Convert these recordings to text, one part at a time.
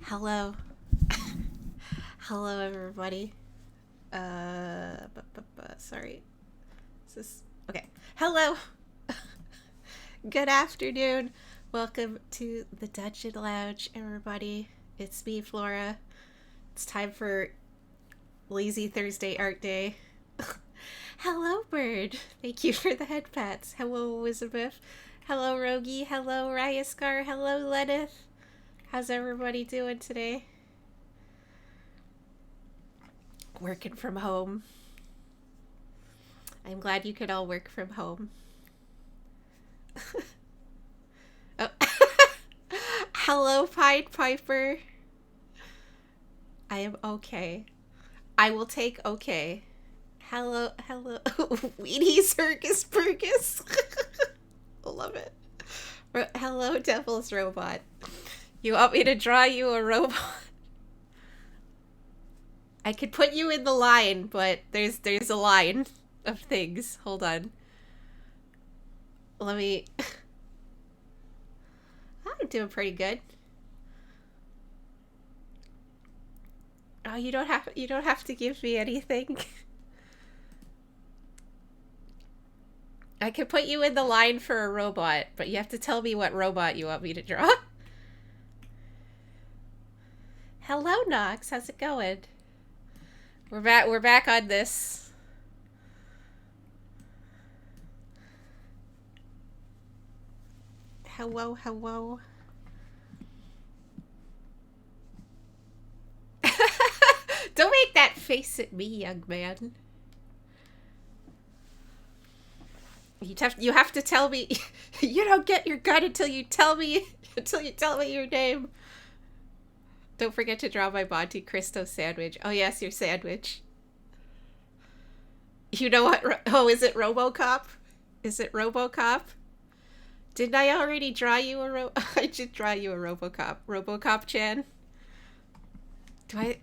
Hello. Hello, everybody. Sorry. Is this... Okay. Hello. Good afternoon. Welcome to the Dungeon Lounge, everybody. It's me, Flora. It's time for Lazy Thursday Art Day. Hello, Bird. Thank you for the head pats. Hello, Elizabeth. Hello, Rogi. Hello, Ryaskar. Hello, Lenith. How's everybody doing today? Working from home. I'm glad you could all work from home. Oh. Hello, Pied Piper. I am okay. I will take okay. Hello. Weenie Circus Burgess. I love it. Hello, Devil's Robot. You want me to draw you a robot? I could put you in the line, but there's a line of things. Hold on. Let me... I'm doing pretty good. Oh, you don't have to give me anything. I could put you in the line for a robot, but you have to tell me what robot you want me to draw. Hello, Nox. How's it going? We're back on this. Hello. Don't make that face at me, young man. You have to tell me. You don't get your gun until you tell me your name. Don't forget to draw my Monte Cristo sandwich. Oh yes, your sandwich. You know what? Oh, is it RoboCop? Is it RoboCop? Didn't I already draw you a I did draw you a RoboCop. RoboCop-chan? Do I...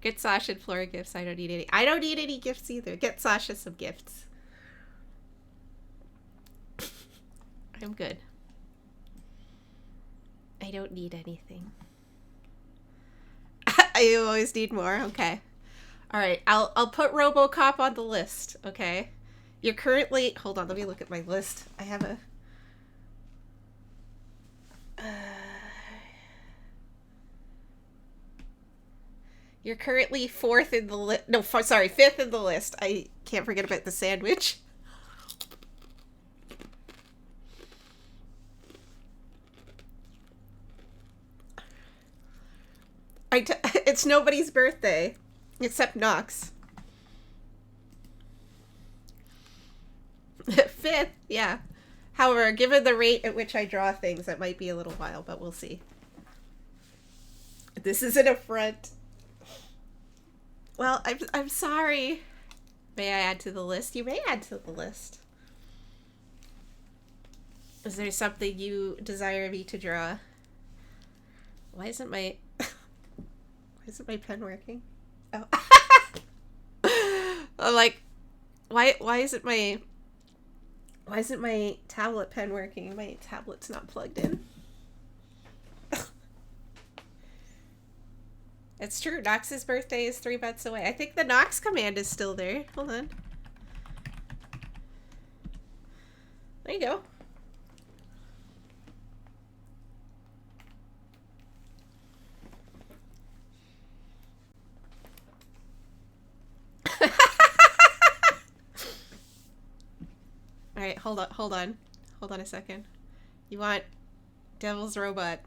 Get Sasha and Flora gifts. I don't need any gifts either. Get Sasha some gifts. I'm good. I don't need anything. I always need more. Okay. All right. I'll put RoboCop on the list. Okay. You're currently... Hold on. Let me look at my list. I have a... You're currently fourth in the list. No, sorry, fifth in the list. I can't forget about the sandwich. It's nobody's birthday except Nox. Fifth, yeah. However, given the rate at which I draw things, it might be a little while, but we'll see. This is an affront. Well, I'm sorry. May I add to the list? You may add to the list. Is there something you desire me to draw? Why isn't my pen working? Oh. I'm like, why isn't my tablet pen working? My tablet's not plugged in. It's true. Nox's birthday is 3 months away. I think the Nox command is still there. Hold on. There you go. All right, hold on a second. You want Devil's Robot?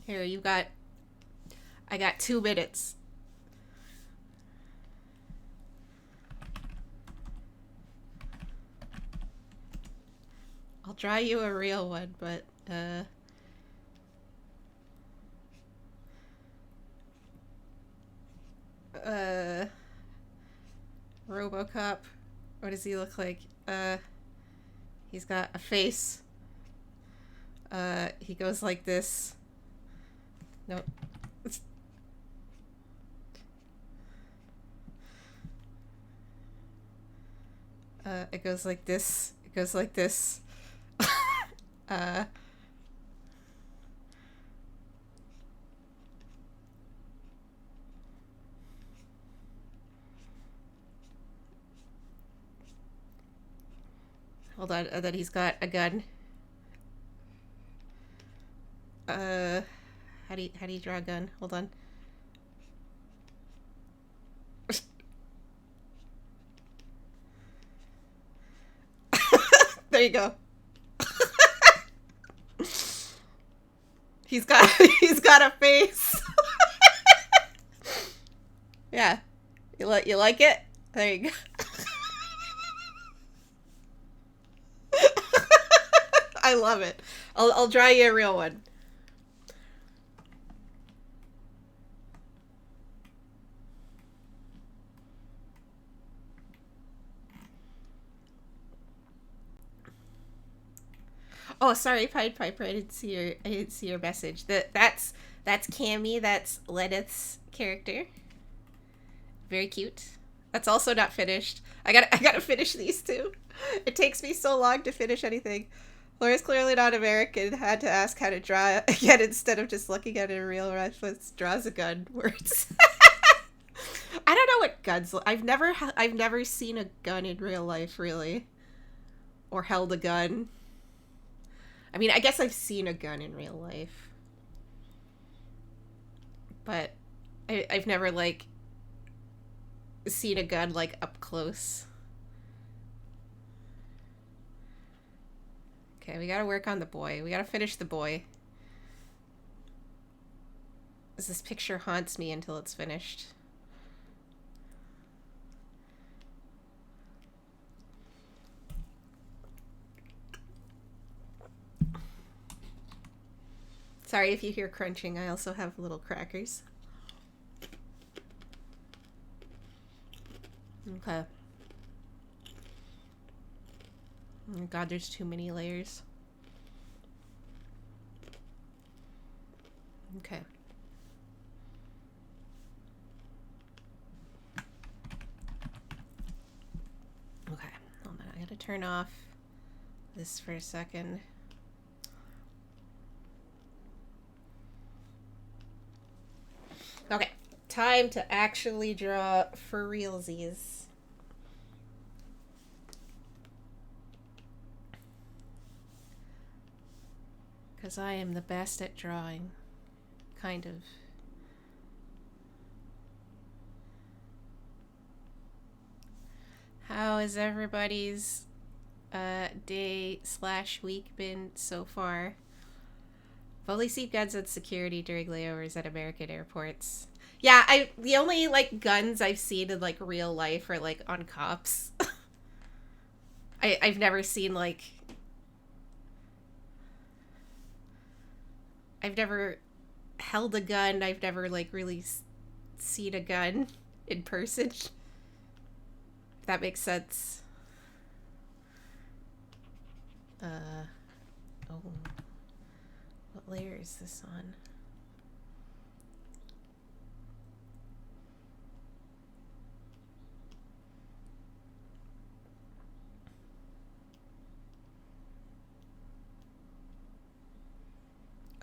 Here, I got 2 minutes. I'll draw you a real one, but RoboCop. What does he look like? He's got a face. He goes like this. Nope. It goes like this. It goes like this. Uh, Hold on. And then he's got a gun. Uh, how do you draw a gun? Hold on. There you go. He's got he's got a face. Yeah. You like it? There you go. I love it. I'll draw you a real one. Oh, sorry, Pied Piper. I didn't see your message. That's Cammy. That's Lenith's character. Very cute. That's also not finished. I gotta finish these two. It takes me so long to finish anything. Laura's clearly not American. Had to ask how to draw again instead of just looking at it in real reference. Draws a gun. Words. I don't know what guns. I've never seen a gun in real life, really, or held a gun. I mean, I guess I've seen a gun in real life, but I've never like seen a gun like up close. Okay, we gotta work on the boy. We gotta finish the boy. This picture haunts me until it's finished. Sorry if you hear crunching. I also have little crackers. Okay. Oh god, there's too many layers. Okay. Okay, hold on. I gotta turn off this for a second. Okay, time to actually draw for realsies. Because I am the best at drawing. Kind of. How has everybody's day/week been so far? I've only seen guns at security during layovers at American airports. Yeah, the only like guns I've seen in like real life are like on cops. I've never seen like I've never held a gun. I've never like really seen a gun in person. If that makes sense. Oh. What layer is this on?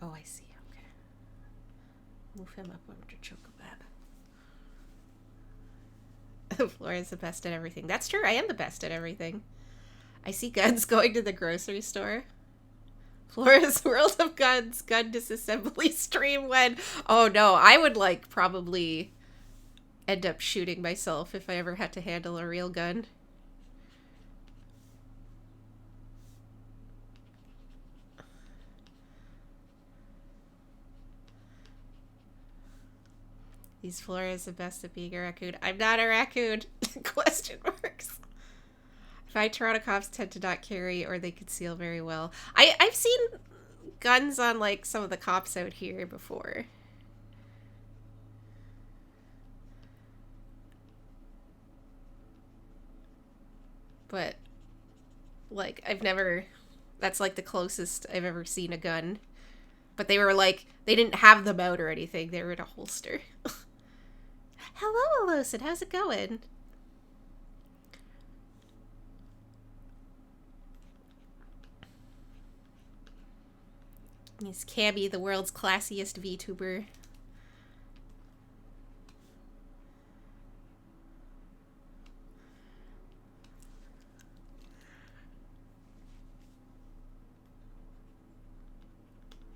Oh, I see. Okay. Move him up under Chocobab. Flora's the best at everything. That's true. I am the best at everything. I see guns going to the grocery store. Flora's World of Guns gun disassembly stream when... Oh no, I would like probably end up shooting myself if I ever had to handle a real gun. These Flora's the best at being a raccoon. I'm not a raccoon. Question marks. If Toronto cops tend to not carry or they conceal very well. I've seen guns on like some of the cops out here before. But like I've never that's like the closest I've ever seen a gun. But they were like they didn't have them out or anything. They were in a holster. Hello, Alosin. How's it going? He's Cammy, the world's classiest VTuber.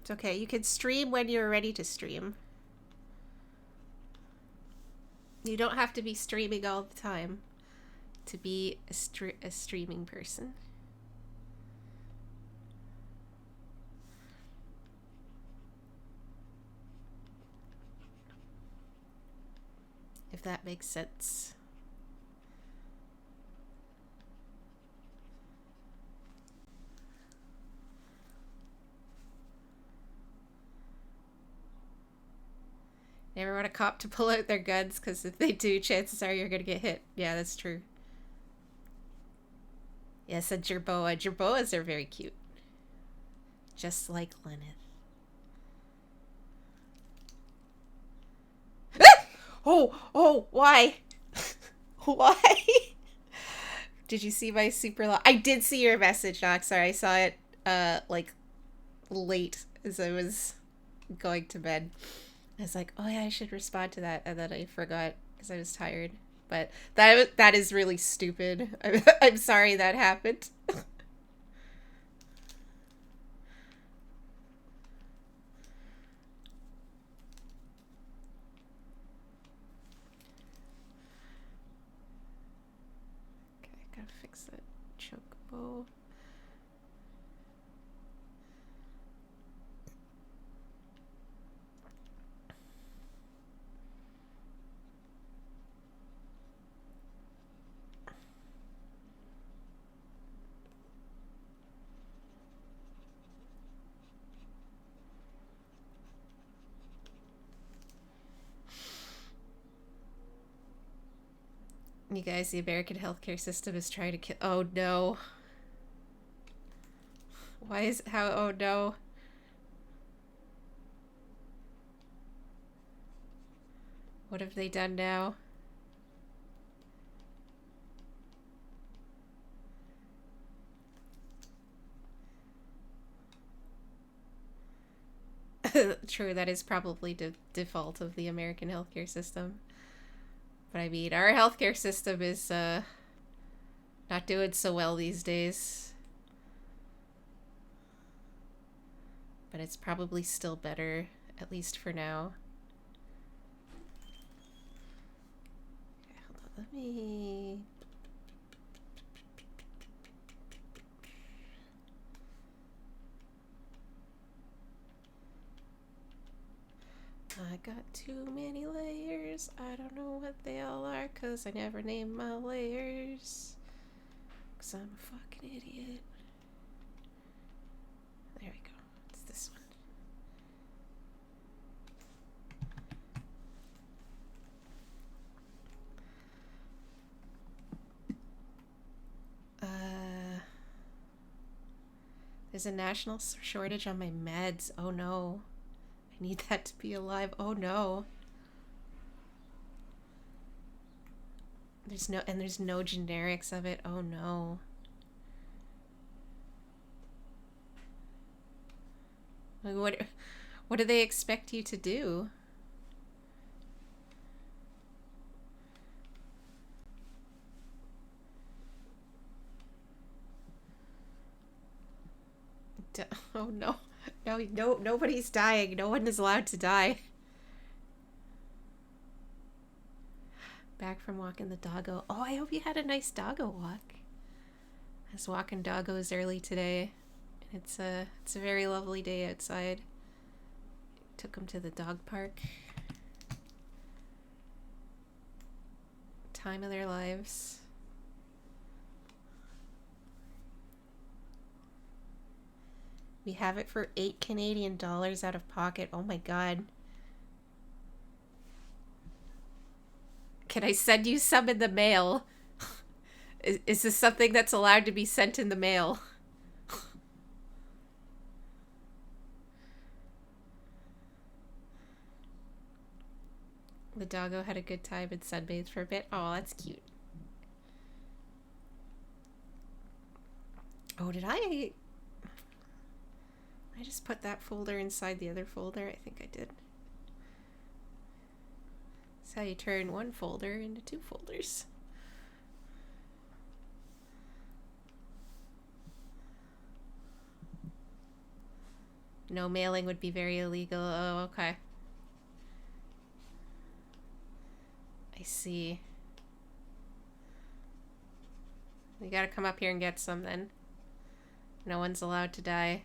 It's okay. You can stream when you're ready to stream. You don't have to be streaming all the time to be a streaming person. If that makes sense. Never want a cop to pull out their guns, because if they do, chances are you're gonna get hit. Yeah, that's true. Yes, a jerboa. Jerboas are very cute. Just like Lyneth. Oh, why? Why? Did you see my super long... I did see your message, Doc. Sorry, I saw it, like, late as I was going to bed. I was like, oh yeah, I should respond to that, and then I forgot because I was tired. But that is really stupid. I'm sorry that happened. Okay, gotta fix that chocobo. You guys, the American healthcare system is trying to kill... Oh, no. Why is... How... Oh, no. What have they done now? True, that is probably the default of the American healthcare system. But I mean, our healthcare system is not doing so well these days. But it's probably still better, at least for now. Okay, hold on, let me... I got too many layers. I don't know what they all are, because I never name my layers. Because I'm a fucking idiot. There we go. It's this one. There's a national shortage on my meds. Oh no. I need that to be alive. Oh no. There's no generics of it. Oh no. Like, what do they expect you to do? Oh no. No, nobody's dying. No one is allowed to die. Back from walking the doggo. Oh, I hope you had a nice doggo walk. I was walking doggos early today. It's a very lovely day outside. Took them to the dog park. Time of their lives. We have it for $8 Canadian out of pocket. Oh my god. Can I send you some in the mail? Is this something that's allowed to be sent in the mail? The doggo had a good time and sunbathed for a bit. Oh, that's cute. Oh, did I I just put that folder inside the other folder. I think I did. That's how you turn one folder into two folders. No mailing would be very illegal. Oh, okay. I see. We gotta come up here and get some then. No one's allowed to die.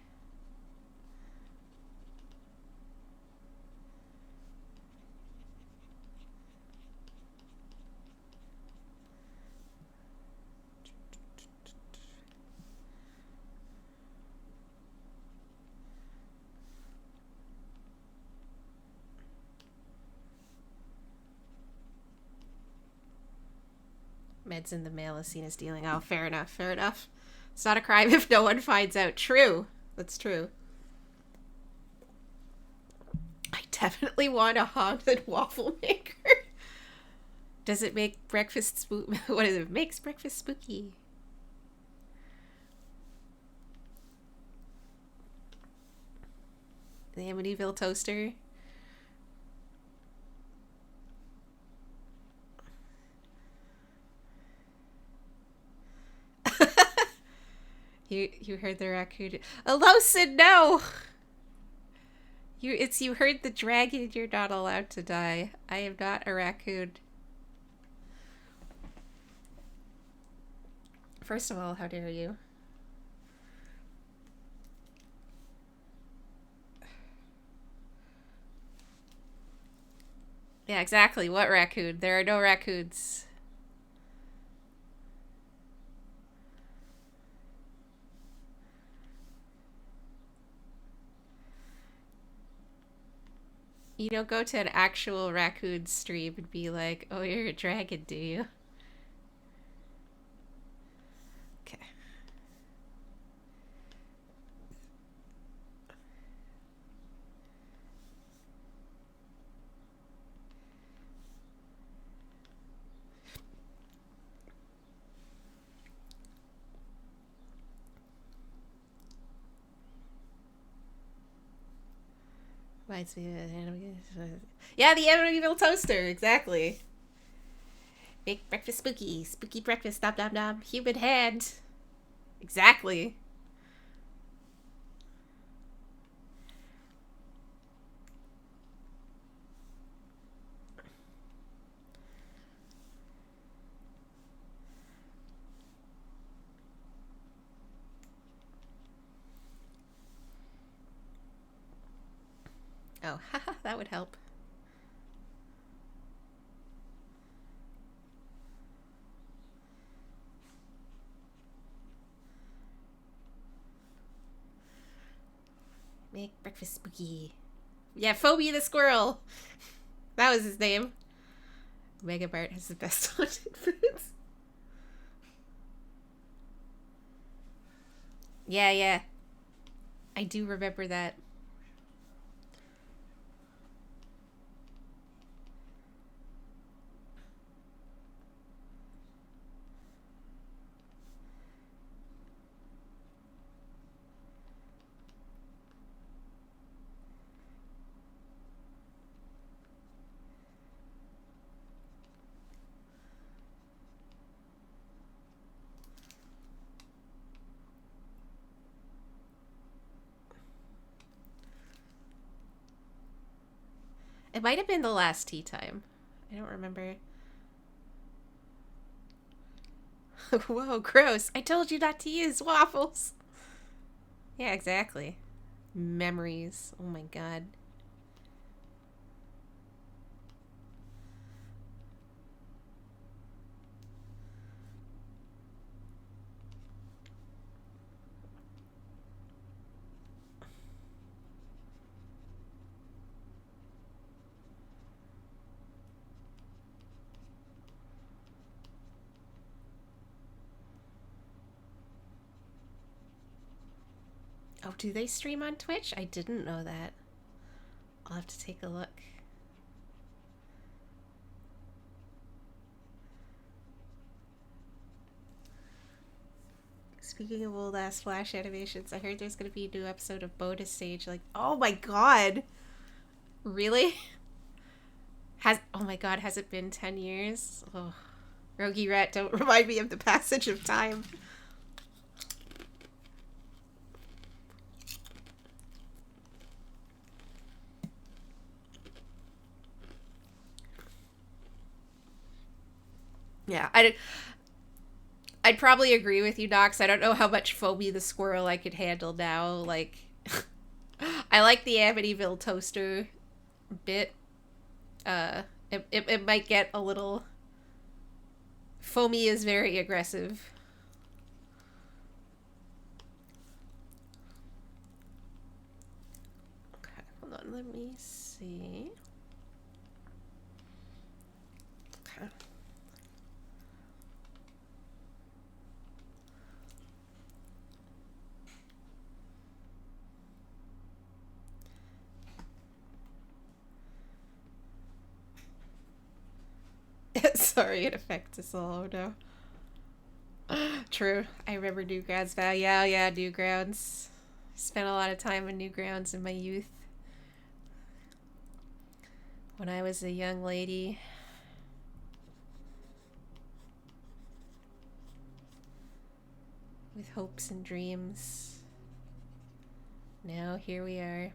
Meds in the mail is seen as dealing. Oh, fair enough, fair enough. It's not a crime if no one finds out. True. That's true. I definitely want a haunted waffle maker. Does it make breakfast what is it? Makes breakfast spooky. The Amityville toaster. You heard the raccoon. Alosin, no! You heard the dragon. You're not allowed to die. I am not a raccoon. First of all, how dare you? Yeah, exactly. What raccoon? There are no raccoons. You don't go to an actual raccoon stream and be like, oh, you're a dragon, do you? Okay. Reminds me of yeah, the Amityville toaster, exactly. Make breakfast spooky. Spooky breakfast, nom nom nom. Human hand. Exactly. Oh, haha, that would help. Make breakfast spooky. Yeah, Phoebe the squirrel. That was his name. Megabart has the best haunted foods. Yeah, yeah. I do remember that. It might have been the last tea time. I don't remember. Whoa, gross. I told you not to use waffles. Yeah, exactly. Memories. Oh my god. Oh, do they stream on Twitch? I didn't know that. I'll have to take a look. Speaking of old ass Flash animations, I heard there's gonna be a new episode of Bonus Stage. Like, oh my god, really? Oh my god, has it been 10 years? Oh, Rogi Rat, don't remind me of the passage of time. Yeah, I'd probably agree with you, Docs. I don't know how much Foamy the Squirrel I could handle now. Like, I like the Amityville toaster bit. It might get a little... Foamy is very aggressive. Okay, hold on, let me see. Okay. Sorry, it affects us all. Oh no. True. I remember Newgrounds now. Yeah, Newgrounds. Spent a lot of time on Newgrounds in my youth. When I was a young lady. With hopes and dreams. Now here we are.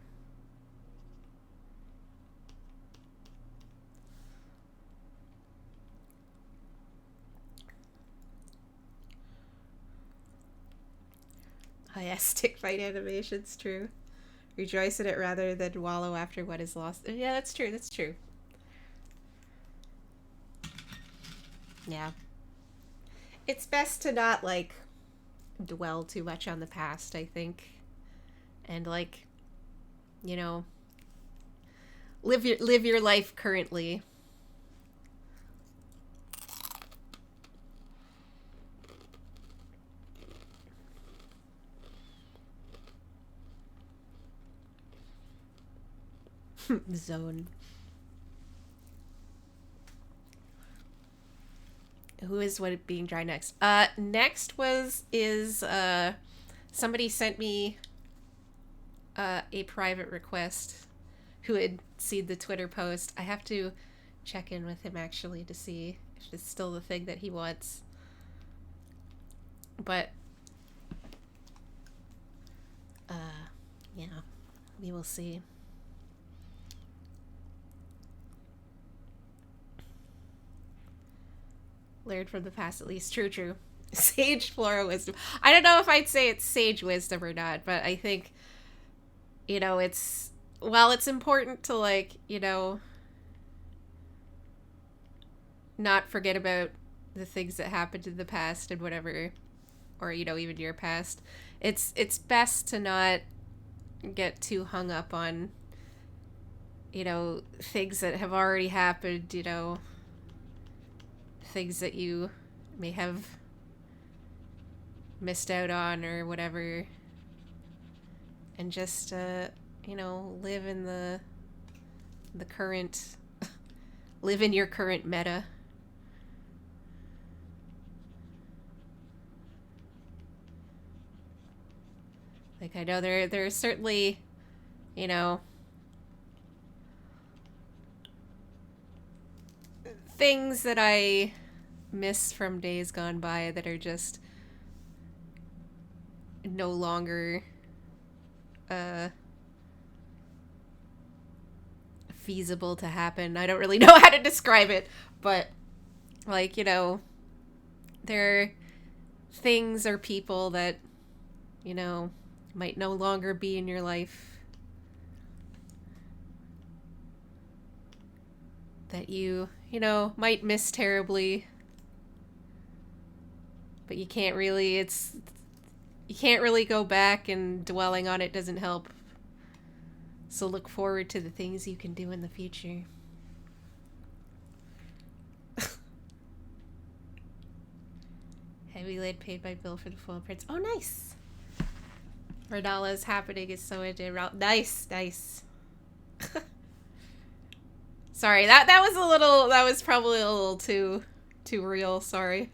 Oh yeah, stick fight animation's true. Rejoice in it rather than wallow after what is lost. Yeah, that's true, that's true. Yeah. It's best to not, like, dwell too much on the past, I think. And, like, you know, live your life currently. Zone. Who is what being dry next? Next is somebody sent me a private request who had seen the Twitter post. I have to check in with him actually to see if it's still the thing that he wants. But yeah, we will see. Learned from the past, at least. True. Sage Flora wisdom. I don't know if I'd say it's sage wisdom or not, but I think, you know, it's... While it's important to, like, you know, not forget about the things that happened in the past and whatever, or, you know, even your past, it's best to not get too hung up on, you know, things that have already happened, you know, things that you may have missed out on or whatever, and just you know, live in the current live in your current meta. Like, I know there are certainly, you know, things that I miss from days gone by that are just no longer feasible to happen. I don't really know how to describe it, but, like, you know, there are things or people that, you know, might no longer be in your life that you know, might miss terribly, but you can't really go back, and dwelling on it doesn't help. So look forward to the things you can do in the future. Heavy lid paid by Bill for the full prints. Oh, nice. Radala's happening is so into nice. Sorry, that was probably a little too real, sorry.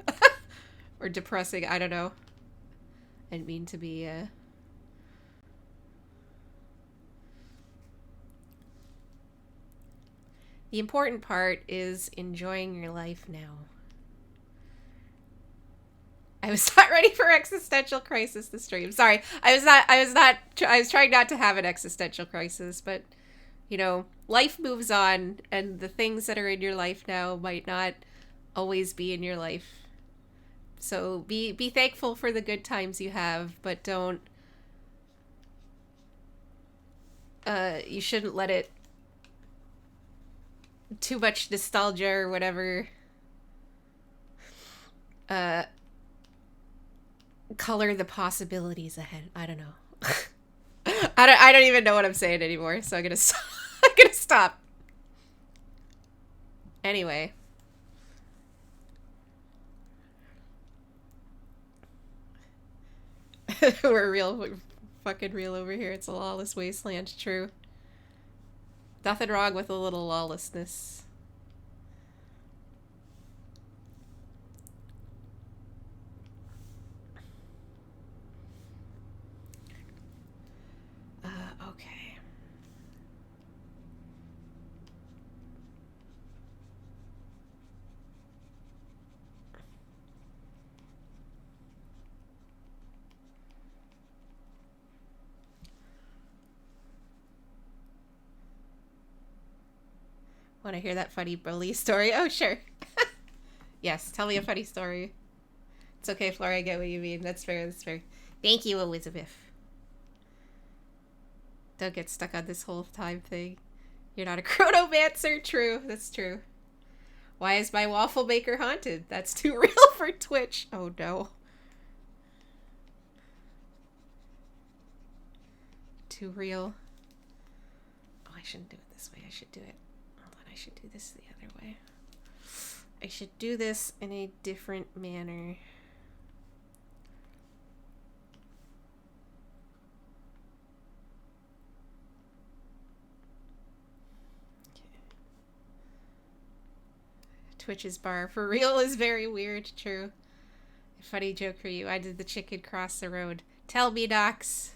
Or depressing, I don't know. and mean to be. The important part is enjoying your life now. I was not ready for existential crisis this stream. Sorry. I was trying not to have an existential crisis, but you know, life moves on and the things that are in your life now might not always be in your life. So be thankful for the good times you have, but don't you shouldn't let it too much nostalgia or whatever color the possibilities ahead. I don't know. I don't even know what I'm saying anymore, so I'm gonna I'm gonna stop. Anyway. We're fucking real over here. It's a lawless wasteland, true. Nothing wrong with a little lawlessness. Okay. Want to hear that funny bully story? Oh, sure. Yes, tell me a funny story. It's okay, Flora, I get what you mean. That's fair, that's fair. Thank you, Elizabeth. Don't get stuck on this whole time thing. You're not a chronomancer. True, that's true. Why is my waffle maker haunted? That's too real for Twitch. Oh, no. Too real. Oh, I shouldn't do it this way. I should do it. Hold on, I should do this the other way. I should do this in a different manner. Twitch's bar for real is very weird. True. A funny joke for you. I did the chicken cross the road. Tell me, Docs.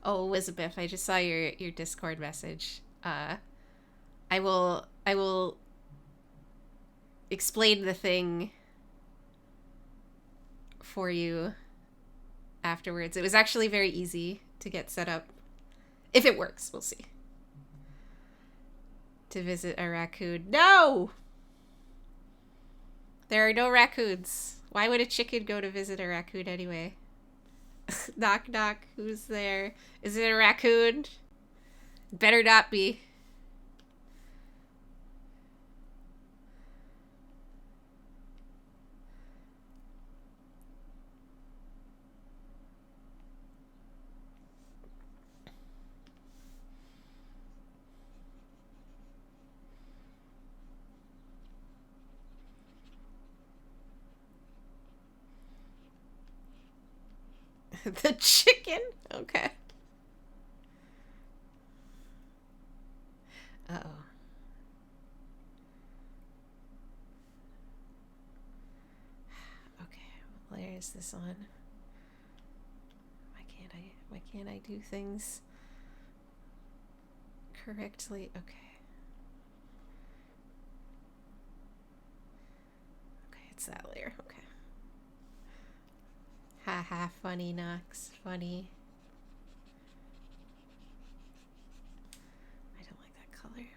Oh, Elizabeth, I just saw your Discord message. I will explain the thing for you afterwards. It was actually very easy to get set up. If it works, we'll see. To visit a raccoon. No! There are no raccoons. Why would a chicken go to visit a raccoon anyway? Knock, knock. Who's there? Is it a raccoon? Better not be. The chicken? Okay. Uh-oh. Okay, what layer is this on? Why can't I do things correctly? Okay. Okay, it's that layer. Okay. Haha, funny, Nox. Funny. I don't like that color.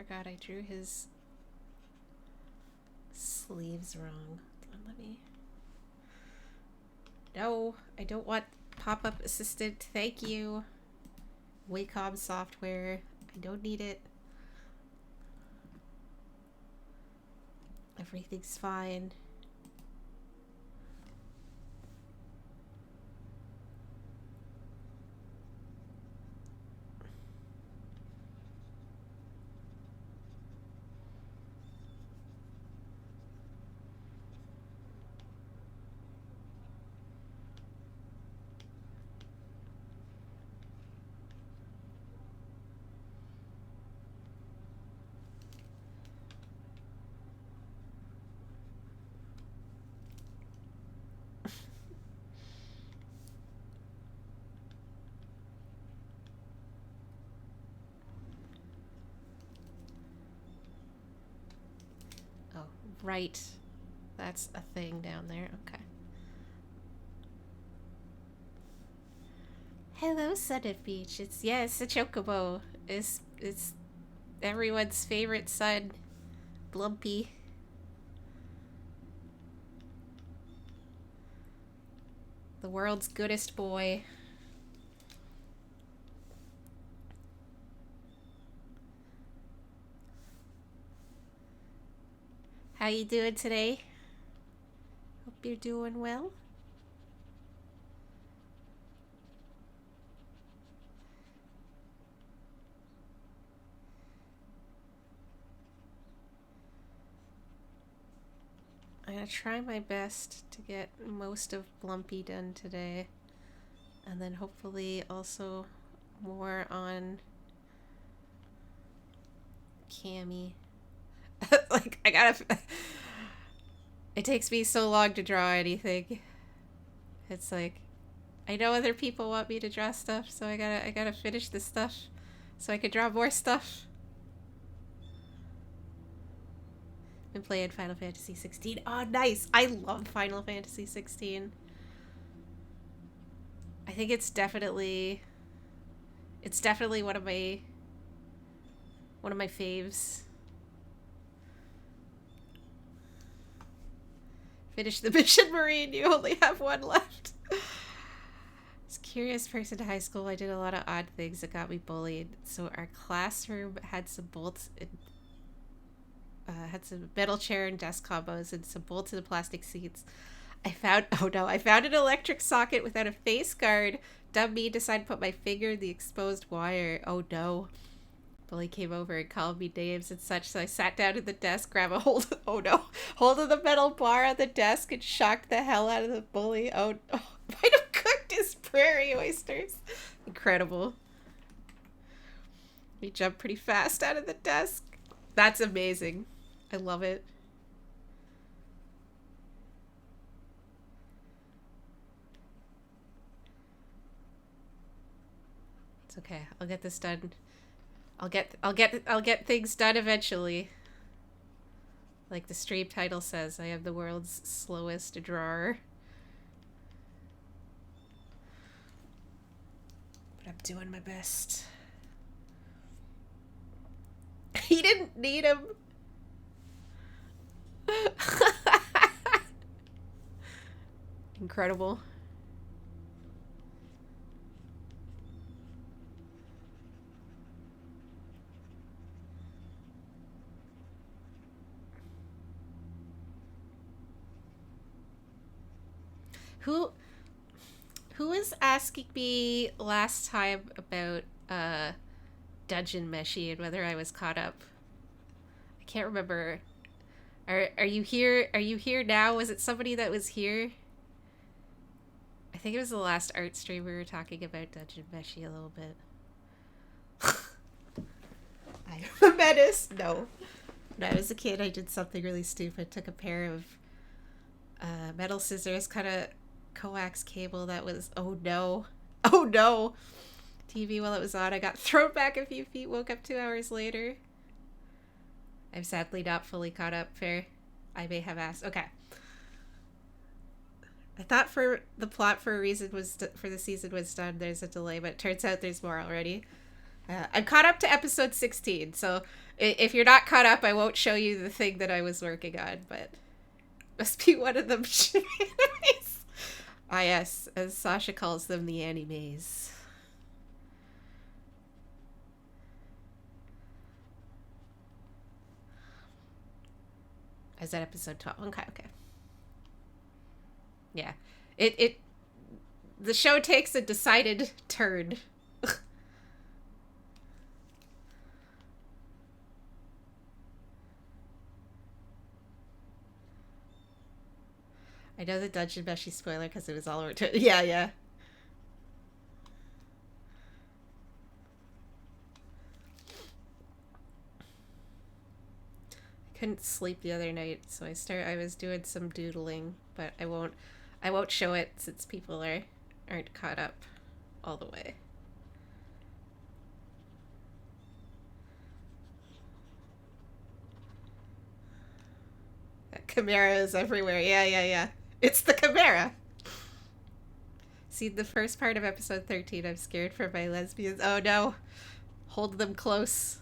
forgot I drew his sleeves wrong. Let me... No, I don't want pop-up assistant. Thank you. Wacom software. I don't need it. Everything's fine. Oh, right. That's a thing down there. Okay. Hello, Son of Beach. It's a chocobo. It's everyone's favorite son, Blumpy. The world's goodest boy. How you doing today? Hope you're doing well. I'm gonna try my best to get most of Blumpy done today. And then hopefully also more on Cammy. Like, I gotta... It takes me so long to draw anything. It's like, I know other people want me to draw stuff, so I gotta finish this stuff so I can draw more stuff. Been playing Final Fantasy 16. Oh, nice! I love Final Fantasy 16. I think it's definitely one of my faves. Finish the mission, Marine. You only have one left. As a curious person in high school, I did a lot of odd things that got me bullied. So our classroom had some bolts and had some metal chair and desk combos and some bolts in the plastic seats. I found an electric socket without a face guard. Dumb me decided to put my finger in the exposed wire. Oh no. Bully came over and called me names and such, so I sat down at the desk, grabbed a hold of the metal bar on the desk and shocked the hell out of the bully. Oh, might have cooked his prairie oysters. Incredible. We jumped pretty fast out of the desk. That's amazing. I love it. It's okay. I'll get this done. I'll get things done eventually. Like the stream title says, I am the world's slowest drawer. But I'm doing my best. He didn't need him. Incredible. Who was asking me last time about Dungeon Meshi and whether I was caught up? I can't remember. Are you here? Are you here now? Was it somebody that was here? I think it was the last art stream we were talking about Dungeon Meshi a little bit. I'm a menace. No. When I was a kid, I did something really stupid. Took a pair of metal scissors, cut a coax cable that was, oh no, TV while it was on. I got thrown back a few feet, woke up 2 hours later. I'm sadly not fully caught up. Fair. I may have asked. Okay. I thought for the plot for a reason was for the season was done. There's a delay, but it turns out there's more already. I'm caught up to episode 16, so if you're not caught up, I won't show you the thing that I was working on, but must be one of them animes. Ah, yes, as Sasha calls them, the animes. Is that episode 12? Okay, okay. Yeah. It the show takes a decided turn. I know the Dungeon Meshi spoiler because it was all over. Yeah, yeah. I couldn't sleep the other night, so I was doing some doodling, but I won't show it since people aren't caught up all the way. That Chimera is everywhere. Yeah, yeah, yeah. It's the Chimera. See, the first part of episode 13, I'm scared for my lesbians. Oh no. Hold them close.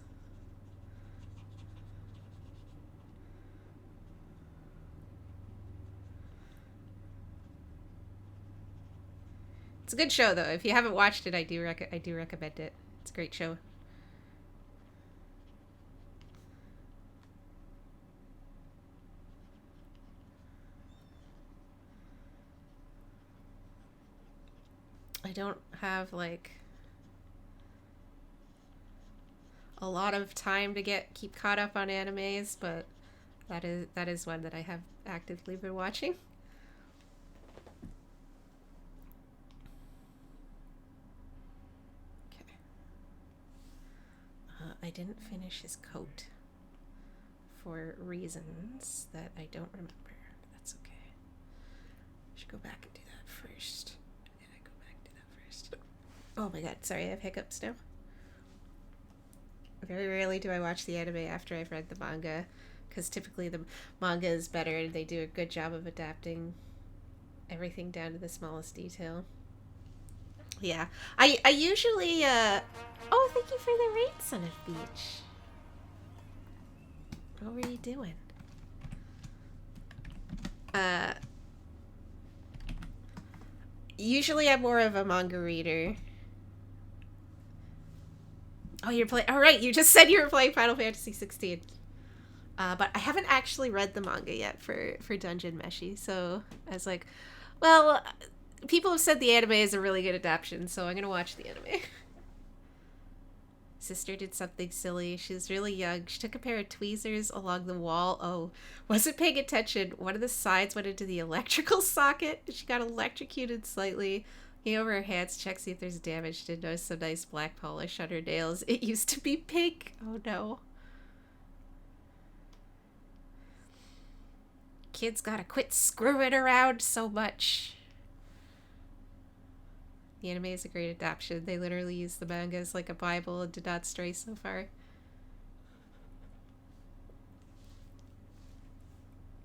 It's a good show, though. If you haven't watched it, I do recommend it. It's a great show. I don't have like a lot of time to keep caught up on animes, but that is one that I have actively been watching. Okay. I didn't finish his coat for reasons that I don't remember. That's okay. I should go back and do that first. Yeah, go back and do that first. Oh my god, sorry, I have hiccups now. Very rarely do I watch the anime after I've read the manga, because typically the manga is better and they do a good job of adapting everything down to the smallest detail. Yeah. I usually, oh, thank you for the raid, Son of Beach. What were you doing? Usually I'm more of a manga reader. Oh, you're playing. All right, you just said you were playing Final Fantasy 16. But I haven't actually read the manga yet for Dungeon Meshi, so I was like, well, people have said the anime is a really good adaptation, so I'm gonna watch the anime. Sister did something silly. She was really young. She took a pair of tweezers along the wall. Oh, wasn't paying attention. One of the sides went into the electrical socket. She got electrocuted slightly. Looking over her hands, check see if there's damage. Did notice some nice black polish on her nails. It used to be pink. Oh no. Kids gotta quit screwing around so much. The anime is a great adaptation. They literally use the manga as like a Bible and did not stray so far.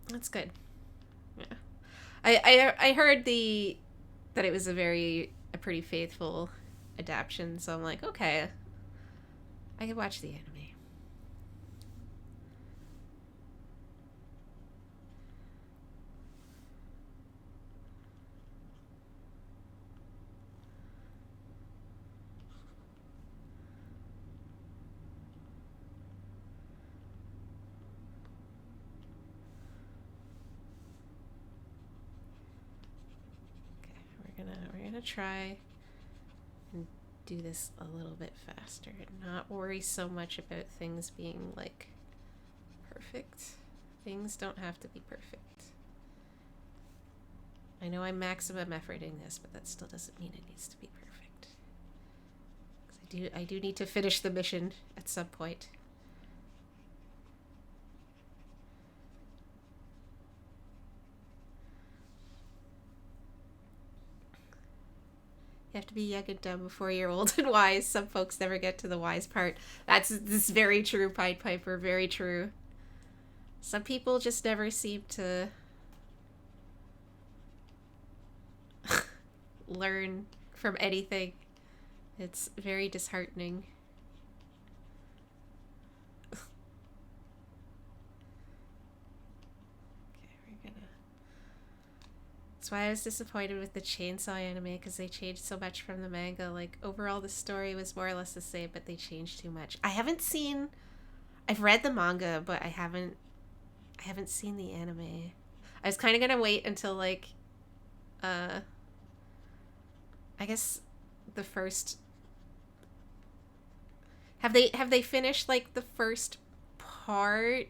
That's good. Yeah. I heard that it was a pretty faithful adaptation, so I'm like, okay, I can watch the anime. We're gonna try and do this a little bit faster and not worry so much about things being like perfect. Things don't have to be perfect. I know I'm maximum efforting this, but that still doesn't mean it needs to be perfect. 'Cause I do need to finish the mission at some point. You have to be young and dumb before you're old and wise. Some folks never get to the wise part. This very true, Pied Piper. Very true. Some people just never seem to learn from anything. It's very disheartening. That's why I was disappointed with the Chainsaw anime, because they changed so much from the manga. Like, overall, the story was more or less the same, but they changed too much. I've read the manga, but I haven't seen the anime. I was kind of gonna wait until, like, I guess the first... Have they finished, like, the first part?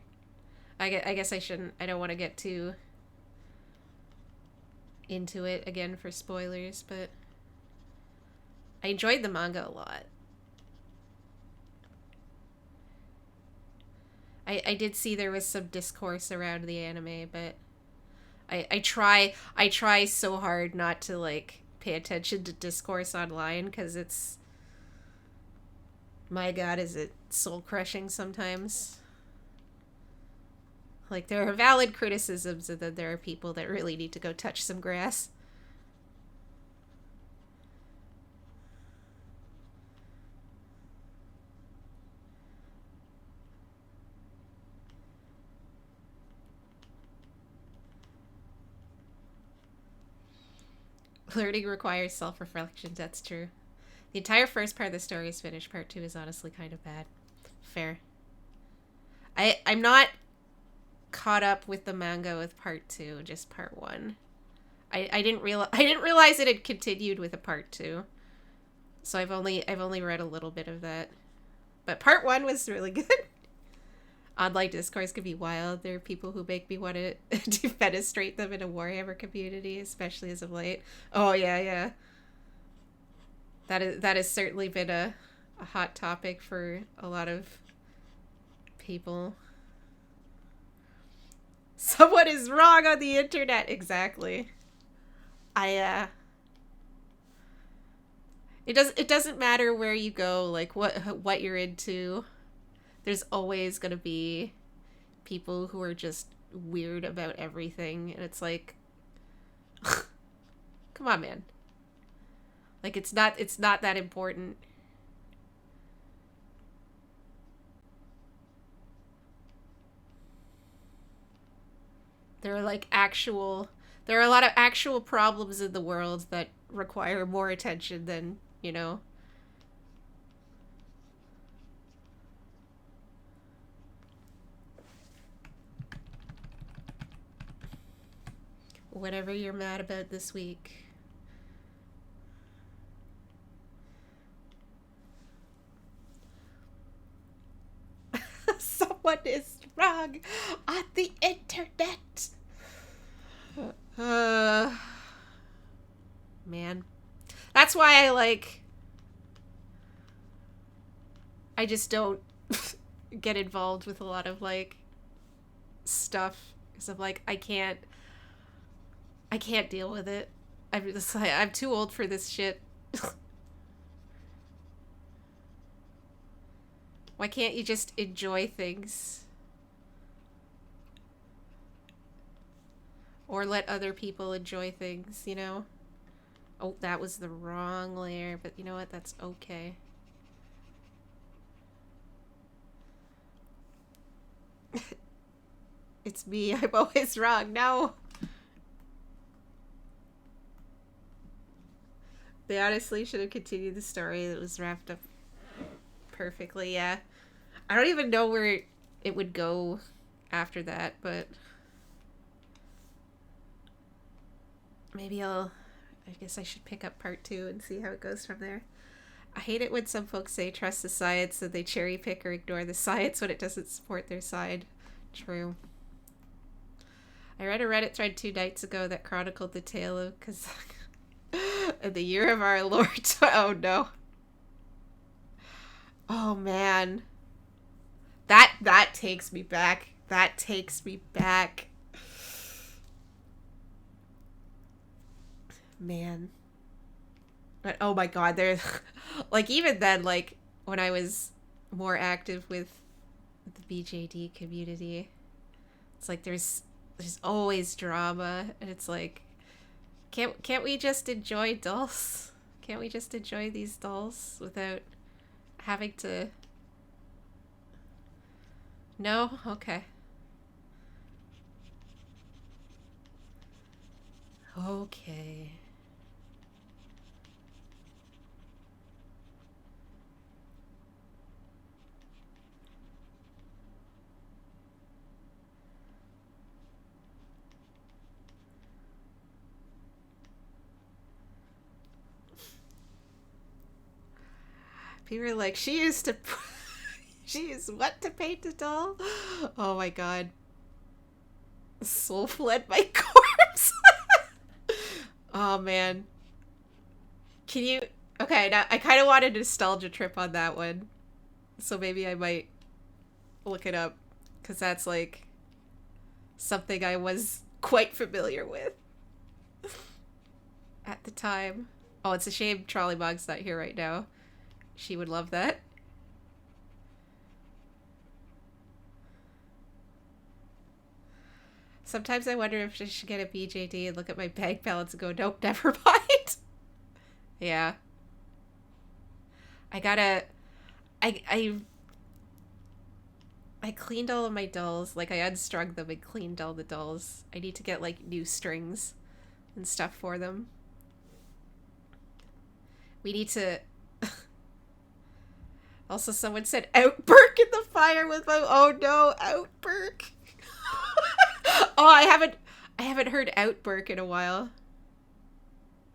I guess I shouldn't. I don't want to get too into it again for spoilers, but I enjoyed the manga a lot. I did see there was some discourse around the anime, but I try so hard not to, like, pay attention to discourse online, because it's, my god, is it soul crushing sometimes. Like, there are valid criticisms, and then there are people that really need to go touch some grass. Learning requires self-reflection, that's true. The entire first part of the story is finished. Part 2 is honestly kind of bad. Fair. I'm not caught up with the manga with part 2, just part 1. I didn't realize it had continued with a part 2. So I've only read a little bit of that. But part 1 was really good. Online discourse can be wild. There are people who make me want to defenestrate them in a Warhammer community, especially as of late. Oh yeah. That has certainly been a hot topic for a lot of people. Someone is wrong on the internet. Exactly. It doesn't matter where you go, like what you're into. There's always gonna be people who are just weird about everything, and it's like, come on, man. Like, it's not that important. There are a lot of actual problems in the world that require more attention than, whatever you're mad about this week. Someone is wrong on the internet. Man. That's why I just don't get involved with a lot of, like, stuff. Because I'm like, I can't deal with it. I'm too old for this shit. Why can't you just enjoy things? Or let other people enjoy things, Oh, that was the wrong layer, but you know what? That's okay. It's me. I'm always wrong. No. They honestly should have continued the story that was wrapped up perfectly, yeah. I don't even know where it would go after that, but maybe I guess I should pick up part 2 and see how it goes from there. I hate it when some folks say trust the science and they cherry pick or ignore the science when it doesn't support their side. True. I read a Reddit thread 2 nights ago that chronicled the tale of in the year of our Lord. Oh no. Oh man. That takes me back. That takes me back. Man. But oh my god, there's like, even then, like, when I was more active with the BJD community, it's like there's always drama, and it's like, can't we just enjoy dolls? Can't we just enjoy these dolls without having to... No? Okay. Okay. People are like, she used to. She used what to paint a doll? Oh my god. Soul fled my corpse. Oh man. Can you. Okay, now I kind of wanted a nostalgia trip on that one. So maybe I might look it up. Because that's like something I was quite familiar with at the time. Oh, it's a shame Trolley Bog's not here right now. She would love that. Sometimes I wonder if I should get a BJD and look at my bank balance and go, nope, never mind. Yeah. I gotta... I cleaned all of my dolls. Like, I unstrung them and cleaned all the dolls. I need to get, like, new strings and stuff for them. We need to... Also, someone said, out Burke in the fire with my... Oh no, out Burke. Oh, I haven't heard out Burke in a while.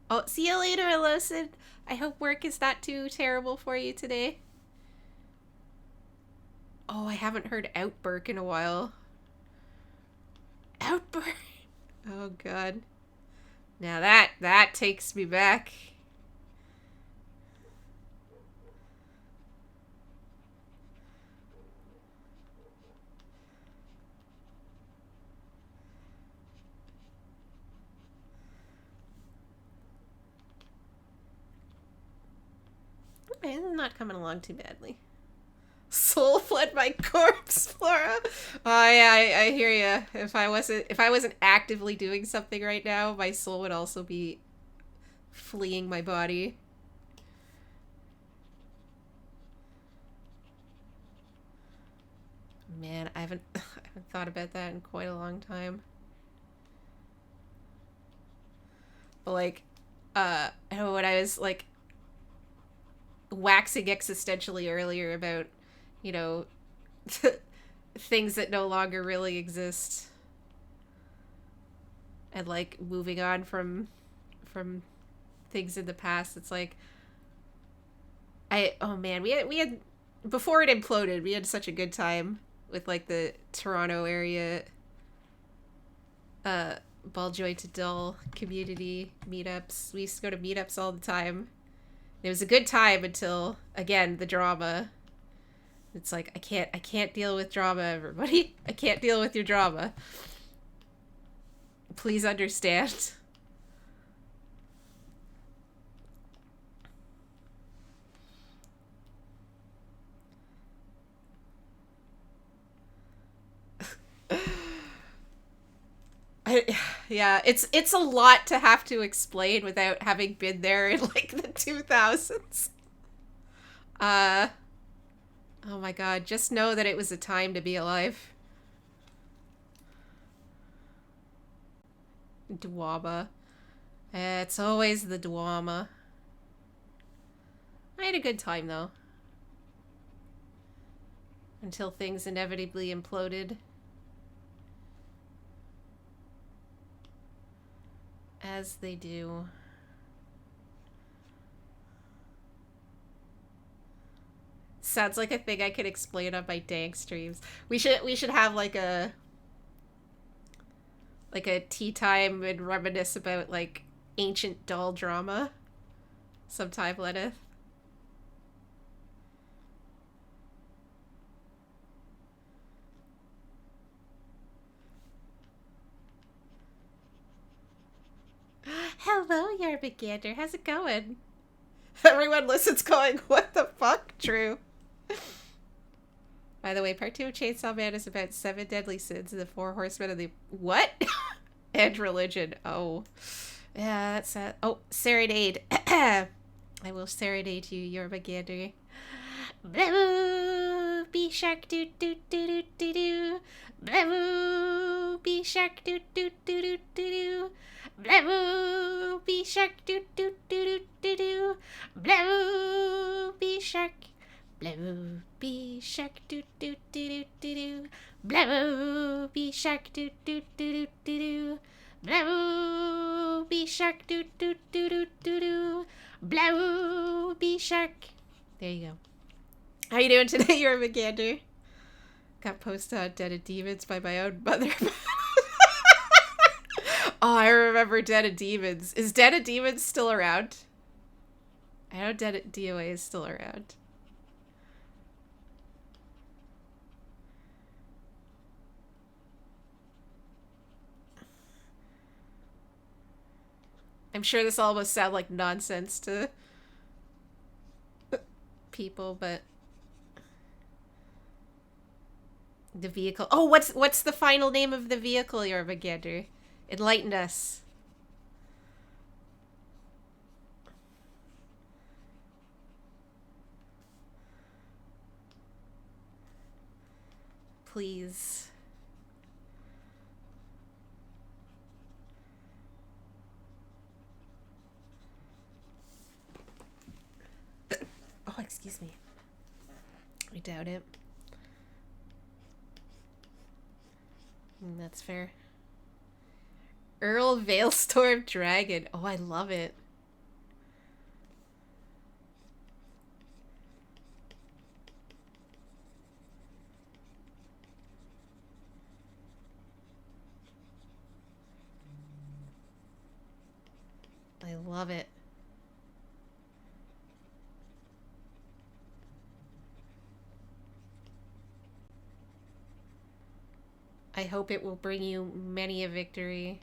Oh, see you later, Alyssa. I hope work is not too terrible for you today. Oh, I haven't heard out Burke in a while. Out Burke. Oh god. Now that takes me back. Okay, this is not coming along too badly. Soul fled my corpse, Flora. Oh yeah, I hear you. If I wasn't actively doing something right now, my soul would also be fleeing my body. Man, I haven't thought about that in quite a long time. But like, I know when I was like waxing existentially earlier about, you know, things that no longer really exist, and like moving on from things in the past. It's like, oh man, we had before it imploded, we had such a good time with like the Toronto area ball jointed doll community meetups. We used to go to meetups all the time. It was a good time until, again, the drama. It's like, I can't deal with drama, everybody. I can't deal with your drama. Please understand. Yeah, it's a lot to have to explain without having been there in like the 2000s. Oh my god, just know that it was a time to be alive. Dwama. It's always the Dwama. I had a good time though. Until things inevitably imploded. As they do. Sounds like a thing I could explain on my dank streams. We should have like a tea time and reminisce about like ancient doll drama sometime, Leneth. Hello, Yarbigander. How's it going? Everyone listens going, what the fuck? True. By the way, part 2 of Chainsaw Man is about 7 deadly sins and the 4 horsemen of the... What? And religion. Oh. Yeah, that's sad. Oh, serenade. I will serenade you, Yarbigander. Blue, bee shark doo doo doo doo doo doo. Blue, bee shark doo doo doo doo doo doo. Blue bee shark doo doo doo doo doo doo. Blue bee shark. Blue bee shark doo doo doo doo doo. Blue bee shark doo doo doo doo doo. Blue bee shark doo doo doo doo doo doo. Blue bee shark. There you go. How you doing today, you're a McGander? Got posted on Den of Demons by my own mother. Oh, I remember Den of Demons. Is Den of Demons still around? I know DOA is still around. I'm sure this almost sounds like nonsense to people, but the vehicle. Oh, what's the final name of the vehicle, Jormungandr? Enlighten us. Please. Oh, excuse me. I doubt it. That's fair. Earl Veilstorm Dragon. Oh, I love it. I love it. I hope it will bring you many a victory.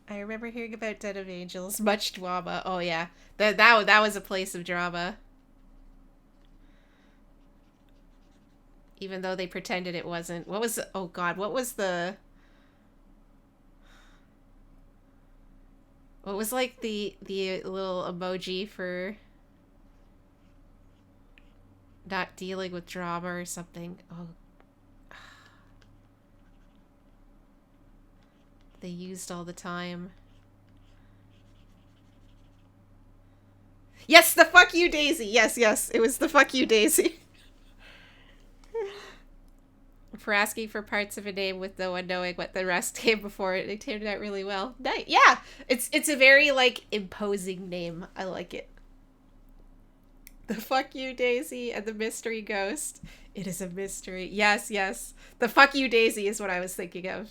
I remember hearing about Den of Angels. Much drama. Oh yeah, that was a place of drama. Even though they pretended it wasn't. What was? Oh God, what was the? What was like the little emoji for not dealing with drama or something? Oh. They used all the time. Yes, the fuck you Daisy. Yes, it was the fuck you Daisy. For asking for parts of a name with no one knowing what the rest came before it. It turned out really well. Nice. Yeah, it's a very like imposing name. I like it. The fuck you Daisy and the mystery ghost. It is a mystery. Yes. The fuck you Daisy is what I was thinking of.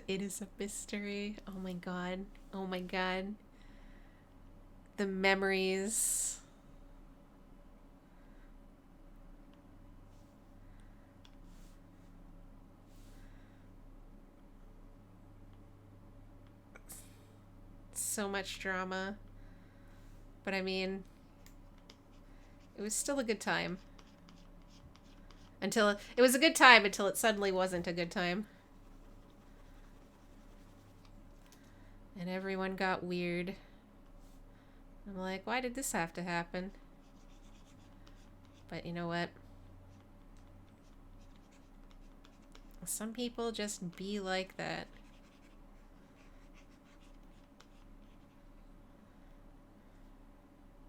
It is a mystery. Oh my god. Oh my god. The memories. So much drama. But I mean, it was still a good time. Until it was a good time until it suddenly wasn't a good time. And everyone got weird. I'm like, why did this have to happen? But you know what? Some people just be like that.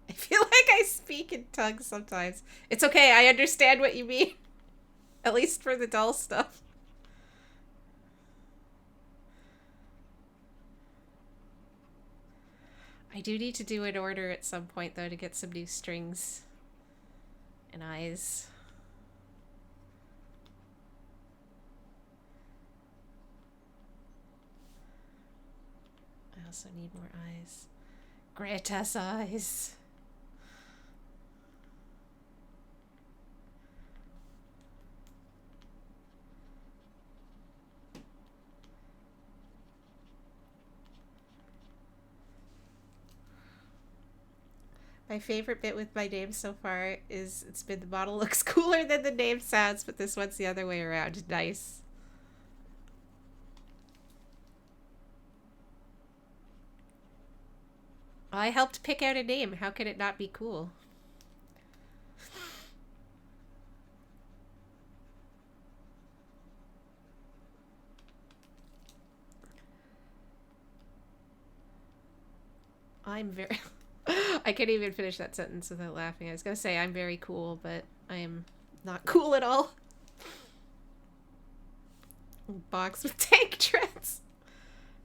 I feel like I speak in tongues sometimes. It's okay, I understand what you mean. At least for the dull stuff. I do need to do an order at some point, though, to get some new strings and eyes. I also need more eyes. Greta's eyes. My favorite bit with my name so far is it's been the model looks cooler than the name sounds, but this one's the other way around. Nice. I helped pick out a name. How can it not be cool? I'm very... I can't even finish that sentence without laughing. I was going to say I'm very cool, but I am not cool at all. Box with tank treads.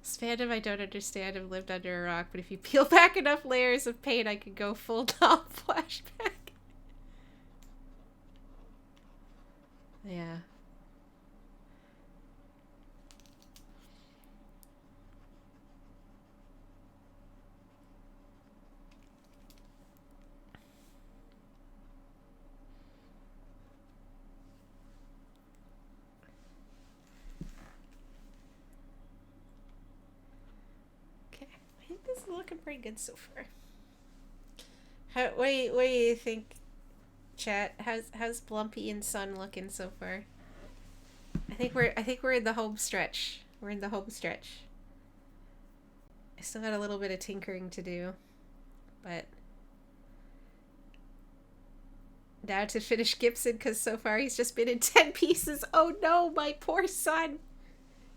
This fandom I don't understand. I've lived under a rock, but if you peel back enough layers of paint, I could go full Tom flashback. Yeah. Okay. I think this is looking pretty good so far. What do you think, chat? How's Blumpy and Sun looking so far? I think we're in the home stretch. We're in the home stretch. I still got a little bit of tinkering to do, but now to finish Gibson, because so far he's just been in 10 pieces. Oh no, my poor son.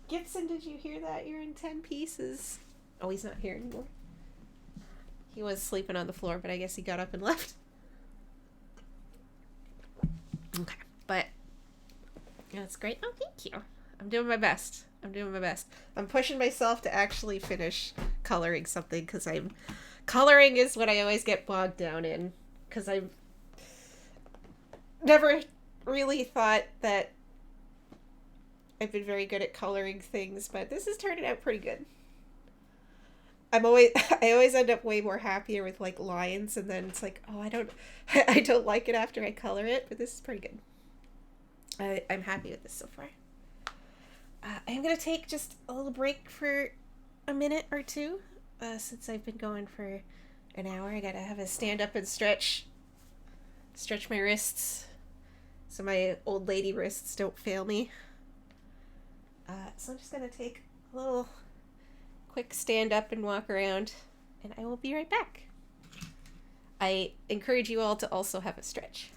Gibson, did you hear that? You're in 10 pieces. Oh, he's not here anymore. He was sleeping on the floor, but I guess he got up and left. Okay, but that's great. Oh, thank you. I'm doing my best. I'm pushing myself to actually finish coloring something, because coloring is what I always get bogged down in, because I've never really thought that I've been very good at coloring things, but this is turning out pretty good. I always end up way more happier with like lines, and then it's like, oh, I don't like it after I color it, but this is pretty good. I'm happy with this so far. I'm gonna take just a little break for a minute or two, since I've been going for an hour. I gotta have a stand up and stretch my wrists, so my old lady wrists don't fail me. So I'm just gonna take a little quick stand up and walk around, and I will be right back. I encourage you all to also have a stretch.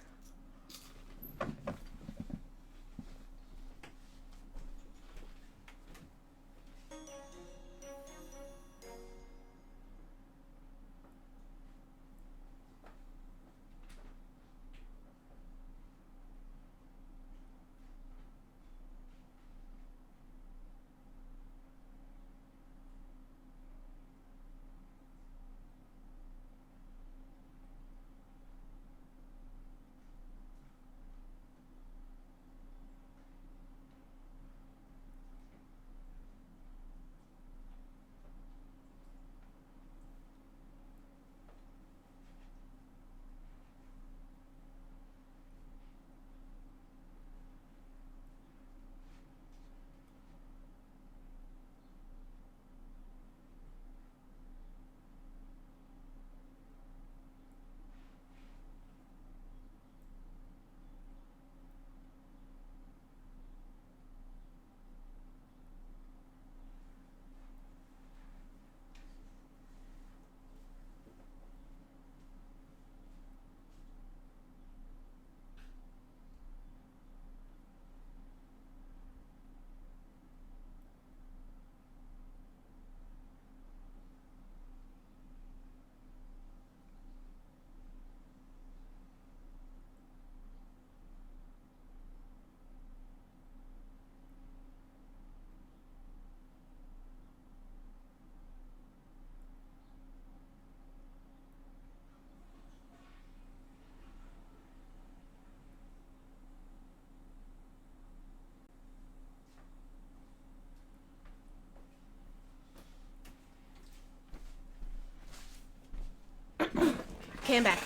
Okay, I'm back.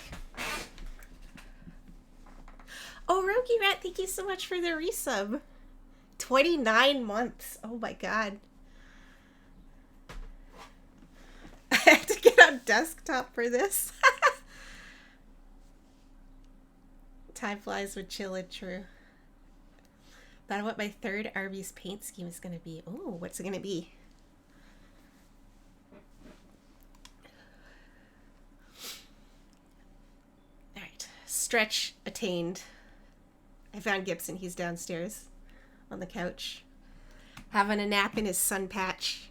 Oh, Rogi Rat, thank you so much for the resub. 29 months. Oh my god. I have to get on desktop for this. Time flies with chillin', true. Thought of what my third Arby's paint scheme is going to be. Oh, what's it going to be? All right. Stretch attained. I found Gibson. He's downstairs on the couch, having a nap in his sun patch.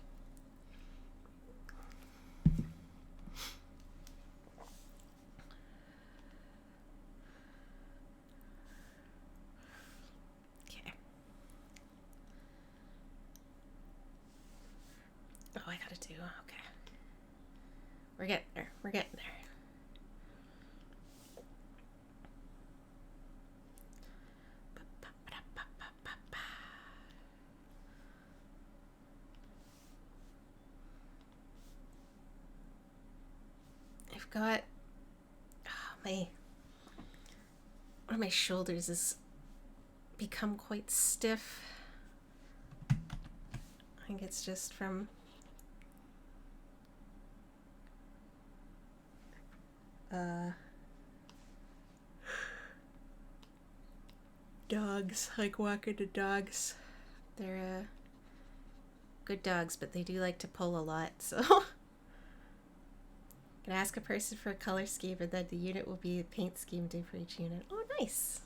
Okay. Oh, I gotta do. Okay. We're getting there. We're getting there. I've got one of my shoulders has become quite stiff. I think it's just from dogs, like walking the dogs. They're good dogs, but they do like to pull a lot, so can ask a person for a color scheme, and then the unit will be a paint scheme due for each unit. Oh, nice.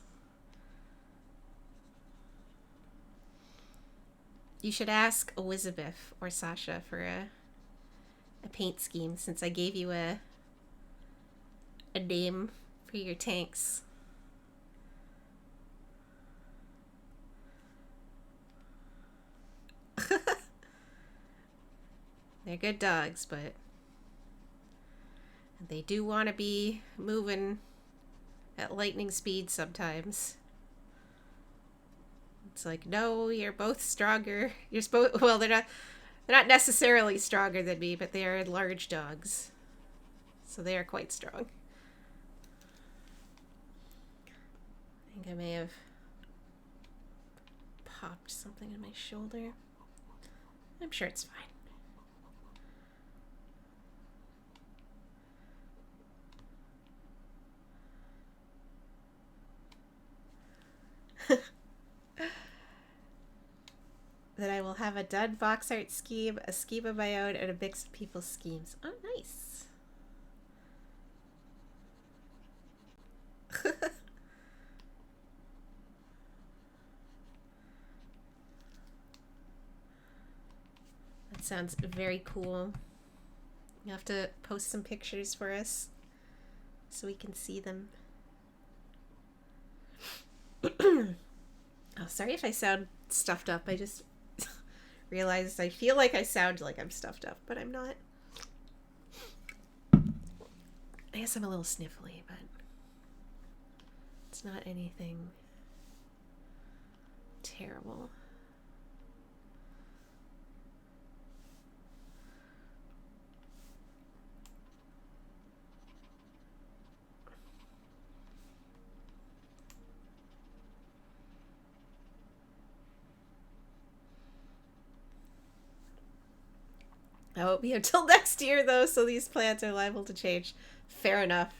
You should ask Elizabeth or Sasha for a paint scheme, since I gave you a name for your tanks. They're good dogs, but they do want to be moving at lightning speed sometimes. It's like, no, you're both stronger. You're supposed, well, they're not necessarily stronger than me, but they are large dogs. So they are quite strong. I think I may have popped something in my shoulder. I'm sure it's fine. Then I will have a done box art scheme, a scheme of my own, and a mix of people's schemes. Oh, nice. That sounds very cool. You have to post some pictures for us so we can see them. Oh, sorry if I sound stuffed up. I just realized I feel like I sound like I'm stuffed up, but I'm not. I guess I'm a little sniffly, but it's not anything terrible. I won't be until next year, though, so these plans are liable to change. Fair enough.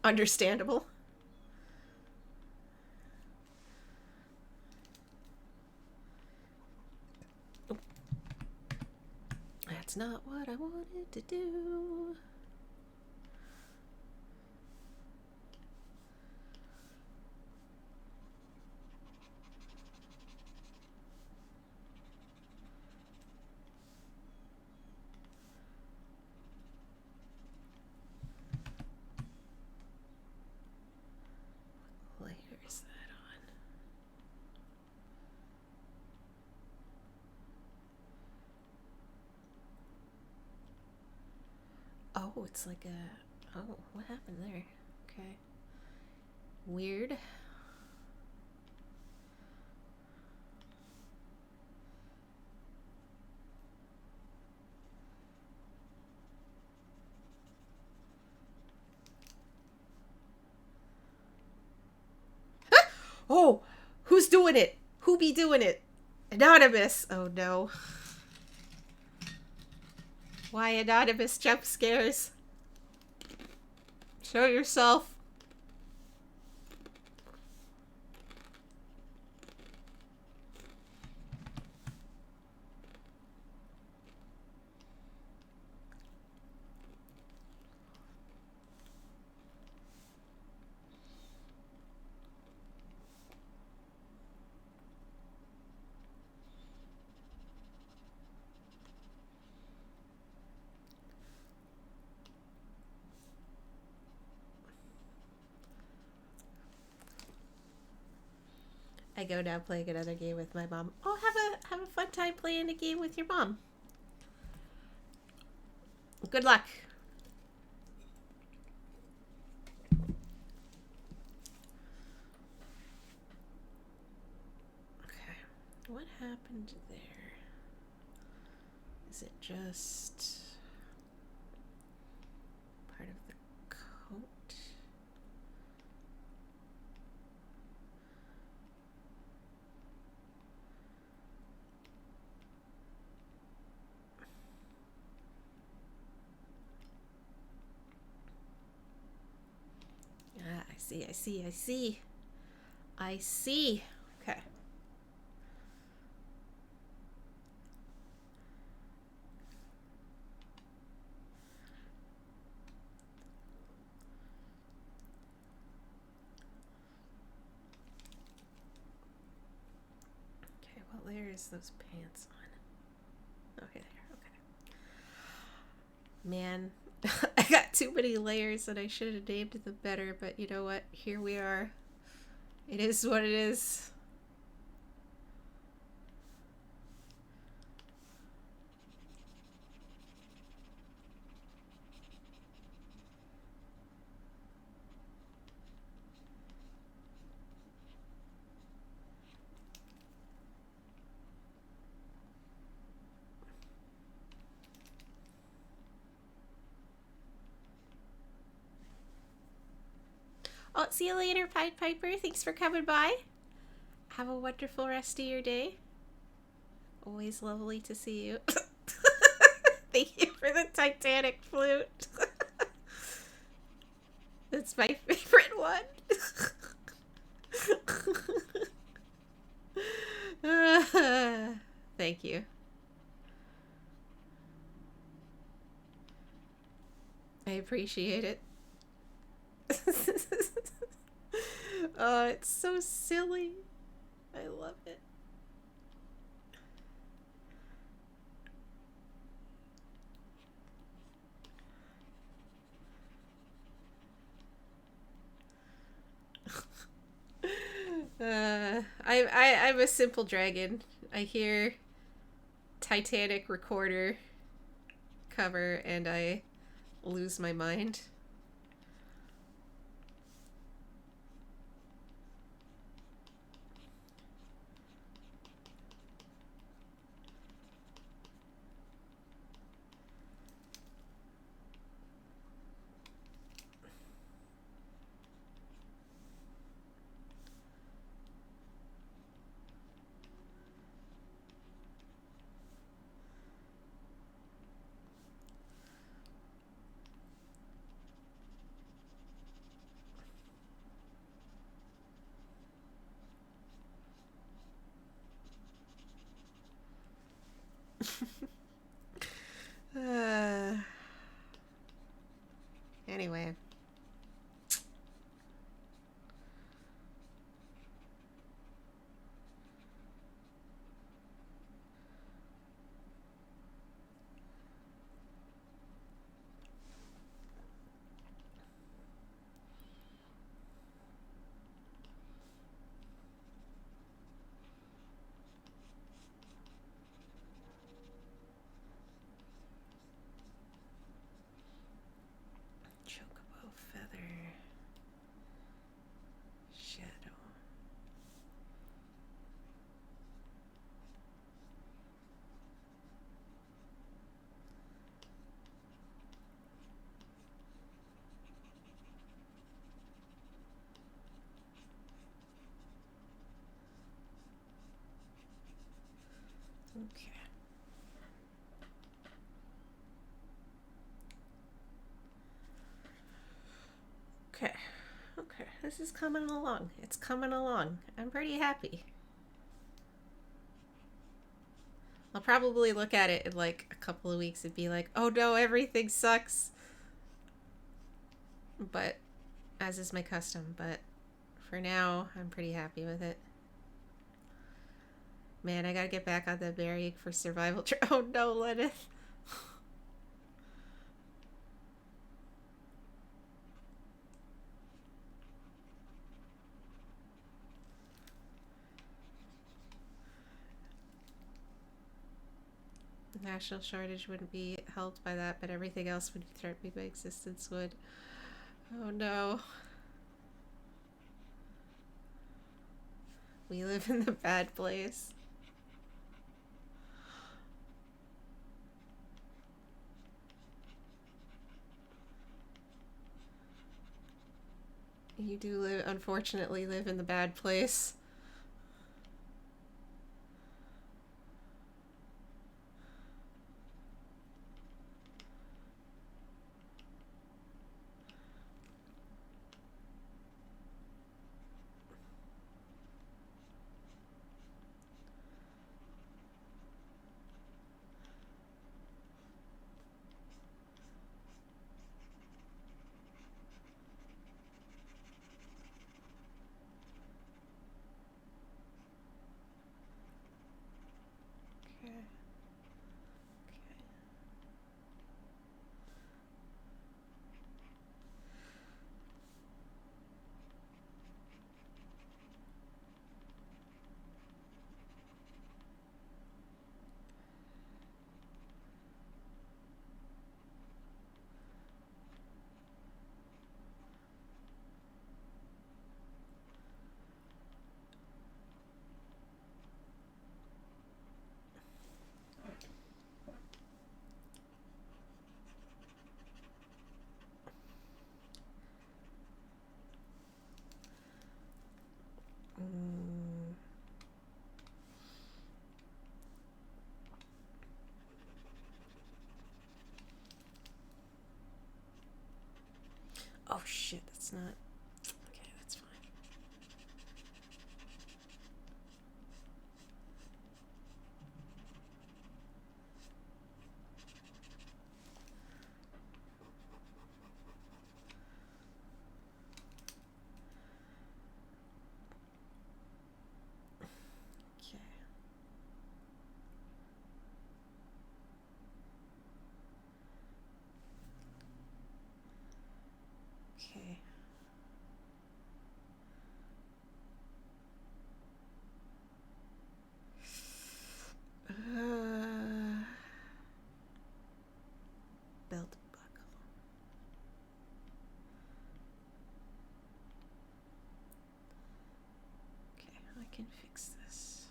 Understandable. That's not what I wanted to do. What layer is that on? Oh, it's like a... Oh, what happened there? Okay. Weird. doing it? Who be doing it? Anonymous. Oh no. Why anonymous jump scares? Show yourself. I go now playing another game with my mom. Oh, have a fun time playing a game with your mom. Good luck. Okay. What happened there? Is it just part of the coat? Ah, I see. I see. Okay. Okay, what layer is those pants on? Okay, there. Okay. Man, I got too many layers and I should have named them better, but you know what? Here we are. It is what it is. Oh, see you later, Pied Piper. Thanks for coming by. Have a wonderful rest of your day. Always lovely to see you. Thank you for the Titanic flute. That's my favorite one. Thank you. I appreciate it. Oh, it's so silly. I love it. I'm a simple dragon. I hear Titanic recorder cover and I lose my mind. Anyway. Chocobo. Okay. Okay. Okay. This is coming along. It's coming along. I'm pretty happy. I'll probably look at it in like a couple of weeks and be like, oh no, everything sucks. But, as is my custom, but for now, I'm pretty happy with it. Man, I gotta get back on the berry for survival. Oh no, Lenith. National shortage wouldn't be helped by that, but everything else would be threatened by existence would. Oh no. We live in the bad place. You do live, unfortunately, live in the bad place. Okay. Mm. Oh shit, that's not. Okay, that's fine. Okay. Okay. Belt buckle. Okay, I can fix this.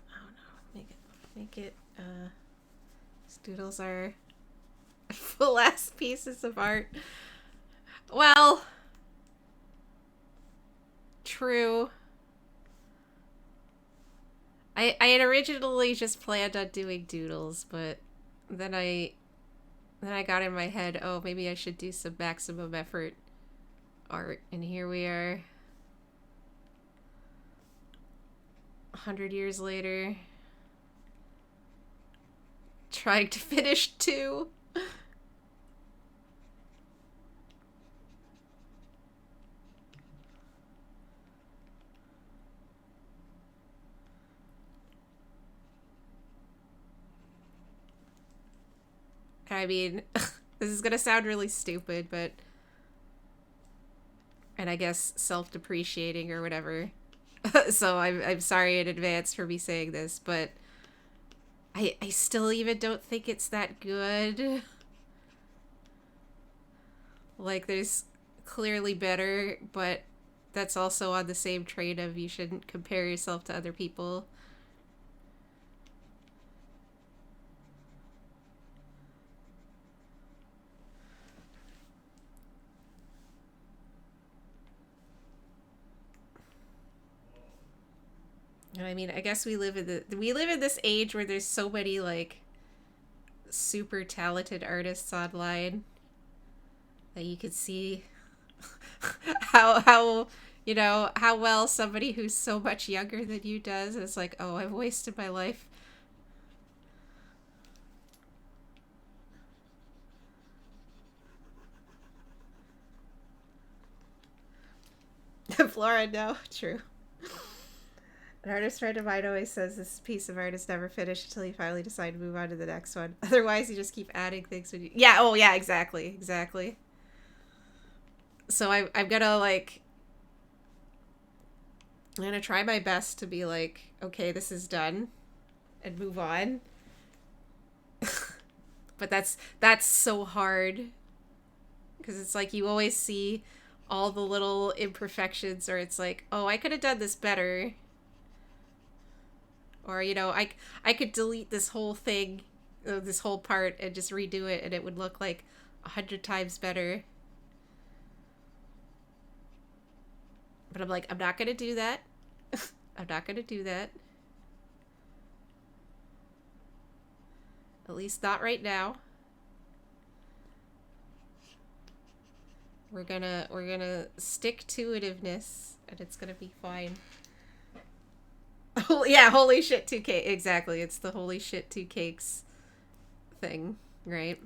Oh no, make it, these doodles are full ass pieces of art. Well, true. I had originally just planned on doing doodles, but then I got in my head, oh, maybe I should do some maximum effort art, and here we are, 100 years later, trying to finish two. I mean, this is gonna sound really stupid, but, and I guess self-depreciating or whatever. So I'm sorry in advance for me saying this, but I still even don't think it's that good. Like, there's clearly better, but that's also on the same train of you shouldn't compare yourself to other people. I mean, I guess we live in this age where there's so many like super talented artists online that you could see how how well somebody who's so much younger than you does. It's like, oh, I've wasted my life. Flora, no, true. An artist friend of mine always says this piece of art is never finished until you finally decide to move on to the next one. Otherwise, you just keep adding things. When you... Yeah, oh yeah, exactly. So I'm gonna like... I'm gonna try my best to be like, okay, this is done. And move on. But that's so hard. Because it's like you always see all the little imperfections, or it's like, oh, I could have done this better. Or, I could delete this whole thing, this whole part, and just redo it, and it would look like 100 times better. But I'm like, I'm not going to do that. I'm not going to do that. At least not right now. We're gonna stick to itiveness, and it's gonna be fine. Oh, yeah, holy shit, 2K. Exactly, it's the holy shit 2 cakes thing, right?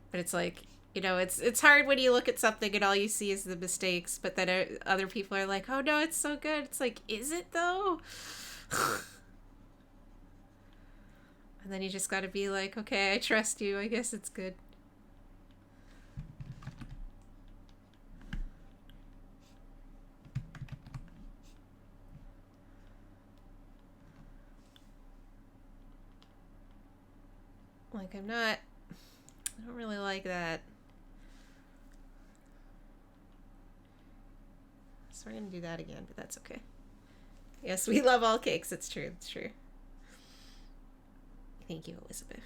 But it's like, it's hard when you look at something and all you see is the mistakes, but then other people are like, oh no, it's so good. It's like, is it though? And then you just gotta be like, okay, I trust you. I guess it's good. Like, I don't really like that. So we're gonna do that again, but that's okay. Yes, we love all cakes. It's true. It's true. Thank you, Elizabeth.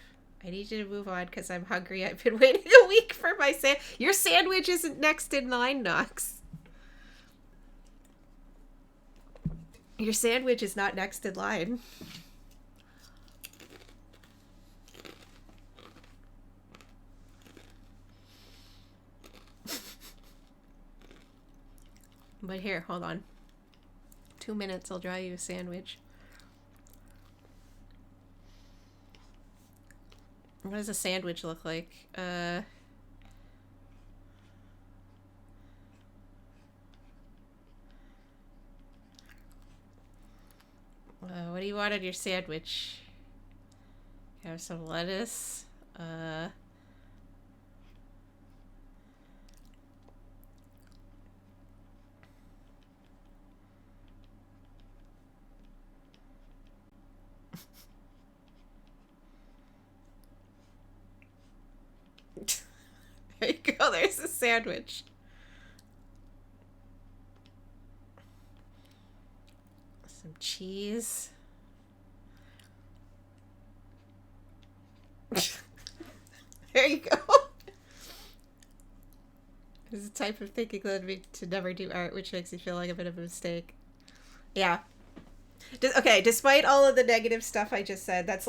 I need you to move on because I'm hungry. I've been waiting a week for my Your sandwich isn't next in line, Knox. Your sandwich is not next in line. But here, hold on. 2 minutes, I'll draw you a sandwich. What does a sandwich look like? What do you want on your sandwich? You have some lettuce. There you go, there's a sandwich. Some cheese. There you go. This is the type of thinking that led me to never do art, which makes me feel like a bit of a mistake. Yeah. Okay, despite all of the negative stuff I just said, that's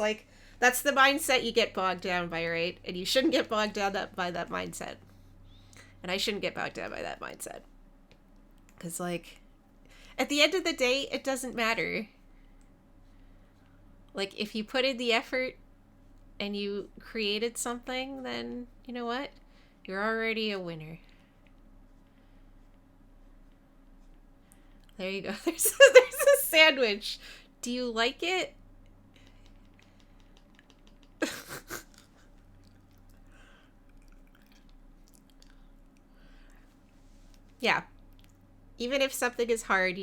the mindset you get bogged down by, right? And you shouldn't get bogged down by that mindset. And I shouldn't get bogged down by that mindset. Because, like, at the end of the day, it doesn't matter. Like, if you put in the effort and you created something, then, you know what? You're already a winner. There you go. There's a sandwich. Do you like it? Yeah. Even if something is hard,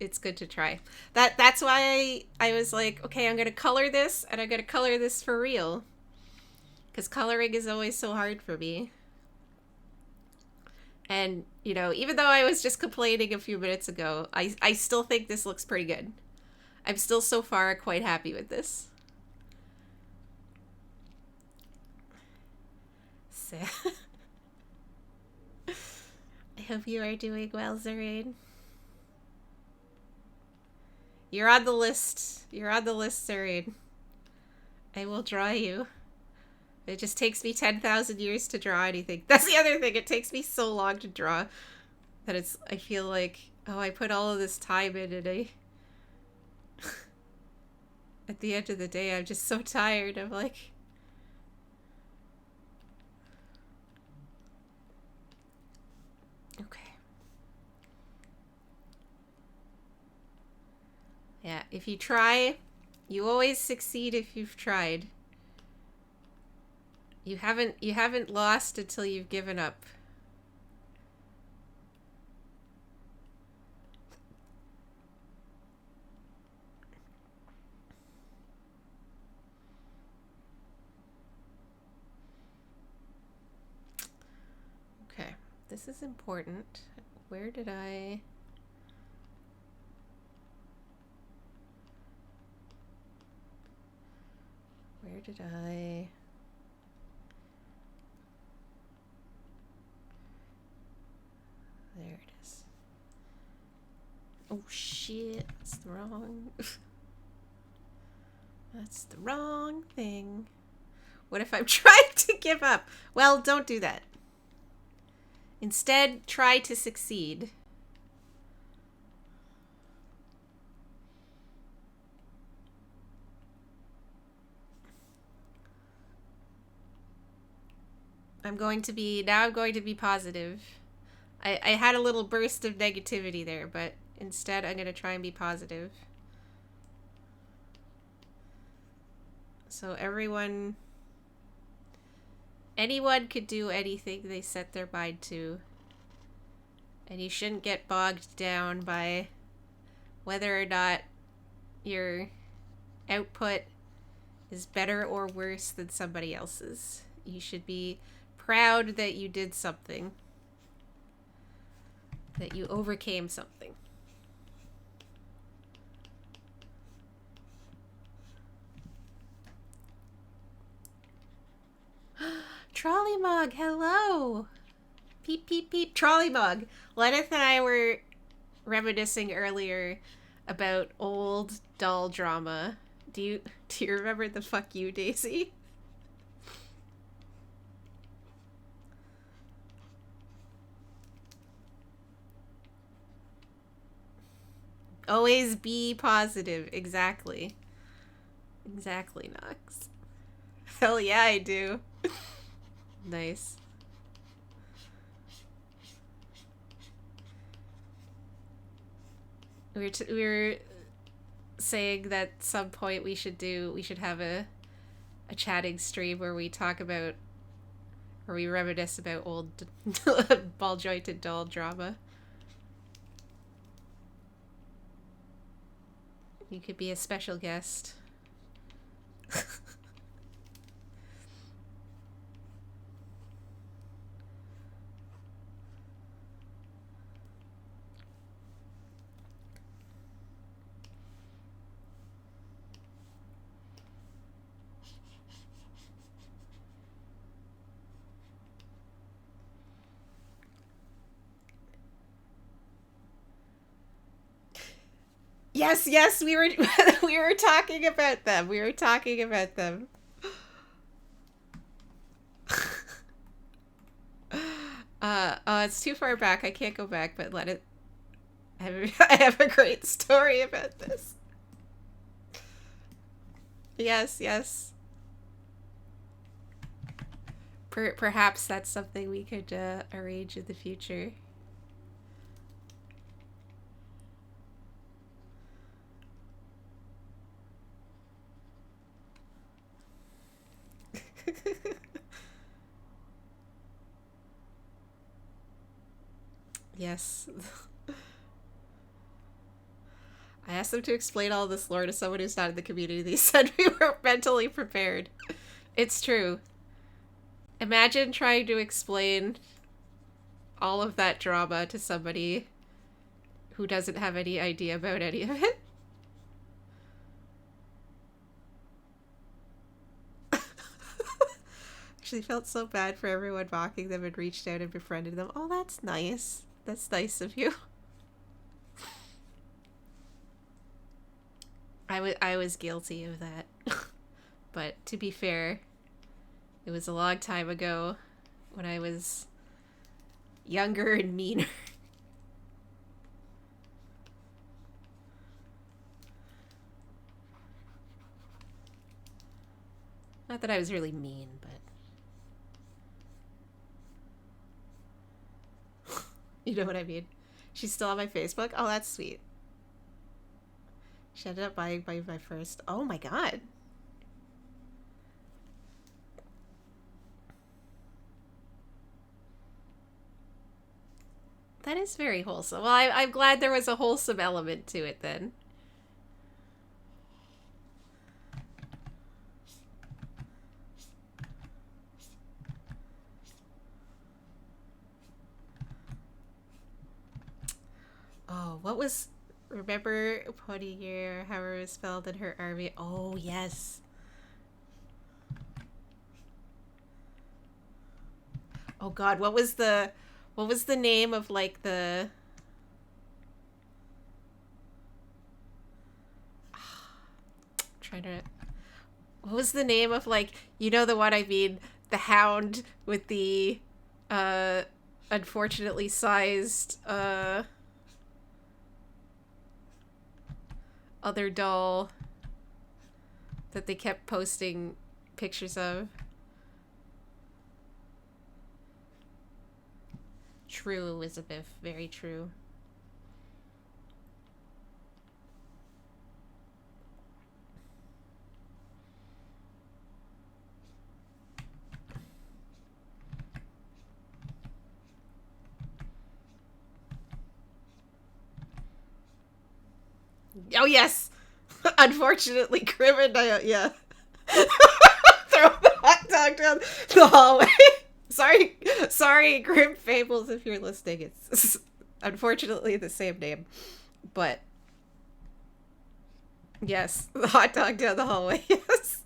it's good to try. That's why I was like, okay, I'm gonna color this, and I'm gonna color this for real, because coloring is always so hard for me. And you know, even though I was just complaining a few minutes ago, I still think this looks pretty good. I'm still so far quite happy with this. So I hope you are doing well, Zarain. You're on the list. You're on the list, Zarain. I will draw you. It just takes me 10,000 years to draw anything. That's the other thing. It takes me so long to draw that I feel like, oh, I put all of this time in and at the end of the day, I'm just so tired. I'm like, okay. Yeah, if you try, you always succeed if you've tried. You haven't lost until you've given up. Okay, this is important. Where did I... Where did I... There it is. Oh shit, that's the wrong... That's the wrong thing. What if I'm trying to give up? Well, don't do that. Instead, try to succeed. I'm going to be positive. I had a little burst of negativity there, but instead I'm going to try and be positive. So anyone could do anything they set their mind to. And you shouldn't get bogged down by whether or not your output is better or worse than somebody else's. You should be proud that you did something. That you overcame something. Trolley Mug, hello! Peep, peep, peep. Trolley Mug. Lenneth and I were reminiscing earlier about old doll drama. Do you remember the Fuck You, Daisy? Always be positive. Exactly. Exactly, Nox. Hell yeah, I do. Nice. We were saying that at some point we should have a chatting stream where we talk about, or we reminisce about old ball jointed doll drama. You could be a special guest. Yes, we were we were talking about them. We were talking about them. It's too far back. I can't go back, but let it. I have a great story about this. Yes. Perhaps that's something we could arrange in the future. Yes. asked them to explain all this lore to someone who's not in the community. They said we weren't mentally prepared. It's true. Imagine trying to explain all of that drama to somebody who doesn't have any idea about any of it. Actually felt so bad for everyone mocking them and reached out and befriended them. Oh, that's nice. That's nice of you. I was guilty of that. But to be fair, it was a long time ago when I was younger and meaner. Not that I was really mean, but you know what I mean. She's still on my Facebook. Oh, that's sweet. She ended up buying my first. Oh my god. That is very wholesome. Well, I'm glad there was a wholesome element to it then. Oh, what was... Remember Ponygear, however it was spelled in her army? Oh, yes. Oh god, what was the name of, like, the... trying to... What was the name of, like, you know the one I mean? The hound with the, unfortunately sized, other doll that they kept posting pictures of. True, Elizabeth. Very true. Oh, yes! Unfortunately, Grim and yeah. Throw the hot dog down the hallway. Sorry, Grim Fables, if you're listening. It's unfortunately the same name. But, yes, the hot dog down the hallway, yes.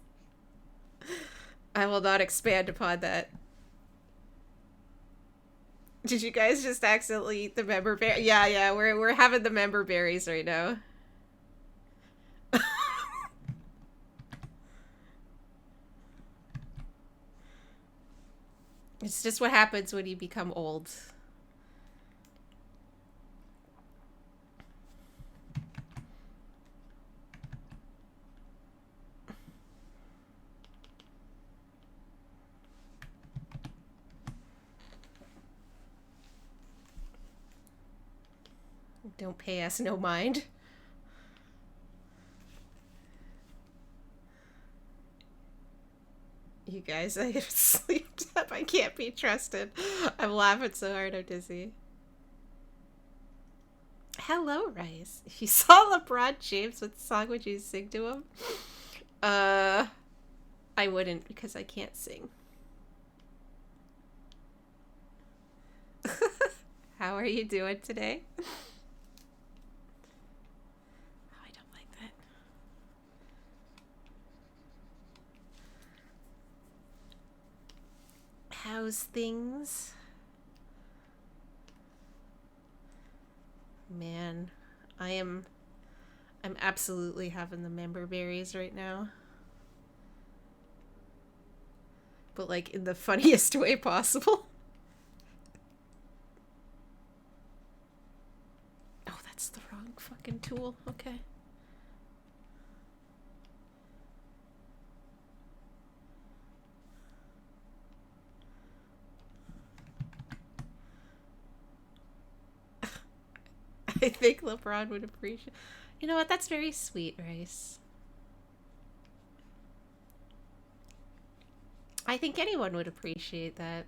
I will not expand upon that. Did you guys just accidentally eat the member berry? Yeah, we're having the member berries right now. It's just what happens when you become old. Don't pay us no mind. You guys, I have sleep debt. I can't be trusted. I'm laughing so hard I'm dizzy. Hello, Rice. If you saw LeBron James, what song would you sing to him? I wouldn't because I can't sing. How are you doing today? How's things? Man, I'm absolutely having the member berries right now. But like in the funniest way possible. Oh, that's the wrong fucking tool. Okay. I think LeBron would appreciate. You know what? That's very sweet, Rice. I think anyone would appreciate that.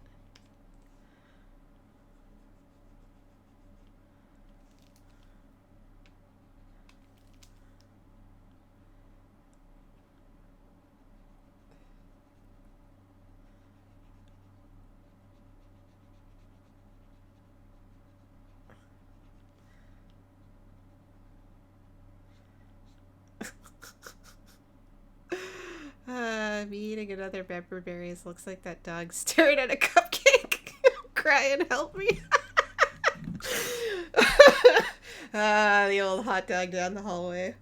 Me eating another pepper berries looks like that dog staring at a cupcake. Crying, help me. The old hot dog down the hallway.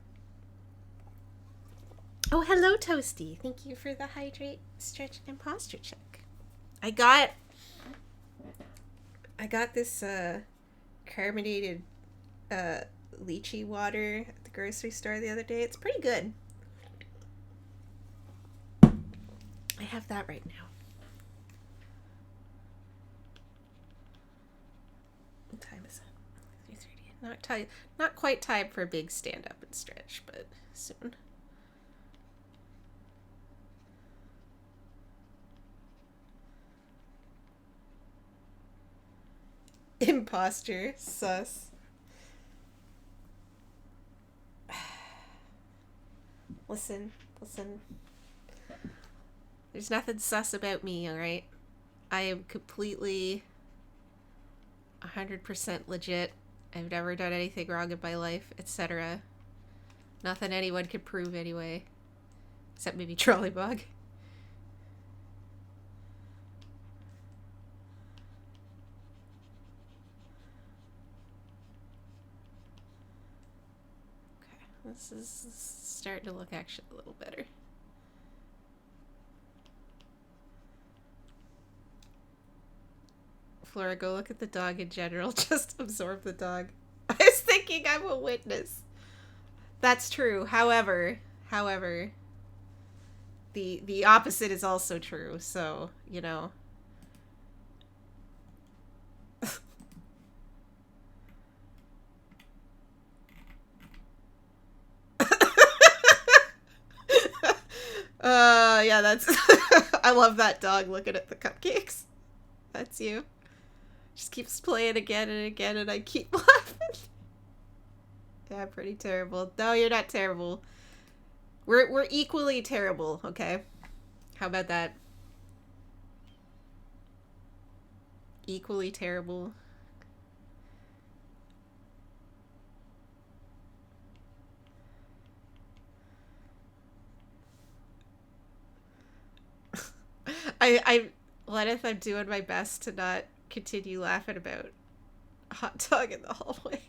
Oh, hello, Toasty. Thank you for the hydrate, stretch, and posture check. I got this carbonated lychee water at the grocery store the other day. It's pretty good. I have that right now. What time is it? 3:30. Not quite time for a big stand up and stretch, but soon. Imposter. Sus. Listen. There's nothing sus about me, alright? I am completely 100% legit. I've never done anything wrong in my life, etc. Nothing anyone could prove anyway. Except maybe Trollybog. This is starting to look actually a little better. Flora, go look at the dog in general. Just absorb the dog. I was thinking I'm a witness. That's true. However, the opposite is also true. So, you know. Yeah, that's... I love that dog looking at the cupcakes. That's you. Just keeps playing again and again, and I keep laughing. Yeah, pretty terrible. No, you're not terrible. We're equally terrible, okay? How about that? Equally terrible. Leneth, I'm doing my best to not continue laughing about a hot dog in the hallway.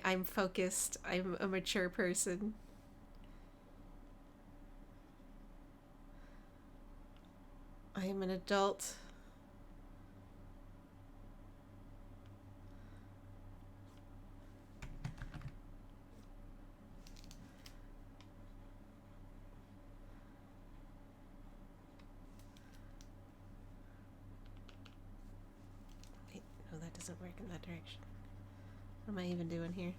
I'm focused. I'm a mature person. I am an adult. Wait, no, that doesn't work in that direction. What am I even doing here?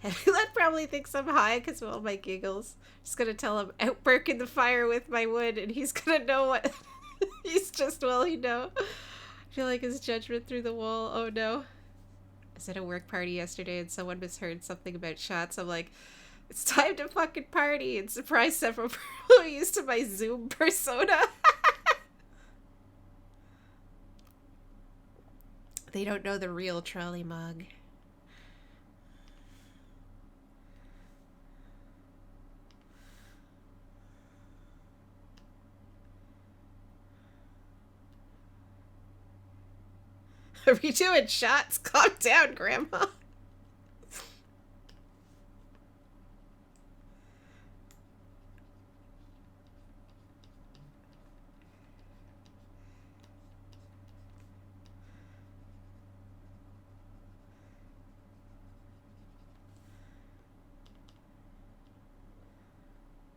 That probably thinks I'm high because of all my giggles. Just gonna tell him, outwork in the fire with my wood, and he's gonna know what... He's just, well, you know. I feel like his judgment through the wall. Oh no. I was at a work party yesterday and someone misheard something about shots. I'm like, it's time to fucking party, and surprise several employees to my Zoom persona. They don't know the real trolley mug. Are we doing shots? Calm down, Grandma.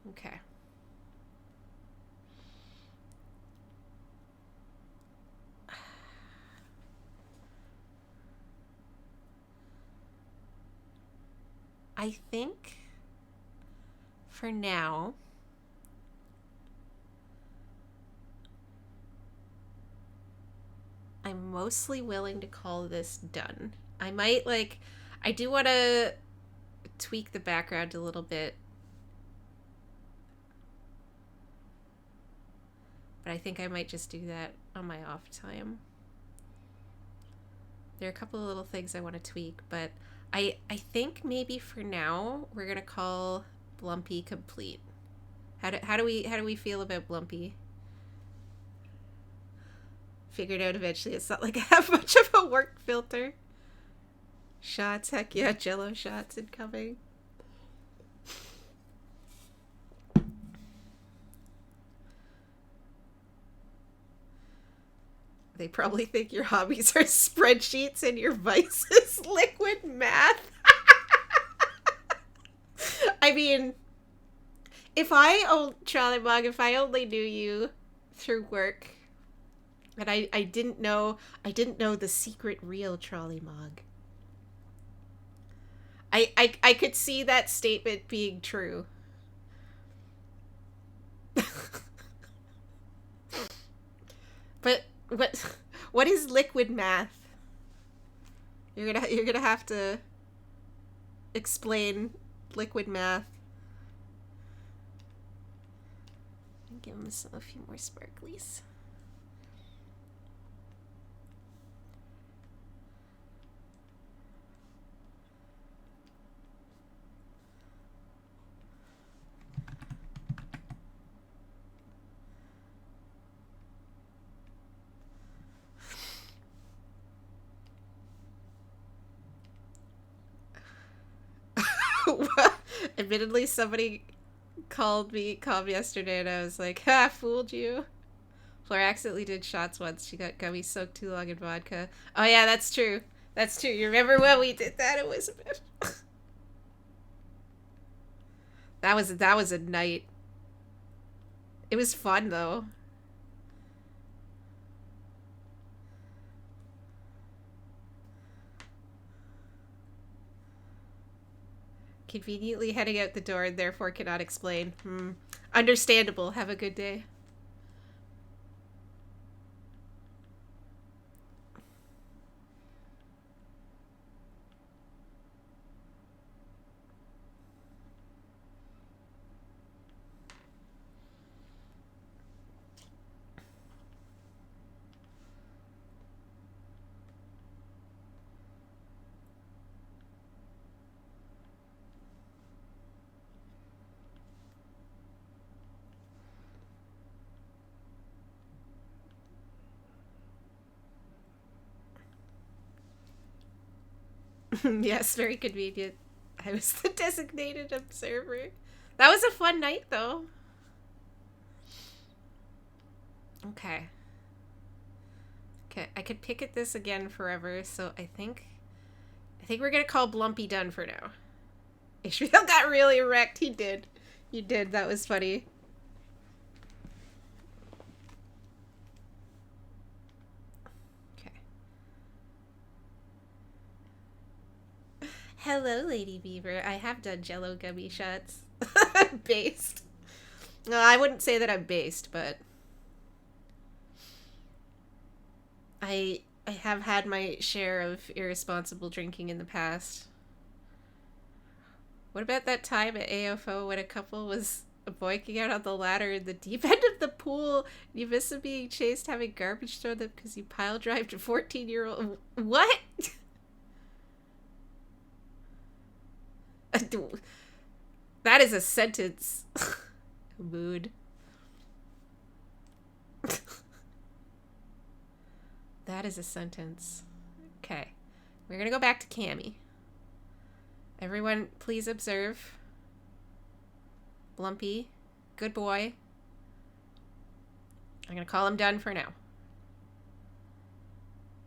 Okay. I think for now I'm mostly willing to call this done. I might I do want to tweak the background a little bit, but I think I might just do that on my off time. There are a couple of little things I want to tweak, but I think maybe for now we're gonna call Blumpy complete. How do we feel about Blumpy? Figured out eventually it's not like I have much of a work filter. Shots, heck yeah, Jello shots incoming. They probably think your hobbies are spreadsheets and your vice is liquid math. I mean, if I owned Charlie Mug, if I only knew you through work, and I didn't know the secret real Trolley Mog. I could see that statement being true. But what is liquid math? You're gonna have to explain liquid math. Give him a few more sparklies. Admittedly, somebody called me calm yesterday and I was like, ha, fooled you. Flora accidentally did shots once. She got gummy soaked too long in vodka. Oh yeah, that's true. That's true. You remember when we did that? It was a bit... that was a night. It was fun though. Conveniently heading out the door and therefore cannot explain. Understandable. Have a good day. Yes, very convenient. I was the designated observer. That was a fun night, though. Okay. Okay, I could pick at this again forever, so I think we're gonna call Blumpy done for now. Ishmael got really wrecked. He did. You did. That was funny. Hello, Lady Beaver. I have done Jello gummy shots. Based. No, I wouldn't say that I'm based, but I have had my share of irresponsible drinking in the past. What about that time at AFO when a couple was boiking out on the ladder in the deep end of the pool? You miss them being chased, having garbage thrown them because you pile drived a 14-year-old. What? That is a sentence. Mood. That is a sentence. Okay. We're gonna go back to Cammy. Everyone, please observe. Blumpy. Good boy. I'm gonna call him done for now.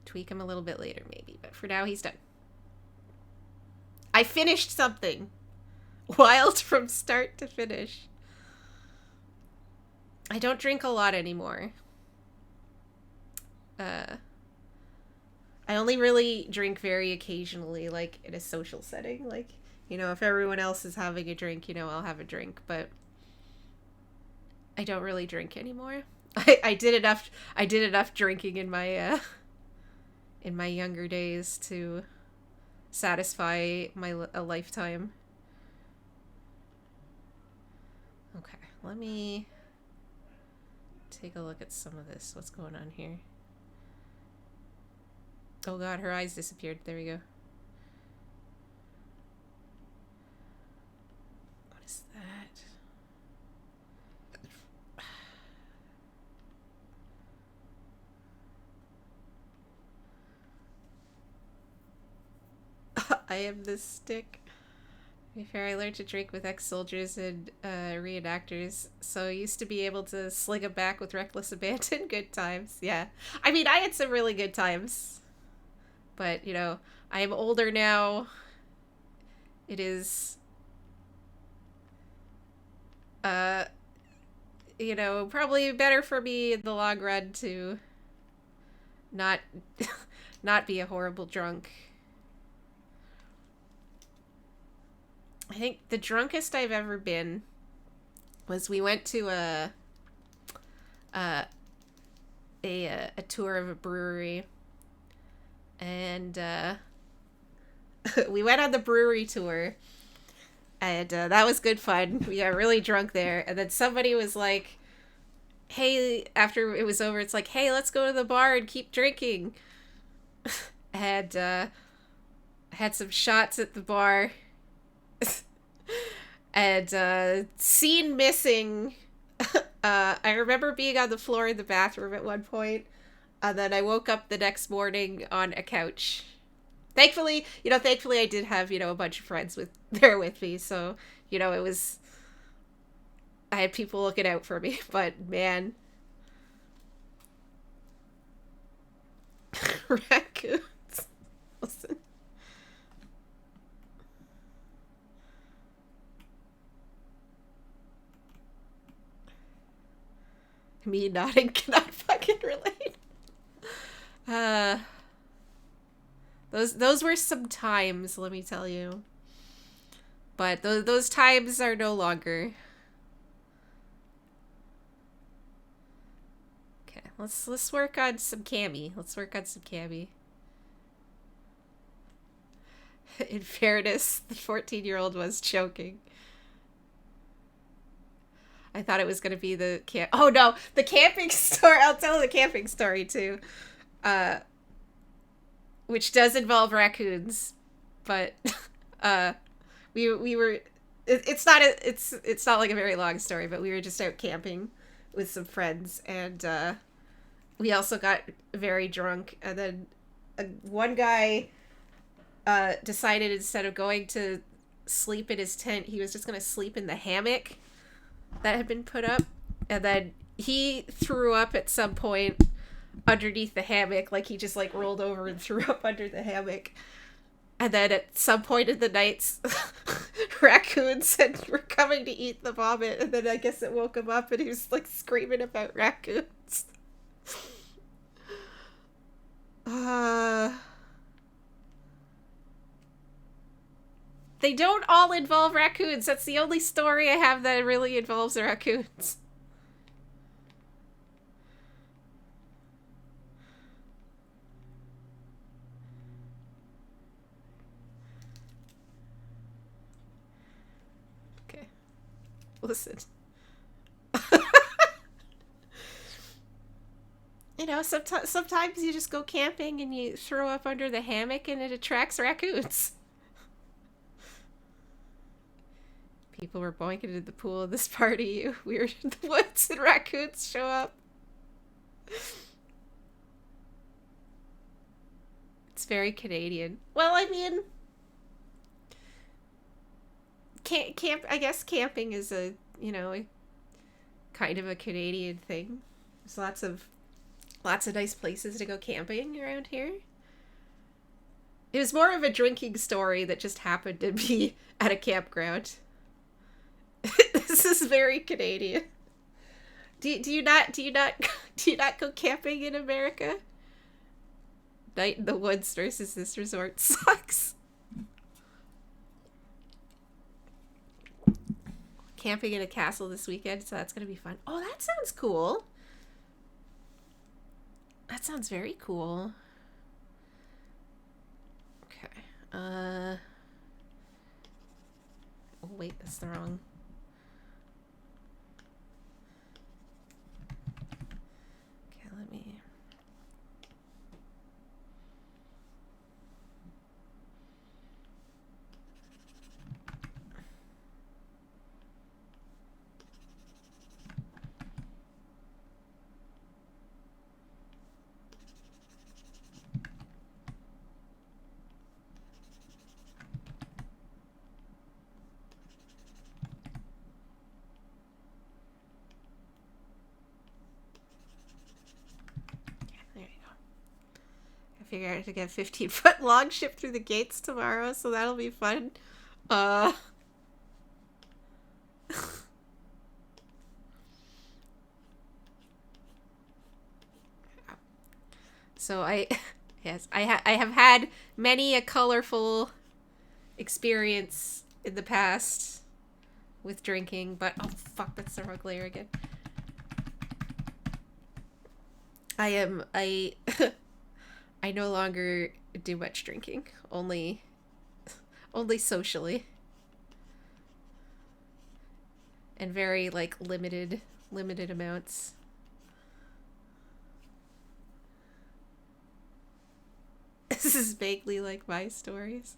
Tweak him a little bit later, maybe. But for now, he's done. I finished something. Wild from start to finish. I don't drink a lot anymore. I only really drink very occasionally, like in a social setting. Like, you know, if everyone else is having a drink, you know, I'll have a drink. But I don't really drink anymore. I did enough drinking in my younger days to satisfy a lifetime. Okay, let me take a look at some of this. What's going on here? Oh god, her eyes disappeared. There we go. I am the stick. To be fair, I learned to drink with ex-soldiers and reenactors, so I used to be able to sling them back with reckless abandon. Good times, yeah. I mean, I had some really good times. But, you know, I am older now. It is, you know, probably better for me in the long run to not, not be a horrible drunk. I think the drunkest I've ever been was we went to a tour of a brewery, and we went on the brewery tour, and that was good fun. We got really drunk there, and then somebody was like, hey, after it was over, it's like, hey, let's go to the bar and keep drinking. And had some shots at the bar. And scene missing. I remember being on the floor in the bathroom at one point, and then I woke up the next morning on a couch. Thankfully I did have, you know, a bunch of friends there with me, so, you know, I had people looking out for me, but man. Raccoons. Listen. Me nodding cannot fucking relate. Those were some times, let me tell you. But those times are no longer. Okay, let's work on some cami. In fairness, the 14-year-old was choking. I thought it was going to be the camp. Oh no, the camping story. I'll tell the camping story too. Which does involve raccoons, but we were it's not like a very long story, but we were just out camping with some friends, and we also got very drunk, and then one guy decided instead of going to sleep in his tent, he was just going to sleep in the hammock that had been put up, and then he threw up at some point underneath the hammock. Like, he just like rolled over and threw up under the hammock, and then at some point in the night raccoons said were coming to eat the vomit, and then I guess it woke him up and he was like screaming about raccoons. They don't all involve raccoons. That's the only story I have that really involves raccoons. Okay. Listen. You know, sometimes you just go camping and you throw up under the hammock and it attracts raccoons. People were boinking into the pool of this party. We were in the woods and raccoons show up. It's very Canadian. Well, I mean, I guess camping is a kind of a Canadian thing. There's lots of nice places to go camping around here. It was more of a drinking story that just happened to be at a campground. This is very Canadian. Do you not go camping in America? Night in the woods versus this resort sucks. Camping in a castle this weekend, so that's gonna be fun. Oh, that sounds cool. That sounds very cool. Okay. Oh wait, that's the wrong. Okay, let me. figure out how to get a 15-foot long shipped through the gates tomorrow, so that'll be fun. So yes, I have had many a colorful experience in the past with drinking, but oh fuck, that's the wrong layer again. I I no longer do much drinking, only socially, and very like limited amounts. This is vaguely like my stories.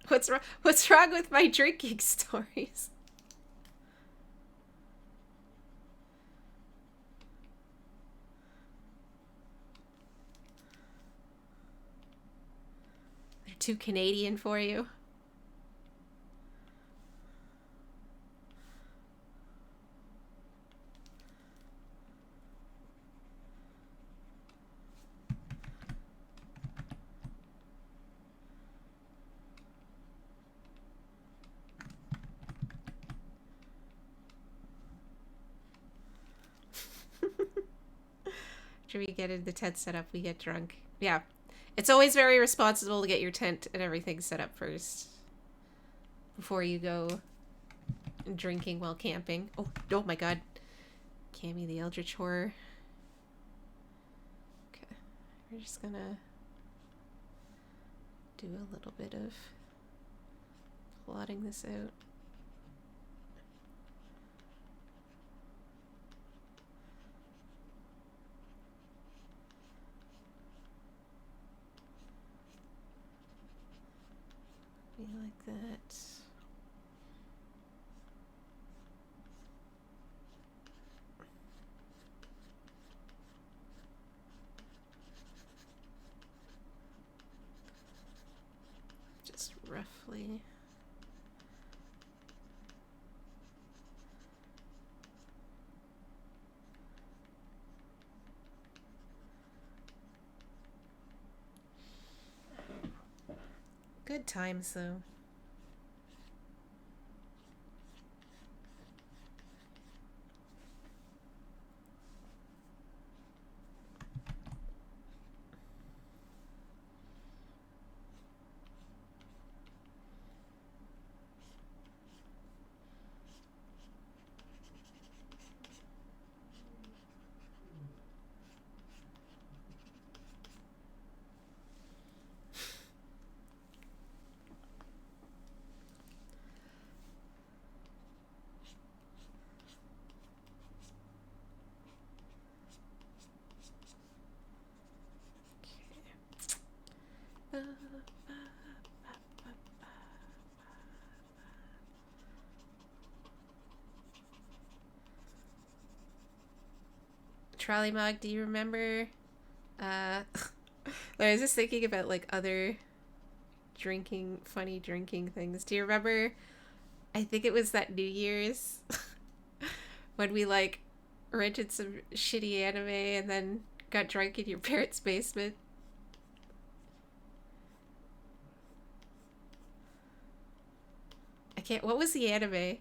What's wrong with my drinking stories? They're too Canadian for you. After we get in the tent set up, we get drunk. Yeah. It's always very responsible to get your tent and everything set up first. Before you go drinking while camping. Oh my god. Cammy the Eldritch Horror. Okay. We're just gonna do a little bit of plotting this out. Be like that. Just roughly. Good times, though. Trolley Mug, do you remember? I was just thinking about like other funny drinking things. Do you remember? I think it was that New Year's when we like rented some shitty anime and then got drunk in your parents' basement. I can't. What was the anime?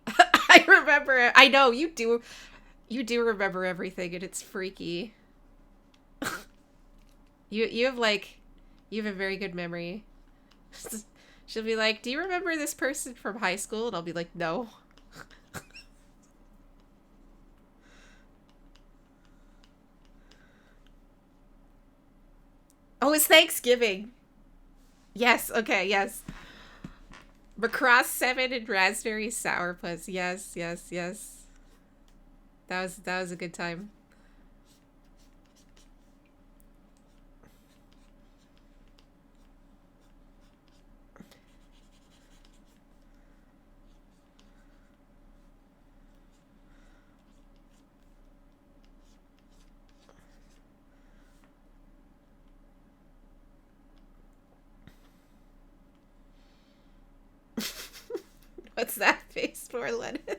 I remember it. I know you do. You do remember everything, and it's freaky. You have a very good memory. She'll be like, "Do you remember this person from high school?" And I'll be like, "No." Oh, it's Thanksgiving. Yes. Okay. Yes. Macross 7 and raspberry sourpuss. Yes. Yes. Yes. That was a good time. What's that face for, Leonard?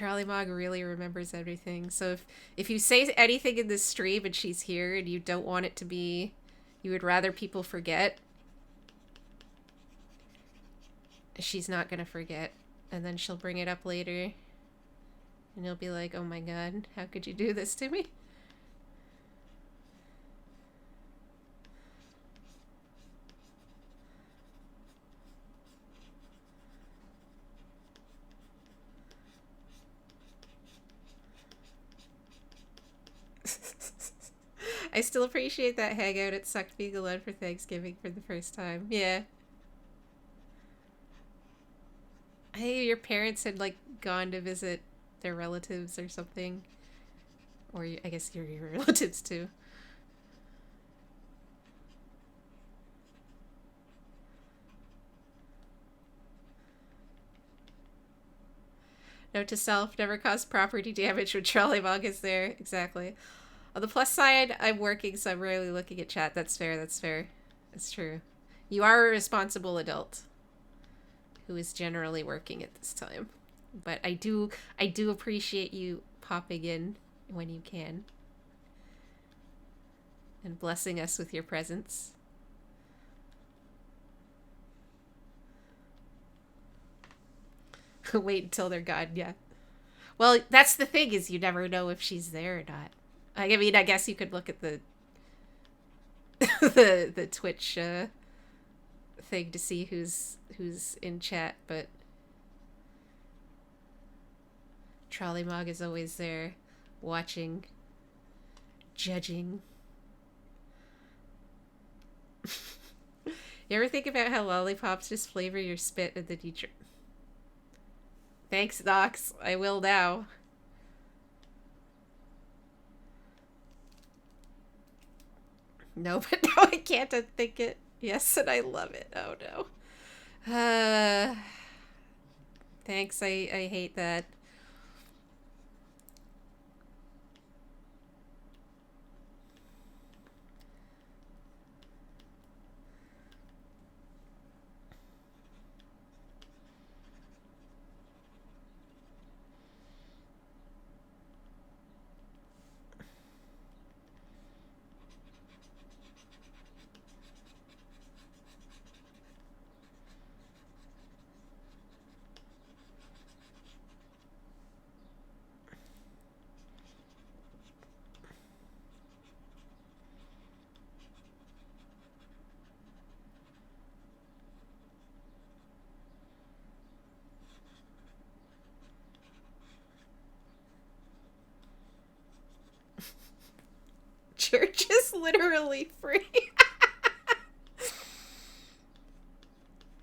Charlie Mog really remembers everything. So if you say anything in this stream and she's here and you don't want it to be, you would rather people forget, she's not gonna forget. And then she'll bring it up later. And you'll be like, oh my god, how could you do this to me? I still appreciate that hangout. It sucked being alone for Thanksgiving for the first time. Yeah. Hey, your parents had, like, gone to visit their relatives or something. Or I guess your relatives, too. Note to self, never cause property damage when Charlie Mog is there. Exactly. On the plus side, I'm working, so I'm rarely looking at chat. That's fair, that's fair. It's true. You are a responsible adult who is generally working at this time. But I do appreciate you popping in when you can. And blessing us with your presence. Wait until they're gone, yeah. Well, that's the thing, is you never know if she's there or not. I mean, I guess you could look at the the Twitch thing to see who's in chat, but Trolley Mog is always there, watching, judging. You ever think about how lollipops just flavor your spit and then you... Thanks, Nox. I will now. No, but now I can't unthink it. Yes, and I love it. Oh, no. Thanks, I hate that. Church is literally free.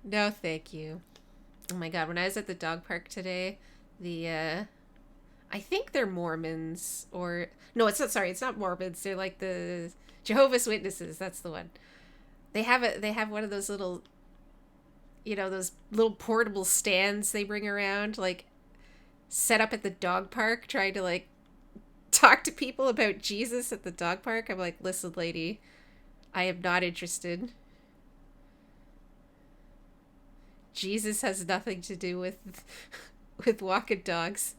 No, thank you. Oh my god, when I was at the dog park today, I think they're Mormons, or... No, it's not, sorry, it's not Mormons. They're like the Jehovah's Witnesses. That's the one. They have one of those little, you know, those little portable stands they bring around, like, set up at the dog park, trying to, like, talk to people about Jesus at the dog park. I'm like, listen, lady, I am not interested. Jesus has nothing to do with walking dogs.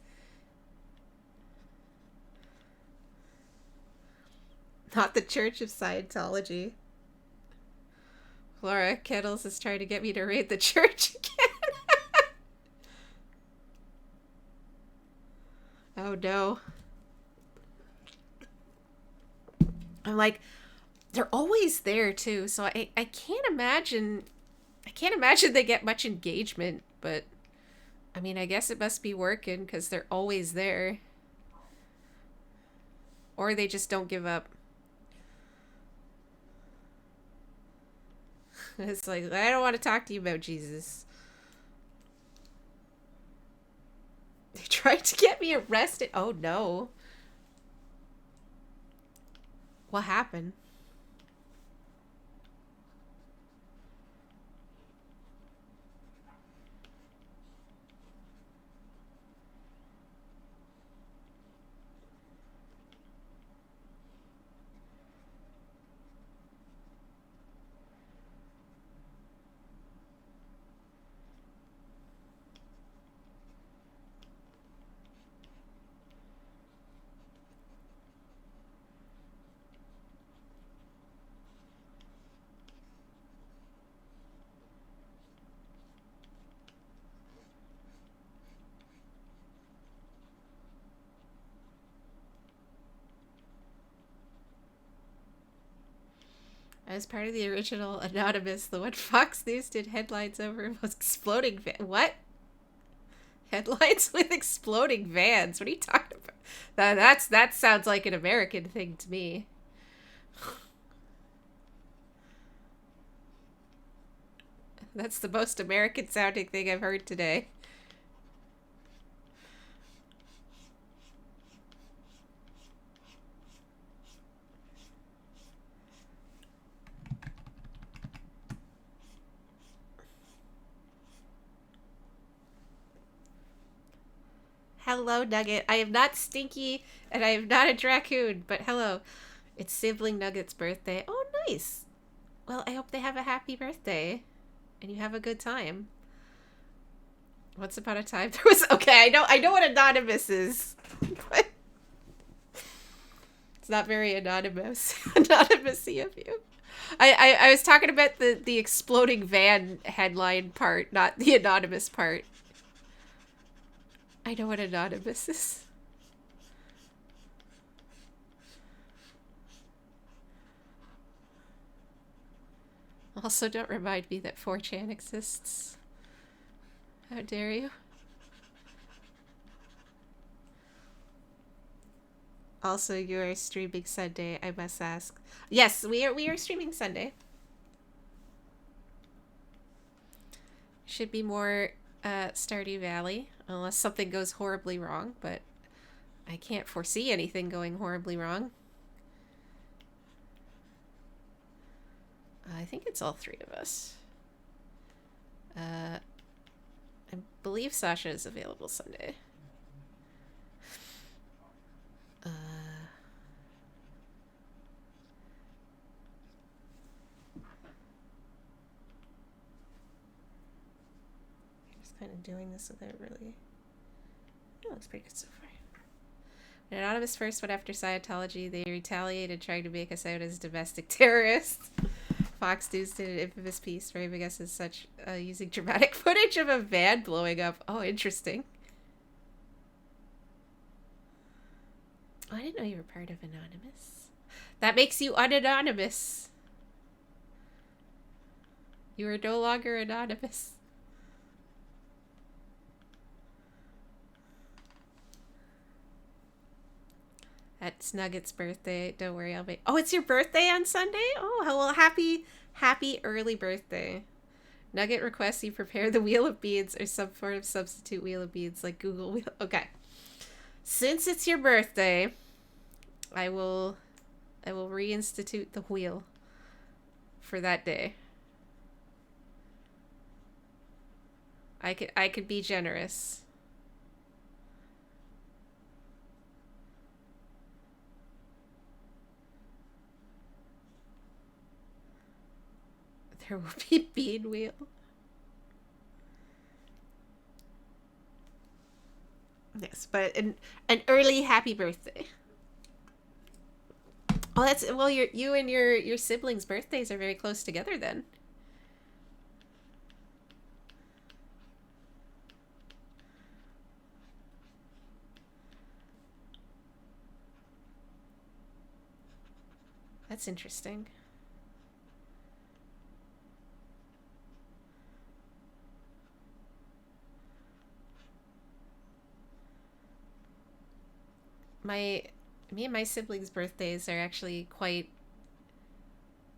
Not the Church of Scientology. Flora Kettles is trying to get me to raid the church again. Oh no. I'm like, they're always there too, so I can't imagine they get much engagement, but I mean, I guess it must be working because they're always there. Or they just don't give up. It's like, I don't want to talk to you about Jesus. They tried to get me arrested. Oh no. What happened? I was part of the original Anonymous. The one Fox News did headlines over was exploding what? Headlines with exploding vans. What are you talking about? That sounds like an American thing to me. That's the most American sounding thing I've heard today. Hello, Nugget. I am not stinky, and I am not a raccoon, but hello. It's sibling Nugget's birthday. Oh, nice. Well, I hope they have a happy birthday, and you have a good time. Once upon a time, there was... Okay, I know what Anonymous is. It's not very anonymous. Anonymous-y of you. I was talking about the exploding van headline part, not the anonymous part. I know what Anonymous is. Also, don't remind me that 4chan exists. How dare you? Also, you are streaming Sunday, I must ask. Yes, we are streaming Sunday. Should be more Stardew Valley, unless something goes horribly wrong, but I can't foresee anything going horribly wrong. I think it's all three of us. I believe Sasha is available Sunday. Just kind of doing this without really... It looks pretty good so far. When Anonymous first went after Scientology, they retaliated trying to make us out as domestic terrorists. Fox News did an infamous piece framing us as such, using dramatic footage of a van blowing up. Oh, interesting. Oh, I didn't know you were part of Anonymous. That makes you unanonymous. You are no longer anonymous. That's Nugget's birthday. Don't worry, I'll be... Oh, it's your birthday on Sunday? Oh, well, happy early birthday. Nugget requests you prepare the wheel of beans or some sort of substitute wheel of beans like Google wheel. Okay. Since it's your birthday, I will reinstitute the wheel for that day. I could be generous. There will be a bean wheel. Yes, but an early happy birthday. Oh, that's... Well, you and your siblings' birthdays are very close together then. That's interesting. Me and my siblings' birthdays are actually quite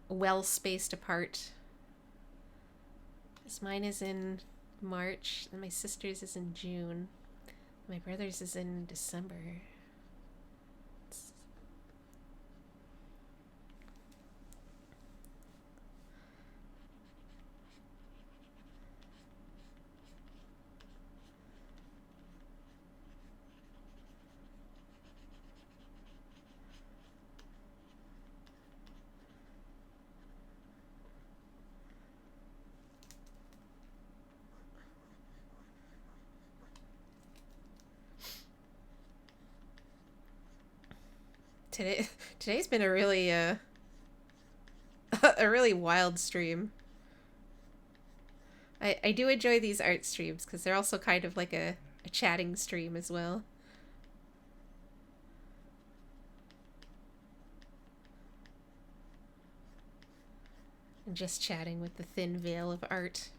well spaced apart. Because mine is in March, and my sister's is in June. My brother's is in December. Today's been a really a really wild stream. I do enjoy these art streams because they're also kind of like a chatting stream as well. and just chatting with the thin veil of art.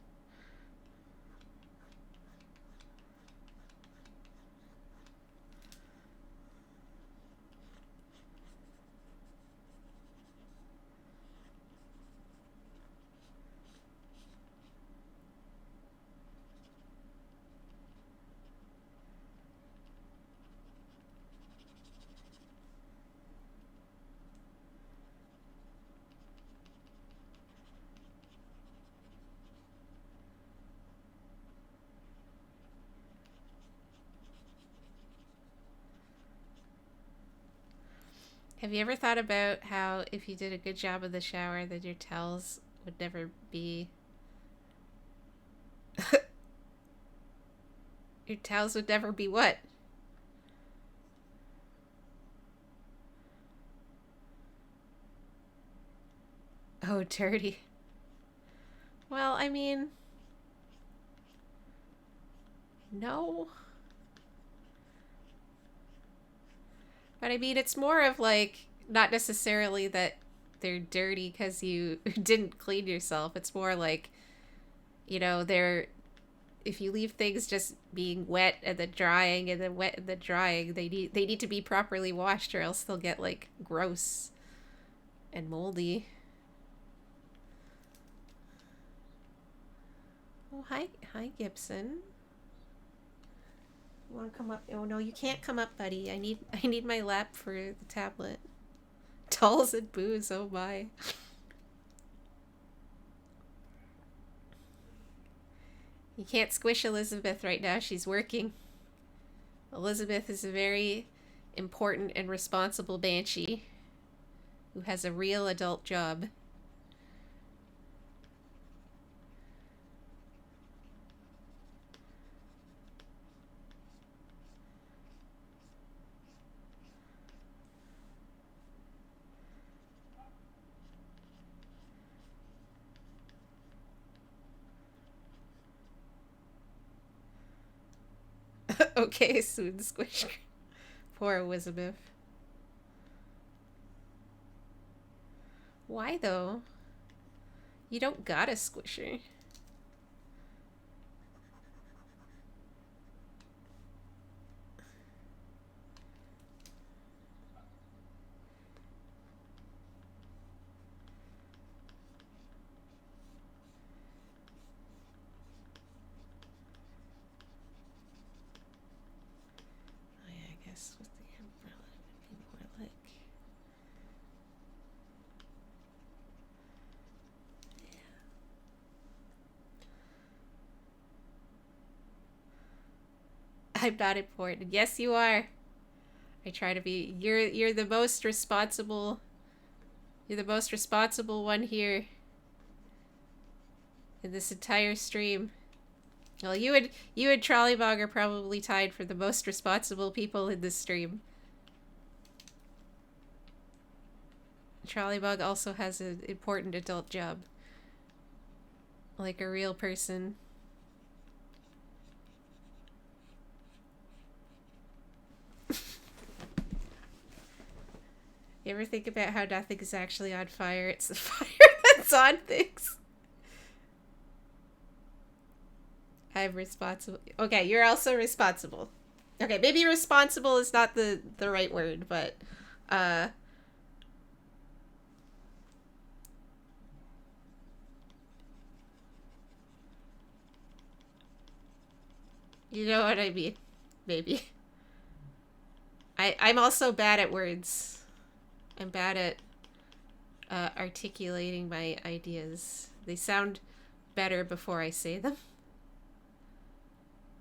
Have you ever thought about how if you did a good job of the shower, then your towels would never be... Your towels would never be what? Oh, dirty. Well, I mean... No. But I mean, it's more of like, not necessarily that they're dirty because you didn't clean yourself. It's more like, they're, if you leave things just being wet and then drying and then wet and then drying, they need to be properly washed or else they'll get like gross and moldy. Oh, hi Gibson. You want to come up? Oh no, you can't come up, buddy. I need my lap for the tablet. Dolls and booze. Oh my. You can't squish Elizabeth right now. She's working. Elizabeth is a very important and responsible banshee who has a real adult job. Okay, soon squish. Poor Elizabeth. Why though? You don't gotta squish her. Oh yeah, I guess with the umbrella it would be more like... I'm not important. Yes, you are. I try to be. You're the most responsible. You're the most responsible one here in this entire stream. Well, you and Trollybog are probably tied for the most responsible people in this stream. Trollybug also has an important adult job. Like a real person. You ever think about how nothing is actually on fire? It's the fire that's on things. I'm responsible. Okay, you're also responsible. Okay, maybe responsible is not the right word, but you know what I mean. Maybe. I'm also bad at words. I'm bad at articulating my ideas. They sound better before I say them.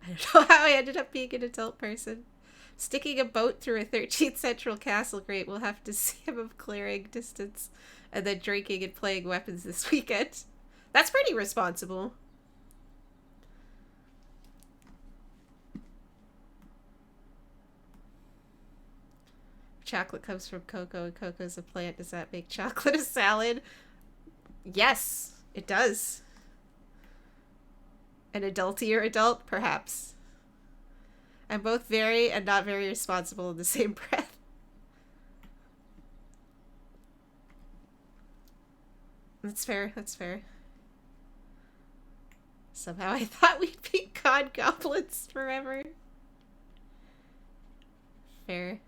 I don't know how I ended up being an adult person. Sticking a boat through a 13th century castle grate will have to see him of clearing distance and then drinking and playing weapons this weekend. That's pretty responsible. Chocolate comes from cocoa and cocoa's a plant. Does that make chocolate a salad? Yes, it does. An adultier adult, perhaps. I'm both very and not very responsible in the same breath. That's fair. That's fair. Somehow I thought we'd be god goblins forever. Fair.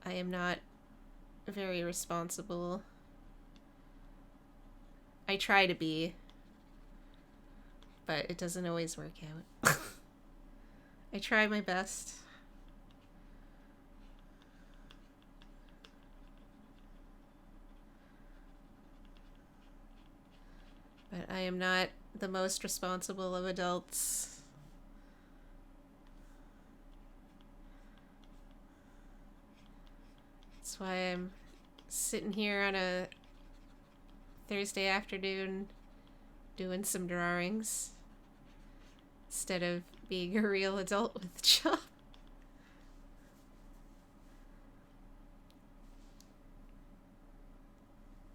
I am not very responsible. I try to be, but it doesn't always work out. I try my best. But I am not the most responsible of adults. That's why I'm sitting here on a Thursday afternoon doing some drawings instead of being a real adult with a job.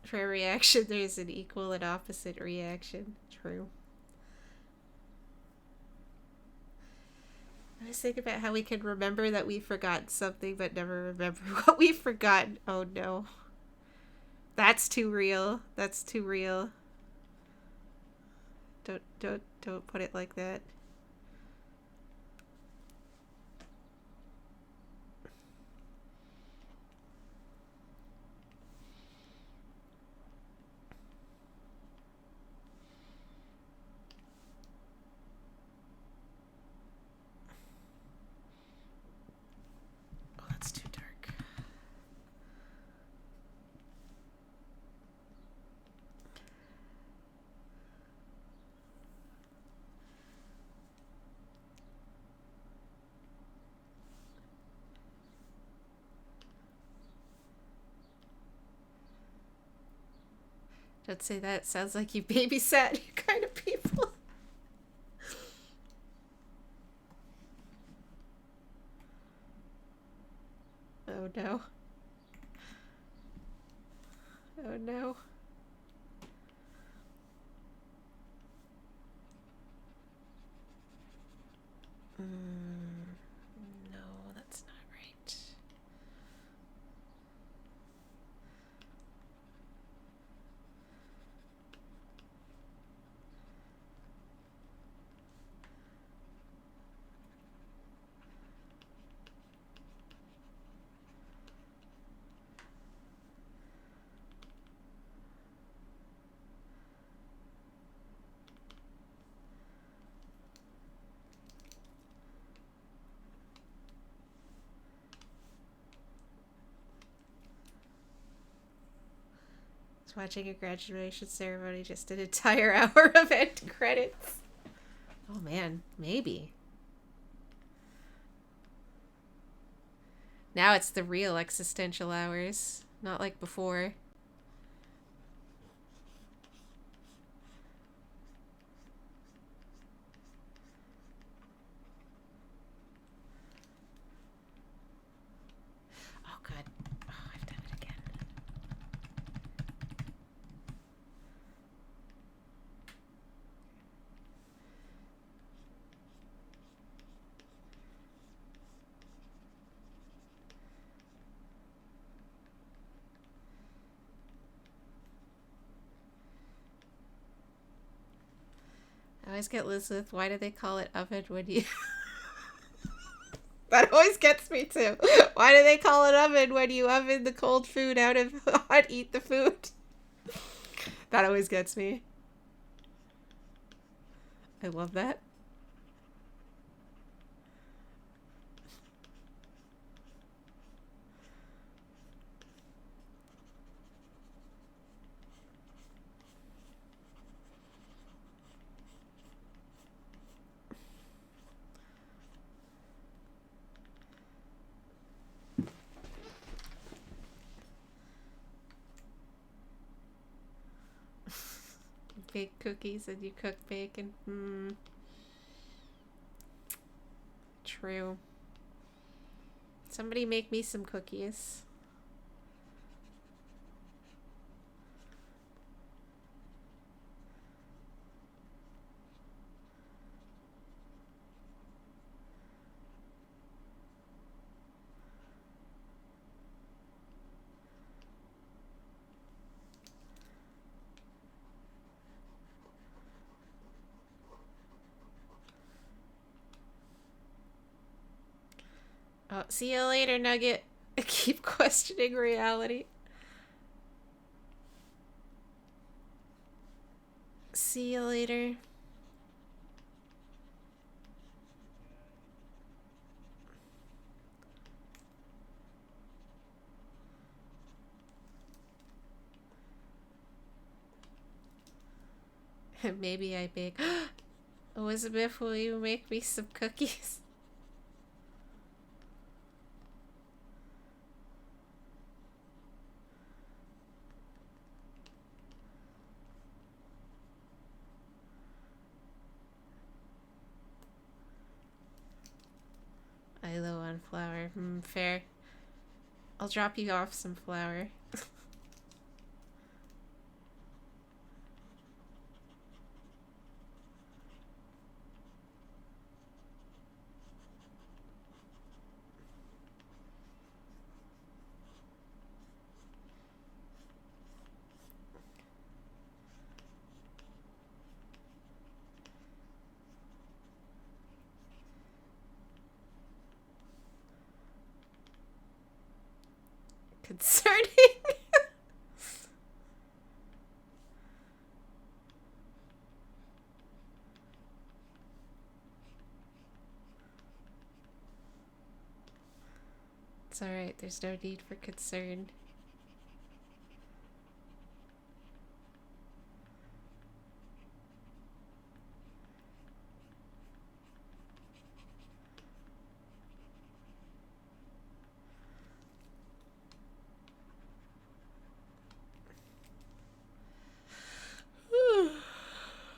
For a reaction, there's an equal and opposite reaction. True. I was thinking about how we could remember that we forgot something but never remember what we've forgotten. Oh no. That's too real. That's too real. Don't put it like that. Oh, that's too dark. Don't say that. Sounds like you babysat kind of people. Oh no. Oh no. No, that's not right. Watching a graduation ceremony, just an entire hour of end credits. Oh man, maybe. Now it's the real existential hours, not like before. Oh god. Oh, I've done it again. I always get Elizabeth, why do they call it oven when you... That always gets me too. Why do they call it oven when you oven the cold food out of hot eat the food? That always gets me. I love that. Bake cookies and you cook bacon. True. Somebody make me some cookies. Oh, see you later, Nugget. I keep questioning reality. See you later. Maybe I bake. Elizabeth, will you make me some cookies? I low on flour. Fair. I'll drop you off some flour. Concerning. It's alright, there's no need for concern.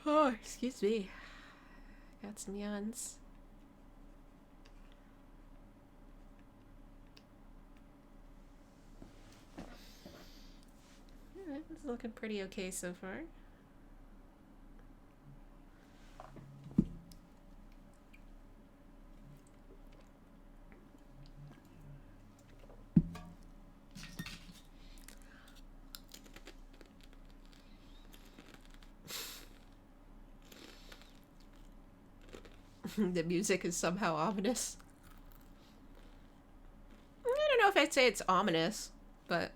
Oh, excuse me. Got some yawns. It's looking pretty okay so far. The music is somehow ominous. I don't know if I'd say it's ominous, but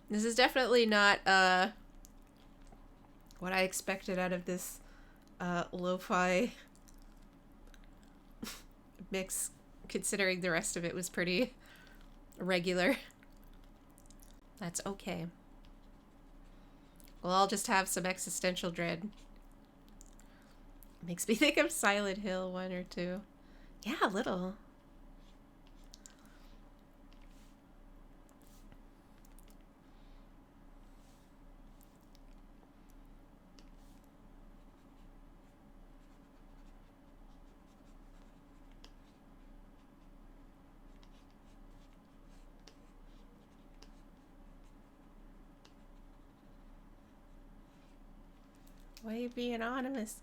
this is definitely not what I expected out of this lo-fi mix, considering the rest of it was pretty regular. That's okay. Well, I'll just have some existential dread. Makes me think of Silent Hill 1 or 2. Yeah, a little. Why are you being ominous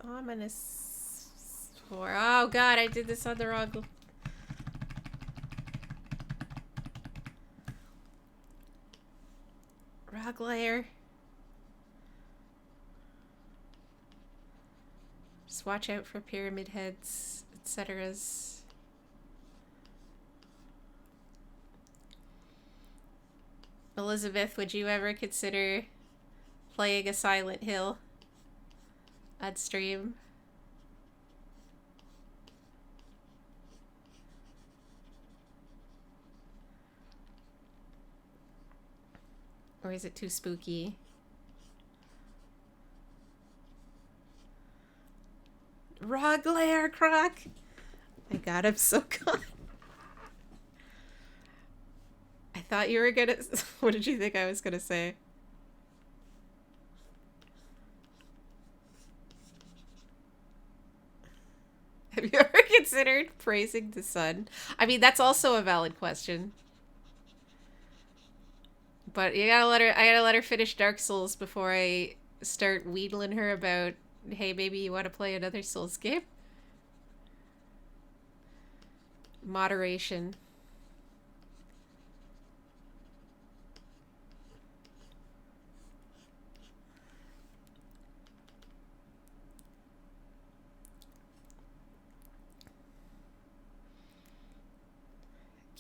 for? Oh god, I did this on the wrong... rock layer. Just watch out for pyramid heads, etc. Elizabeth, would you ever consider playing a Silent Hill on stream? Or is it too spooky? Raw glare, Croc! My god, I'm so gone. I thought you were gonna... What did you think I was gonna say? Have you ever considered praising the sun? I mean, that's also a valid question. But you gotta let her... I gotta let her finish Dark Souls before I start wheedling her about, hey, maybe you want to play another Souls game? Moderation.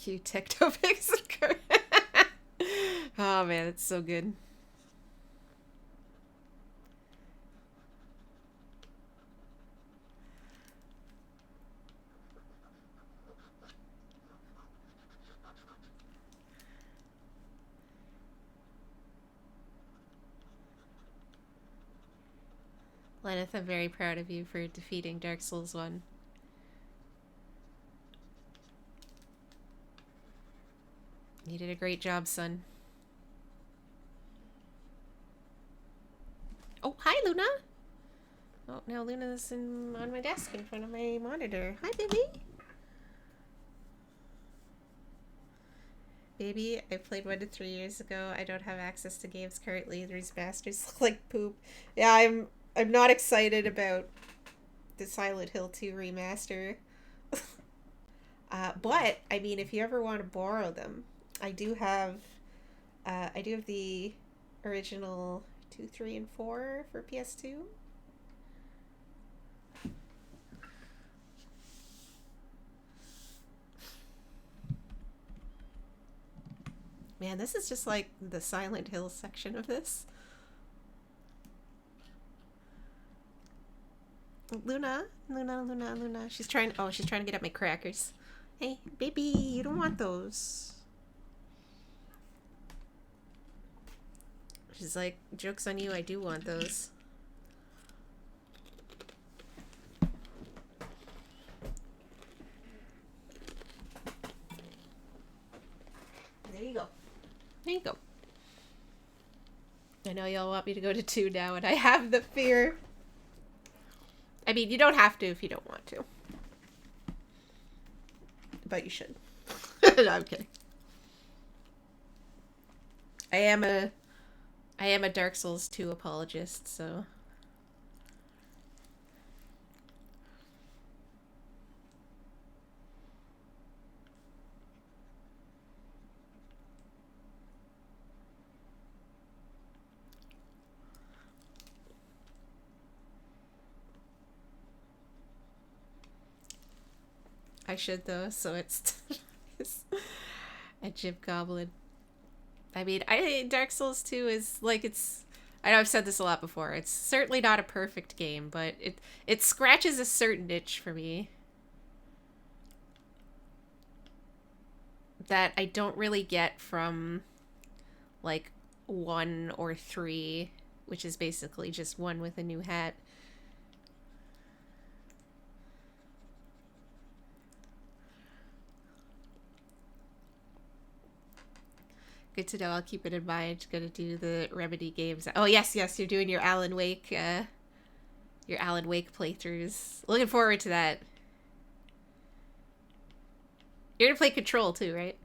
You Tectopix. Oh man, it's so good. Lenneth, I'm very proud of you for defeating Dark Souls 1. You did a great job, son. Oh, hi, Luna! Oh, now Luna's on my desk in front of my monitor. Hi, baby! Baby, I played 1 to 3 years ago. I don't have access to games currently. These masters look like poop. Yeah, I'm not excited about the Silent Hill 2 remaster. But I mean, if you ever want to borrow them, I do have the original 2, 3, and 4 for PS2. Man, this is just like the Silent Hill section of this. Luna. She's trying to get at my crackers. Hey, baby, you don't want those. She's like, joke's on you, I do want those. There you go. There you go. I know y'all want me to go to 2 now, and I have the fear. I mean, you don't have to if you don't want to. But you should. No, I'm kidding. I am a Dark Souls 2 apologist, so... I should, though, so it's a Jib Goblin. I mean, Dark Souls 2 is, like, I know I've said this a lot before. It's certainly not a perfect game, but it scratches a certain itch for me that I don't really get from, like, 1 or 3, which is basically just one with a new hat. Good to know. I'll keep it in mind. Gonna do the Remedy games. Oh yes, you're doing your Alan Wake playthroughs. Looking forward to that. You're gonna play Control too, right?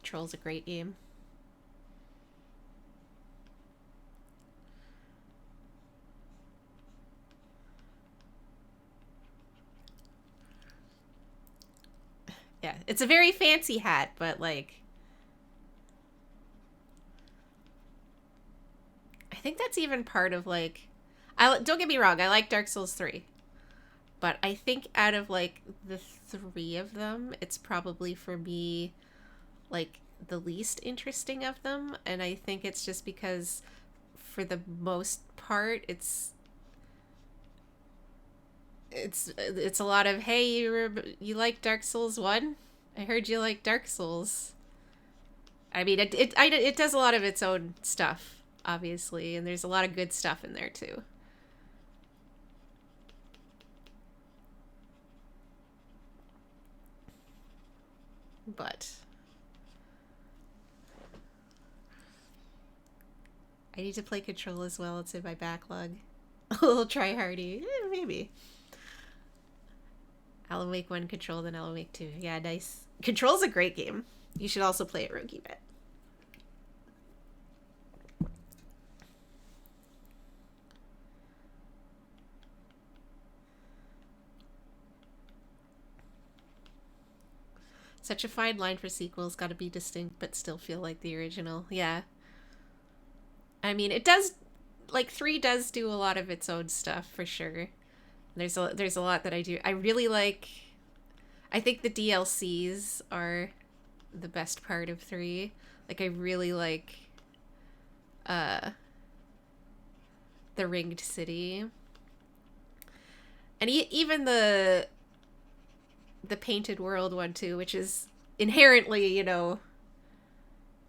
Control's a great game. Yeah, it's a very fancy hat, but like... I think that's even part of like... don't get me wrong, I like Dark Souls 3. But I think out of like the 3 of them, it's probably for me like the least interesting of them. And I think it's just because for the most part, it's a lot of, hey, you like Dark Souls 1? I heard you like Dark Souls. I mean, it does a lot of its own stuff, obviously, and there's a lot of good stuff in there too. But I need to play Control as well. It's in my backlog. A little try-hardy. Maybe. Alan Wake 1, Control, then Alan Wake 2. Yeah, nice. Control's a great game. You should also play it, Rogi Bet. Such a fine line for sequels. Gotta be distinct, but still feel like the original. Yeah. I mean, it does, like, 3 does do a lot of its own stuff, for sure. There's a lot that I do. I really like, I think the DLCs are the best part of 3. Like, I really like, the Ringed City. And even the Painted World one, too, which is inherently, you know,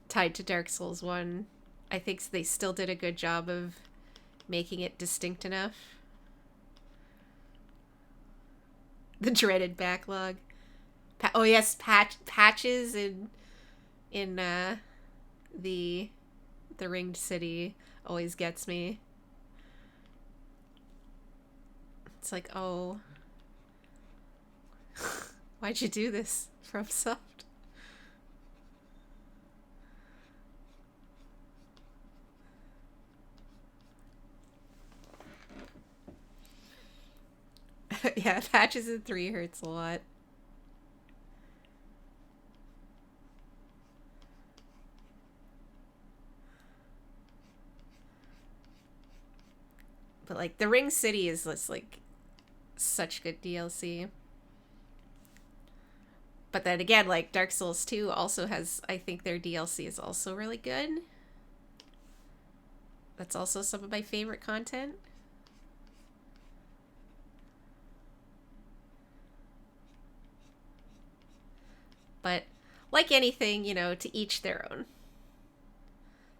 tied to Dark Souls 1. I think they still did a good job of making it distinct enough. The dreaded backlog. Oh yes, patches in the Ringed City always gets me. It's like, oh, why'd you do this, FromSoft? Yeah, patches in 3 hurts a lot. But like the Ring City is just like such good DLC. But then again, like Dark Souls 2 also has, I think their DLC is also really good. That's also some of my favorite content. But like anything, you know, to each their own.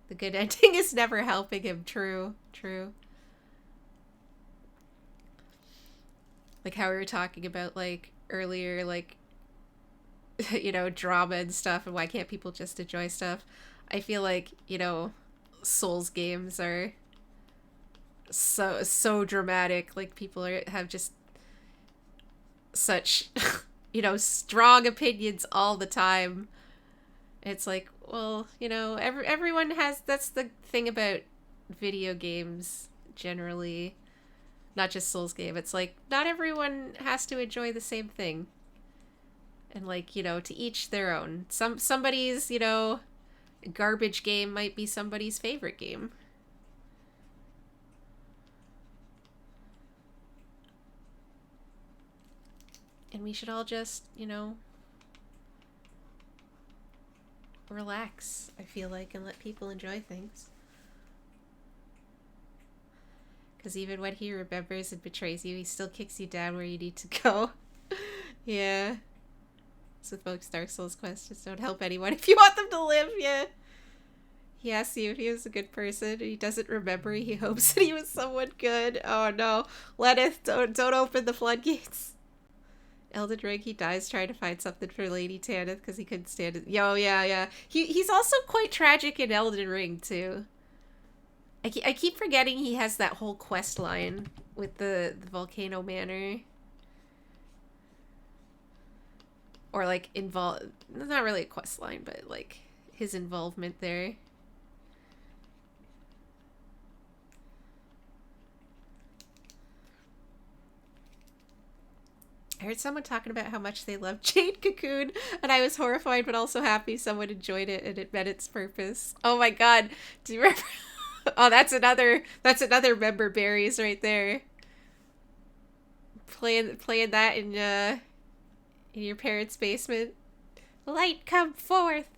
The good ending is never helping him. True. Like how we were talking about, like, earlier, like, you know, drama and stuff, and why can't people just enjoy stuff? I feel like, you know, Souls games are so dramatic. Like, people have just such, you know, strong opinions all the time. It's like, well, you know, everyone has, that's the thing about video games generally, not just Souls game. It's like, not everyone has to enjoy the same thing. And like, you know, to each their own. Somebody's, you know, garbage game might be somebody's favorite game. And we should all just, you know, relax, I feel like, and let people enjoy things. Because even when he remembers and betrays you, he still kicks you down where you need to go. Yeah. So folks, Dark Souls quests just don't help anyone if you want them to live, yeah. He asks you if he was a good person, and he doesn't remember. He hopes that he was someone good. Oh no. Lenneth, don't open the floodgates. Elden Ring, he dies trying to find something for Lady Tanith because he couldn't stand it. Yo, yeah. He's also quite tragic in Elden Ring, too. I keep forgetting he has that whole quest line with the Volcano Manor. Or, like, not really a quest line, but, like, his involvement there. I heard someone talking about how much they loved Jade Cocoon, and I was horrified but also happy someone enjoyed it and it met its purpose. Oh my god, do you remember? Oh, that's another member berries right there. Playing that in your parents' basement. Light, come forth.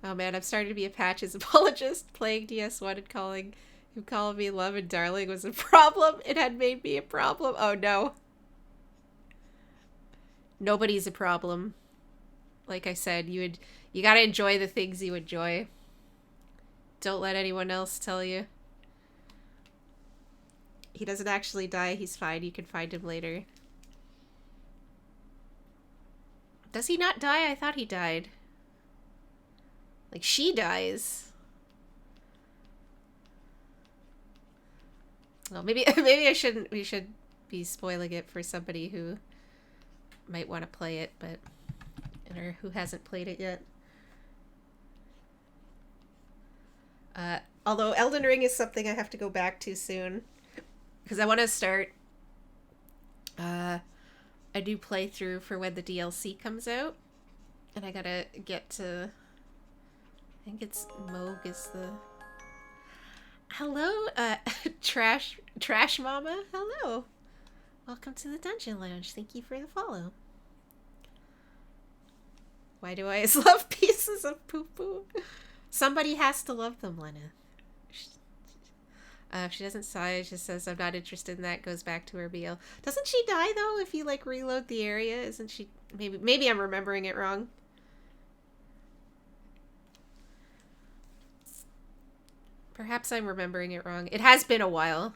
Oh man, I'm starting to be a Patches apologist, playing DS1 and calling me love and darling was a problem. It had made me a problem. Oh no. Nobody's a problem. Like I said, you gotta enjoy the things you enjoy. Don't let anyone else tell you. He doesn't actually die. He's fine. You can find him later. Does he not die? I thought he died. Like, she dies. Well, maybe I shouldn't. We should be spoiling it for somebody who might want to play it, but or who hasn't played it yet. Although Elden Ring is something I have to go back to soon, because I want to start a new playthrough for when the DLC comes out. And I gotta get to... I think it's Moog is the... Hello, Trash Mama. Hello. Welcome to the Dungeon Lounge. Thank you for the follow. Why do I always love pieces of poo-poo? Somebody has to love them, Lena. If she doesn't sigh, she says, I'm not interested in that, goes back to her meal. Doesn't she die, though, if you, like, reload the area? Isn't she... Maybe I'm remembering it wrong. Perhaps I'm remembering it wrong. It has been a while.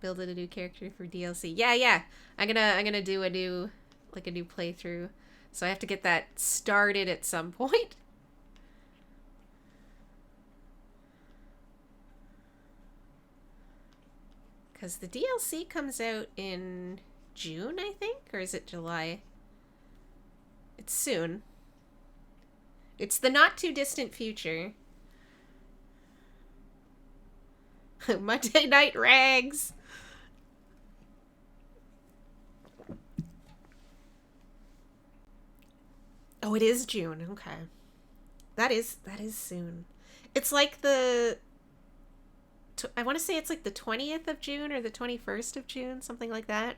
Building a new character for DLC. Yeah. I'm gonna do a new playthrough. So I have to get that started at some point. Because the DLC comes out in June, I think? Or is it July? It's soon. It's the not too distant future. Monday Night Rags! Oh, it is June. Okay. That is soon. It's like the... I want to say it's like the 20th of June or the 21st of June, something like that.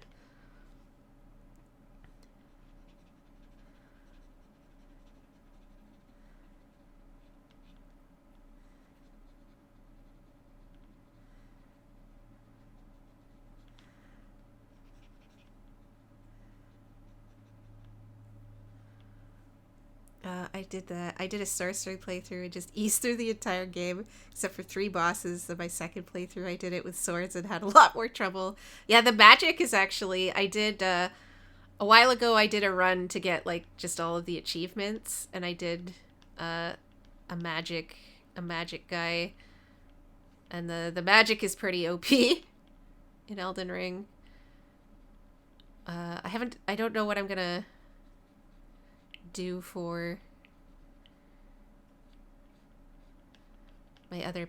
I did that. I did a sorcery playthrough and just eased through the entire game, except for 3 bosses. In my second playthrough, I did it with swords and had a lot more trouble. Yeah, the magic is actually... I did... a while ago, I did a run to get, like, just all of the achievements, and I did a magic guy, and the magic is pretty OP in Elden Ring. I don't know what I'm gonna do for my other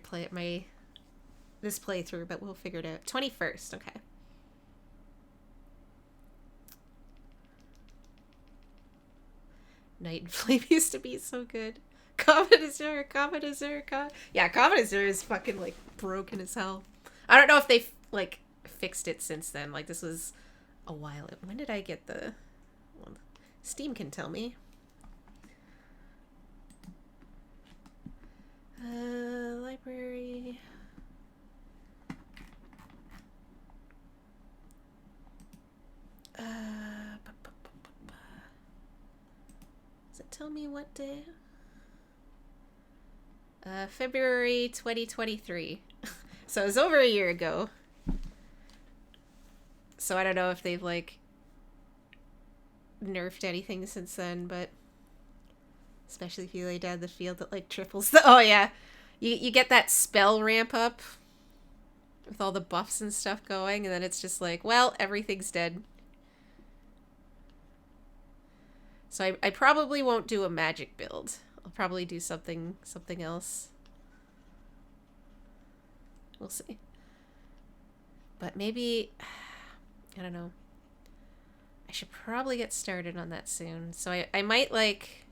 this playthrough, but we'll figure it out. 21st, okay. Night and Flame used to be so good. Comet Azure. Yeah, Comet Azure is fucking, like, broken as hell. I don't know if they've, like, fixed it since then. Like, this was a while. When did I get the... Well, Steam can tell me. Library... Does it tell me what day? February 2023. So it was over a year ago. So I don't know if they've, like, nerfed anything since then, but especially if you lay down the field that, like, triples the... Oh, yeah. You get that spell ramp up with all the buffs and stuff going, and then it's just like, well, everything's dead. So I probably won't do a magic build. I'll probably do something else. We'll see. But maybe... I don't know. I should probably get started on that soon. So I might, like...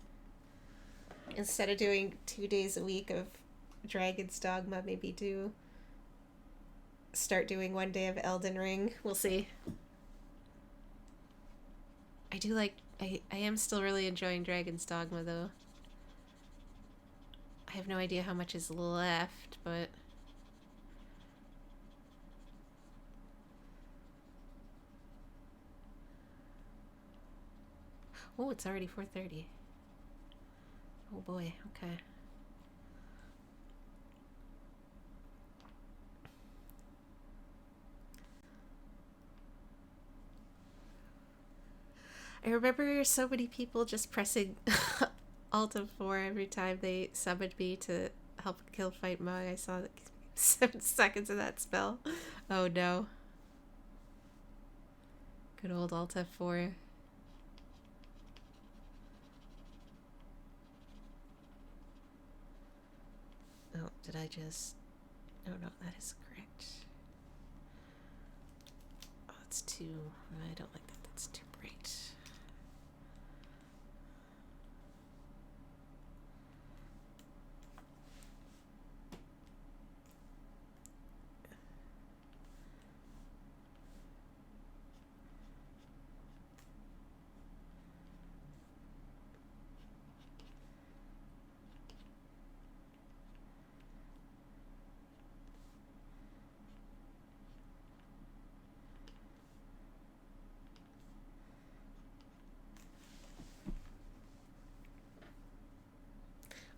Instead of doing 2 days a week of Dragon's Dogma, maybe start doing 1 day of Elden Ring. We'll see. I do like... I am still really enjoying Dragon's Dogma, though. I have no idea how much is left, but... Oh, it's already 4:30. Oh boy, okay. I remember so many people just pressing Alt F4 every time they summoned me to help kill fight Mog. I saw 7 seconds of that spell. Oh no. Good old Alt F4. Oh, did I just... Oh no, that is correct. Oh, it's too... I don't like that. That's too bright.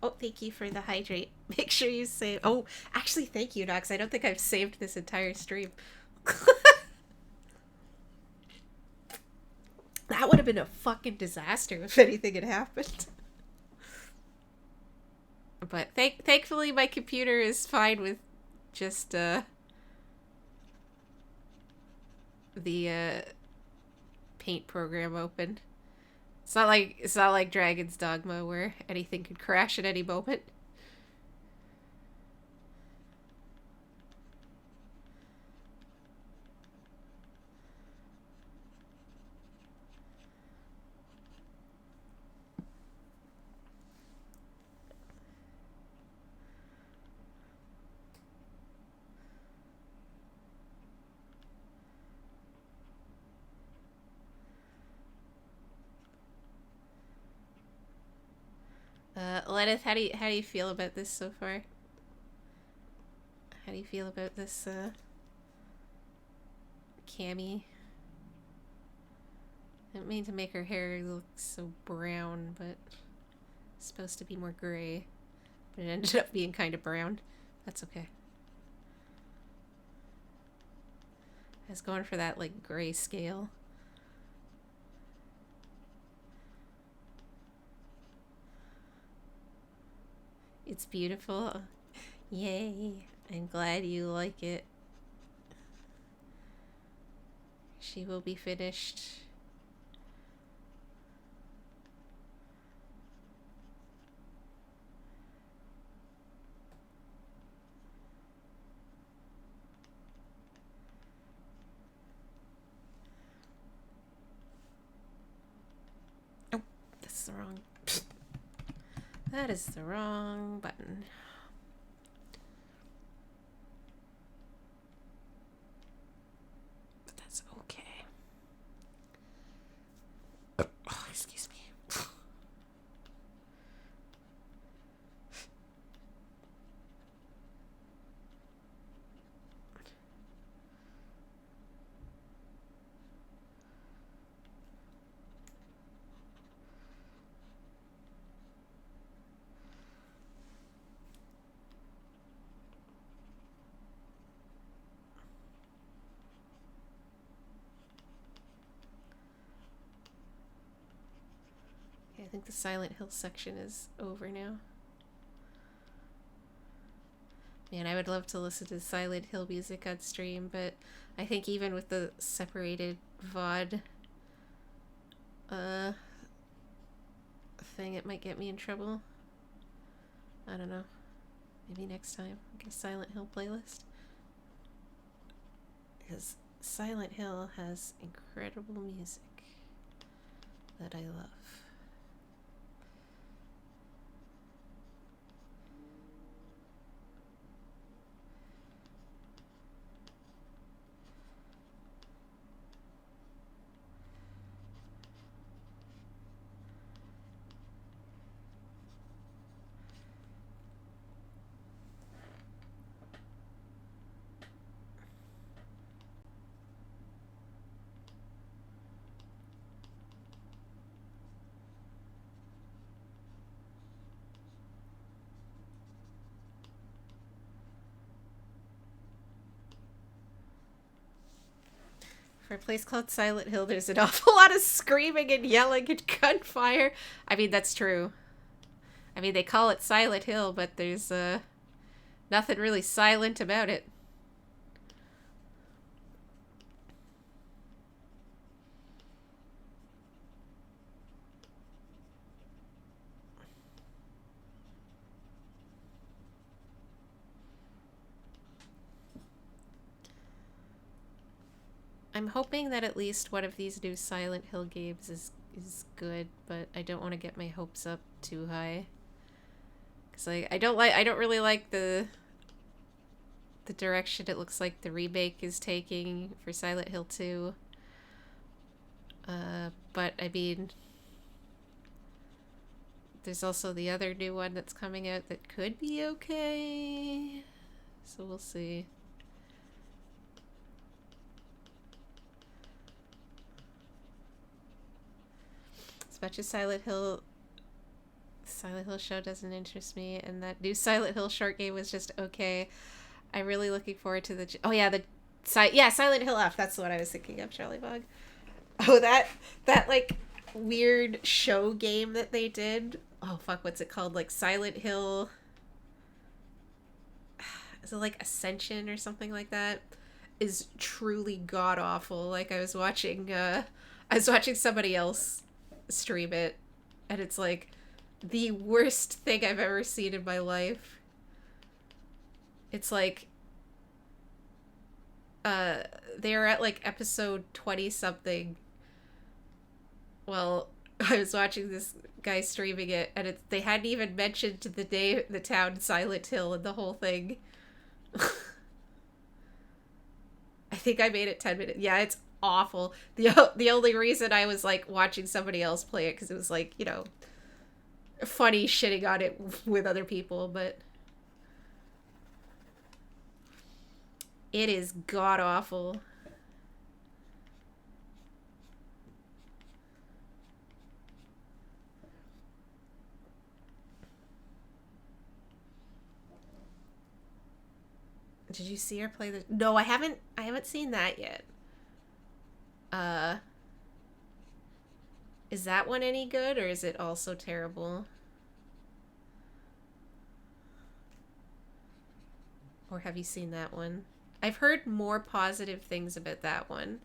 Oh, thank you for the hydrate. Make sure you save. Oh, actually, thank you, Nox. I don't think I've saved this entire stream. That would have been a fucking disaster if anything had happened. But thankfully, my computer is fine with just the paint program open. It's not like Dragon's Dogma where anything could crash at any moment. Lenith, how do you feel about this so far? How do you feel about this Cammy? I didn't mean to make her hair look so brown, but it's supposed to be more gray. But it ended up being kind of brown. That's okay. I was going for that, like, gray scale. It's beautiful. Yay. I'm glad you like it. She will be finished. Oh, that's the wrong... That is the wrong button. But that's okay. Oh, excuse me. I think the Silent Hill section is over now. Man, I would love to listen to Silent Hill music on stream, but I think even with the separated VOD thing, it might get me in trouble. I don't know. Maybe next time I'll get a Silent Hill playlist. Because Silent Hill has incredible music that I love. For a place called Silent Hill, there's an awful lot of screaming and yelling and gunfire. I mean, that's true. I mean, they call it Silent Hill, but there's nothing really silent about it. I'm hoping that at least one of these new Silent Hill games is good, but I don't want to get my hopes up too high. Cause I don't really like the direction it looks like the remake is taking for Silent Hill 2. But I mean, there's also the other new one that's coming out that could be okay. So we'll see. As much as Silent Hill Silent Hill show doesn't interest me, and that new Silent Hill short game was just okay. I'm really looking forward to the. Oh yeah, Silent Hill F. That's what I was thinking of, Charlie Bog. Oh, that like weird show game that they did. Oh fuck, what's it called? Like Silent Hill. Is it like Ascension or something like that? Is truly god awful. Like I was watching somebody else stream it, and it's like the worst thing I've ever seen in my life. It's like they're at like episode 20 something. Well, I was watching this guy streaming it, and they hadn't even mentioned the town Silent Hill and the whole thing. I think I made it 10 minutes. Yeah, it's awful. The only reason I was like watching somebody else play it because it was like, funny shitting on it with other people, but it is god awful. Did you see her play the? No, I haven't. I haven't seen that yet. Uh, is that one any good, or is it also terrible? Or have you seen that one? I've heard more positive things about that one.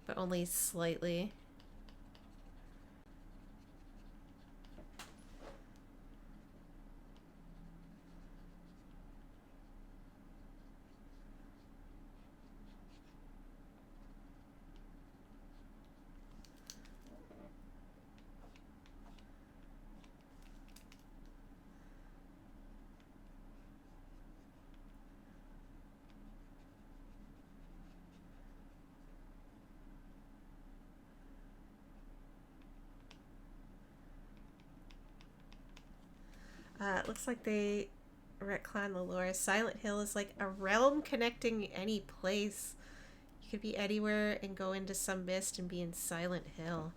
But only slightly. It looks like they retcon the lore. Silent Hill is like a realm connecting any place. You could be anywhere and go into some mist and be in Silent Hill.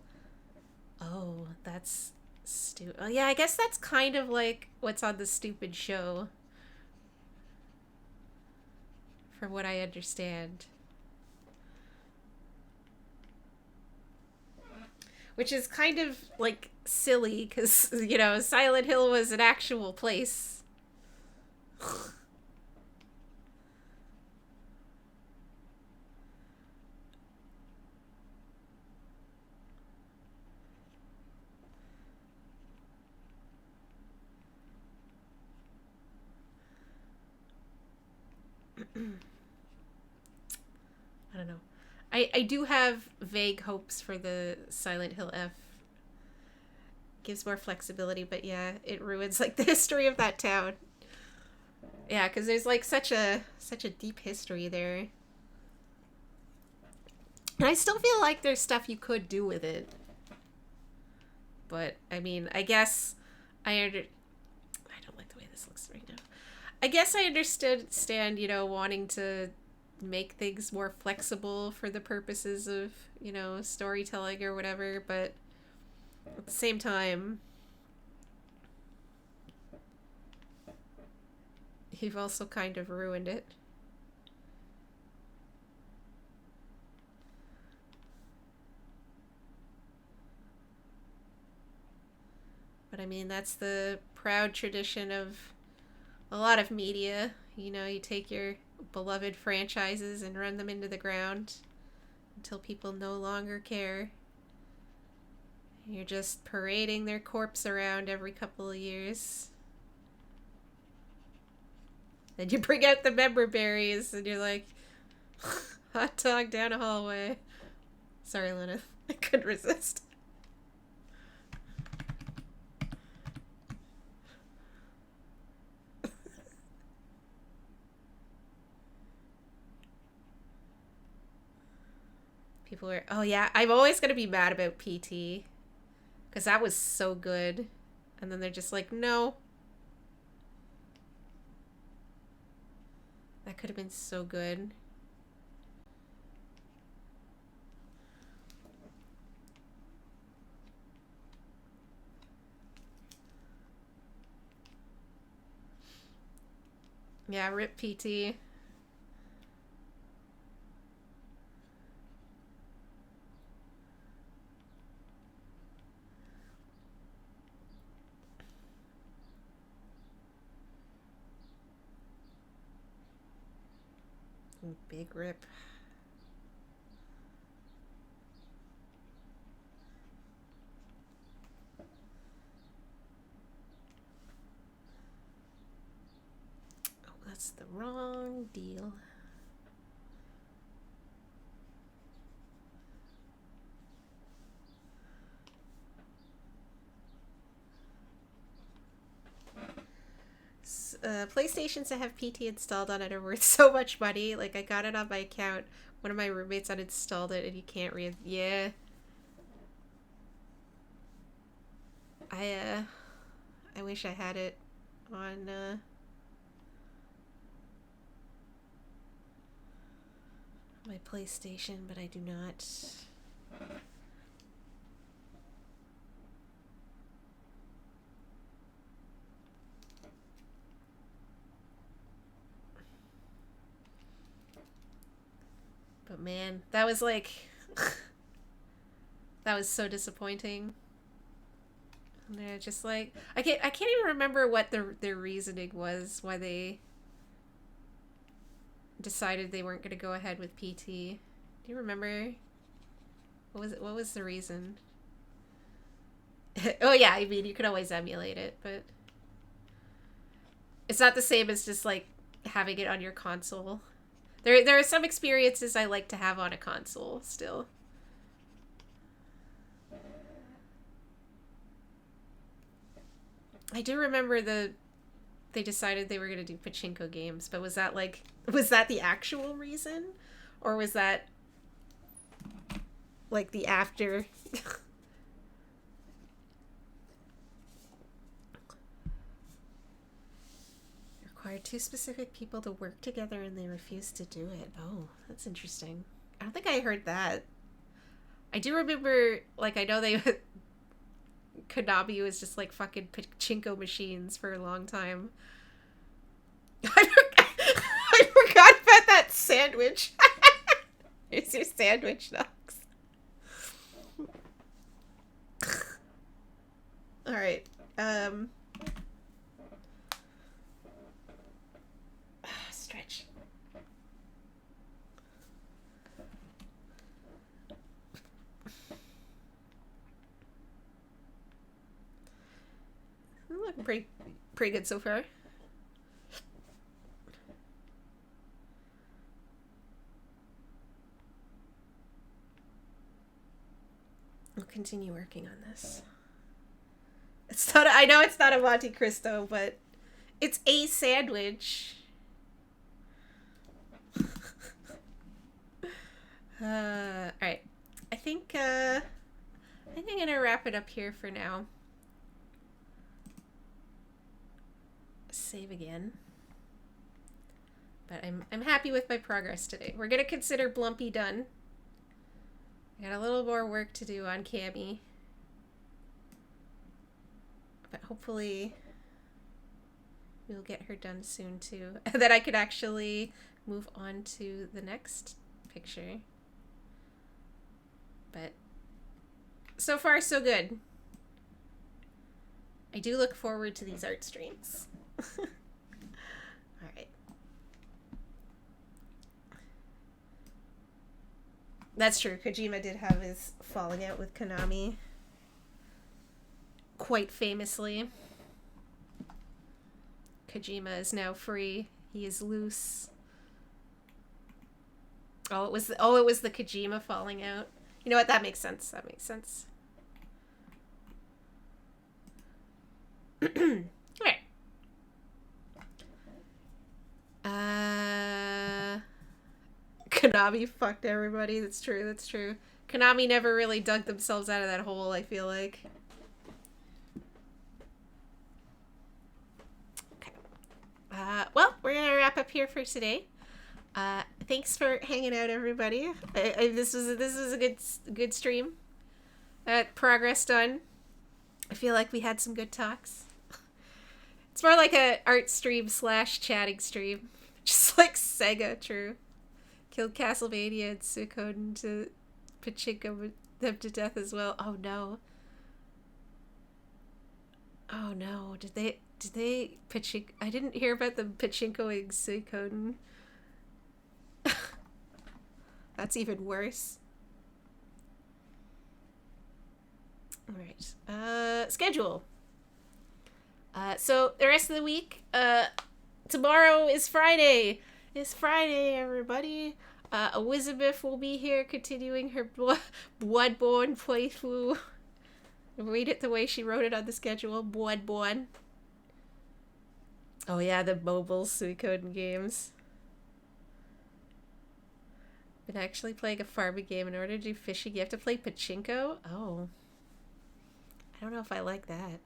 Oh, that's stupid. Oh, yeah, I guess that's kind of like what's on the stupid show. From what I understand. Which is kind of like silly because, Silent Hill was an actual place. I don't know. I do have vague hopes for the Silent Hill F. Gives more flexibility, but yeah, it ruins like the history of that town. Yeah, because there's like such a deep history there. And I still feel like there's stuff you could do with it. But I mean, I guess I don't like the way this looks right now. I guess I understand, wanting to make things more flexible for the purposes of, storytelling or whatever, but at the same time, you've also kind of ruined it. But I mean, that's the proud tradition of a lot of media. You take your beloved franchises and run them into the ground until people no longer care. You're just parading their corpse around every couple of years. Then you bring out the member berries and you're like, hot dog down a hallway. Sorry, Lena. I couldn't resist. People are, oh yeah, I'm always going to be mad about PT. Because that was so good. And then they're just like, no. That could have been so good. Yeah, rip PT. Big rip. Oh, that's the wrong deal. PlayStations that have PT installed on it are worth so much money. Like, I got it on my account. One of my roommates uninstalled it, and you can't read. Yeah. I wish I had it on, my PlayStation, but I do not. But man, that was like that was so disappointing. And they're just like I can't even remember what their reasoning was why they decided they weren't going to go ahead with PT. Do you remember? What was the reason? Oh yeah, I mean you could always emulate it, but it's not the same as just like having it on your console. There are some experiences I like to have on a console still. I do remember they decided they were going to do pachinko games, but was that the actual reason? Or was that like the after? Required two specific people to work together and they refused to do it. Oh, that's interesting. I don't think I heard that. I do remember, like, I know they Konami was just like fucking pachinko machines for a long time. I forgot about that sandwich. Here's your sandwich, Knox. All right. Stretch. I'm looking pretty good so far. I'll continue working on this. It's not. I know it's not a Monte Cristo, but it's a sandwich. All right. I think I'm gonna wrap it up here for now. Save again. But I'm happy with my progress today. We're gonna consider Blumpy done. I got a little more work to do on Cammy. But hopefully we'll get her done soon too. That I could actually move on to the next picture. But so far so good. I do look forward to these art streams. Alright. That's true. Kojima did have his falling out with Konami. Quite famously. Kojima is now free. He is loose. Oh, it was the Kojima falling out. You know what? That makes sense. That makes sense. Okay. Konami fucked everybody. That's true. That's true. Konami never really dug themselves out of that hole, I feel like. Okay. Well, we're gonna wrap up here for today. Thanks for hanging out, everybody. This was a good stream. Progress done. I feel like we had some good talks. It's more like a art stream / chatting stream. Just like Sega, true. Killed Castlevania and Suikoden to pachinko them to death as well. Oh no. Oh no. Did they pachinko? I didn't hear about them pachinkoing Suikoden. That's even worse. Alright. Schedule. So the rest of the week, tomorrow is Friday. It's Friday, everybody. Elizabeth will be here continuing her Bloodborne playthrough. Read it the way she wrote it on the schedule. Bloodborne. Oh yeah, the mobile Suikoden games. Been actually playing a farming game. In order to do fishing, you have to play pachinko? Oh. I don't know if I like that.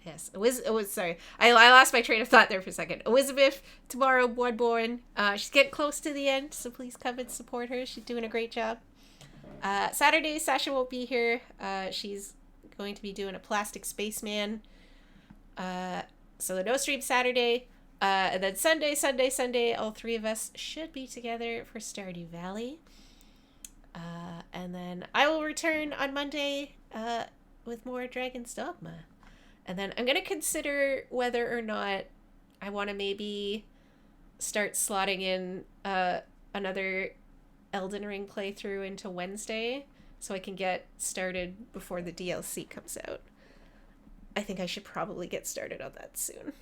Yes. Sorry. I lost my train of thought there for a second. Elizabeth, tomorrow, Bloodborne. She's getting close to the end, so please come and support her. She's doing a great job. Saturday, Sasha won't be here. She's going to be doing a plastic spaceman. So no stream Saturday. And then Sunday, all three of us should be together for Stardew Valley. And then I will return on Monday with more Dragon's Dogma. And then I'm going to consider whether or not I want to maybe start slotting in another Elden Ring playthrough into Wednesday so I can get started before the DLC comes out. I think I should probably get started on that soon.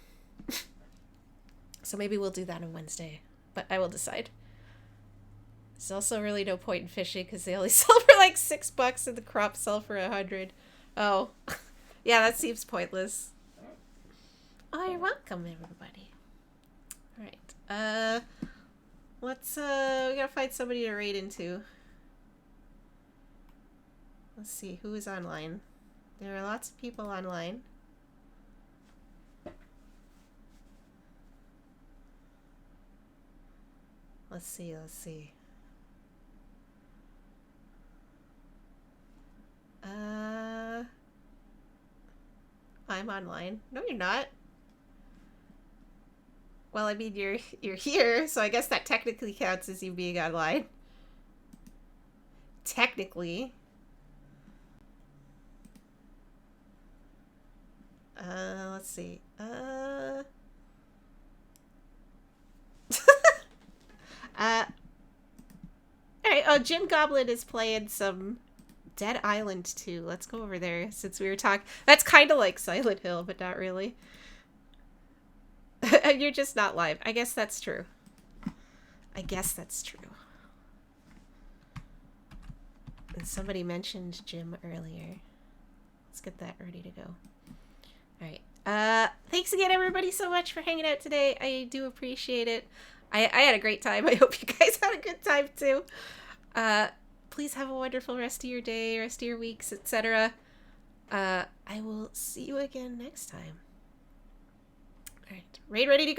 So maybe we'll do that on Wednesday, but I will decide. There's also really no point in fishing because they only sell for like $6 and the crops sell for $100. Oh, yeah, that seems pointless. Oh, you're welcome, everybody. All right. Let's we gotta find somebody to raid into. Let's see who is online. There are lots of people online. Let's see. I'm online. No, you're not. Well, I mean, you're here, so I guess that technically counts as you being online. Technically. Let's see. Alright, oh, Jim Goblin is playing some Dead Island 2. Let's go over there since we were talking. That's kind of like Silent Hill, but not really. You're just not live. I guess that's true. And somebody mentioned Jim earlier. Let's get that ready to go. Alright. Thanks again, everybody, so much for hanging out today. I do appreciate it. I had a great time. I hope you guys had a good time, too. Please have a wonderful rest of your day, rest of your weeks, etc. I will see you again next time. All right. Raid ready to go.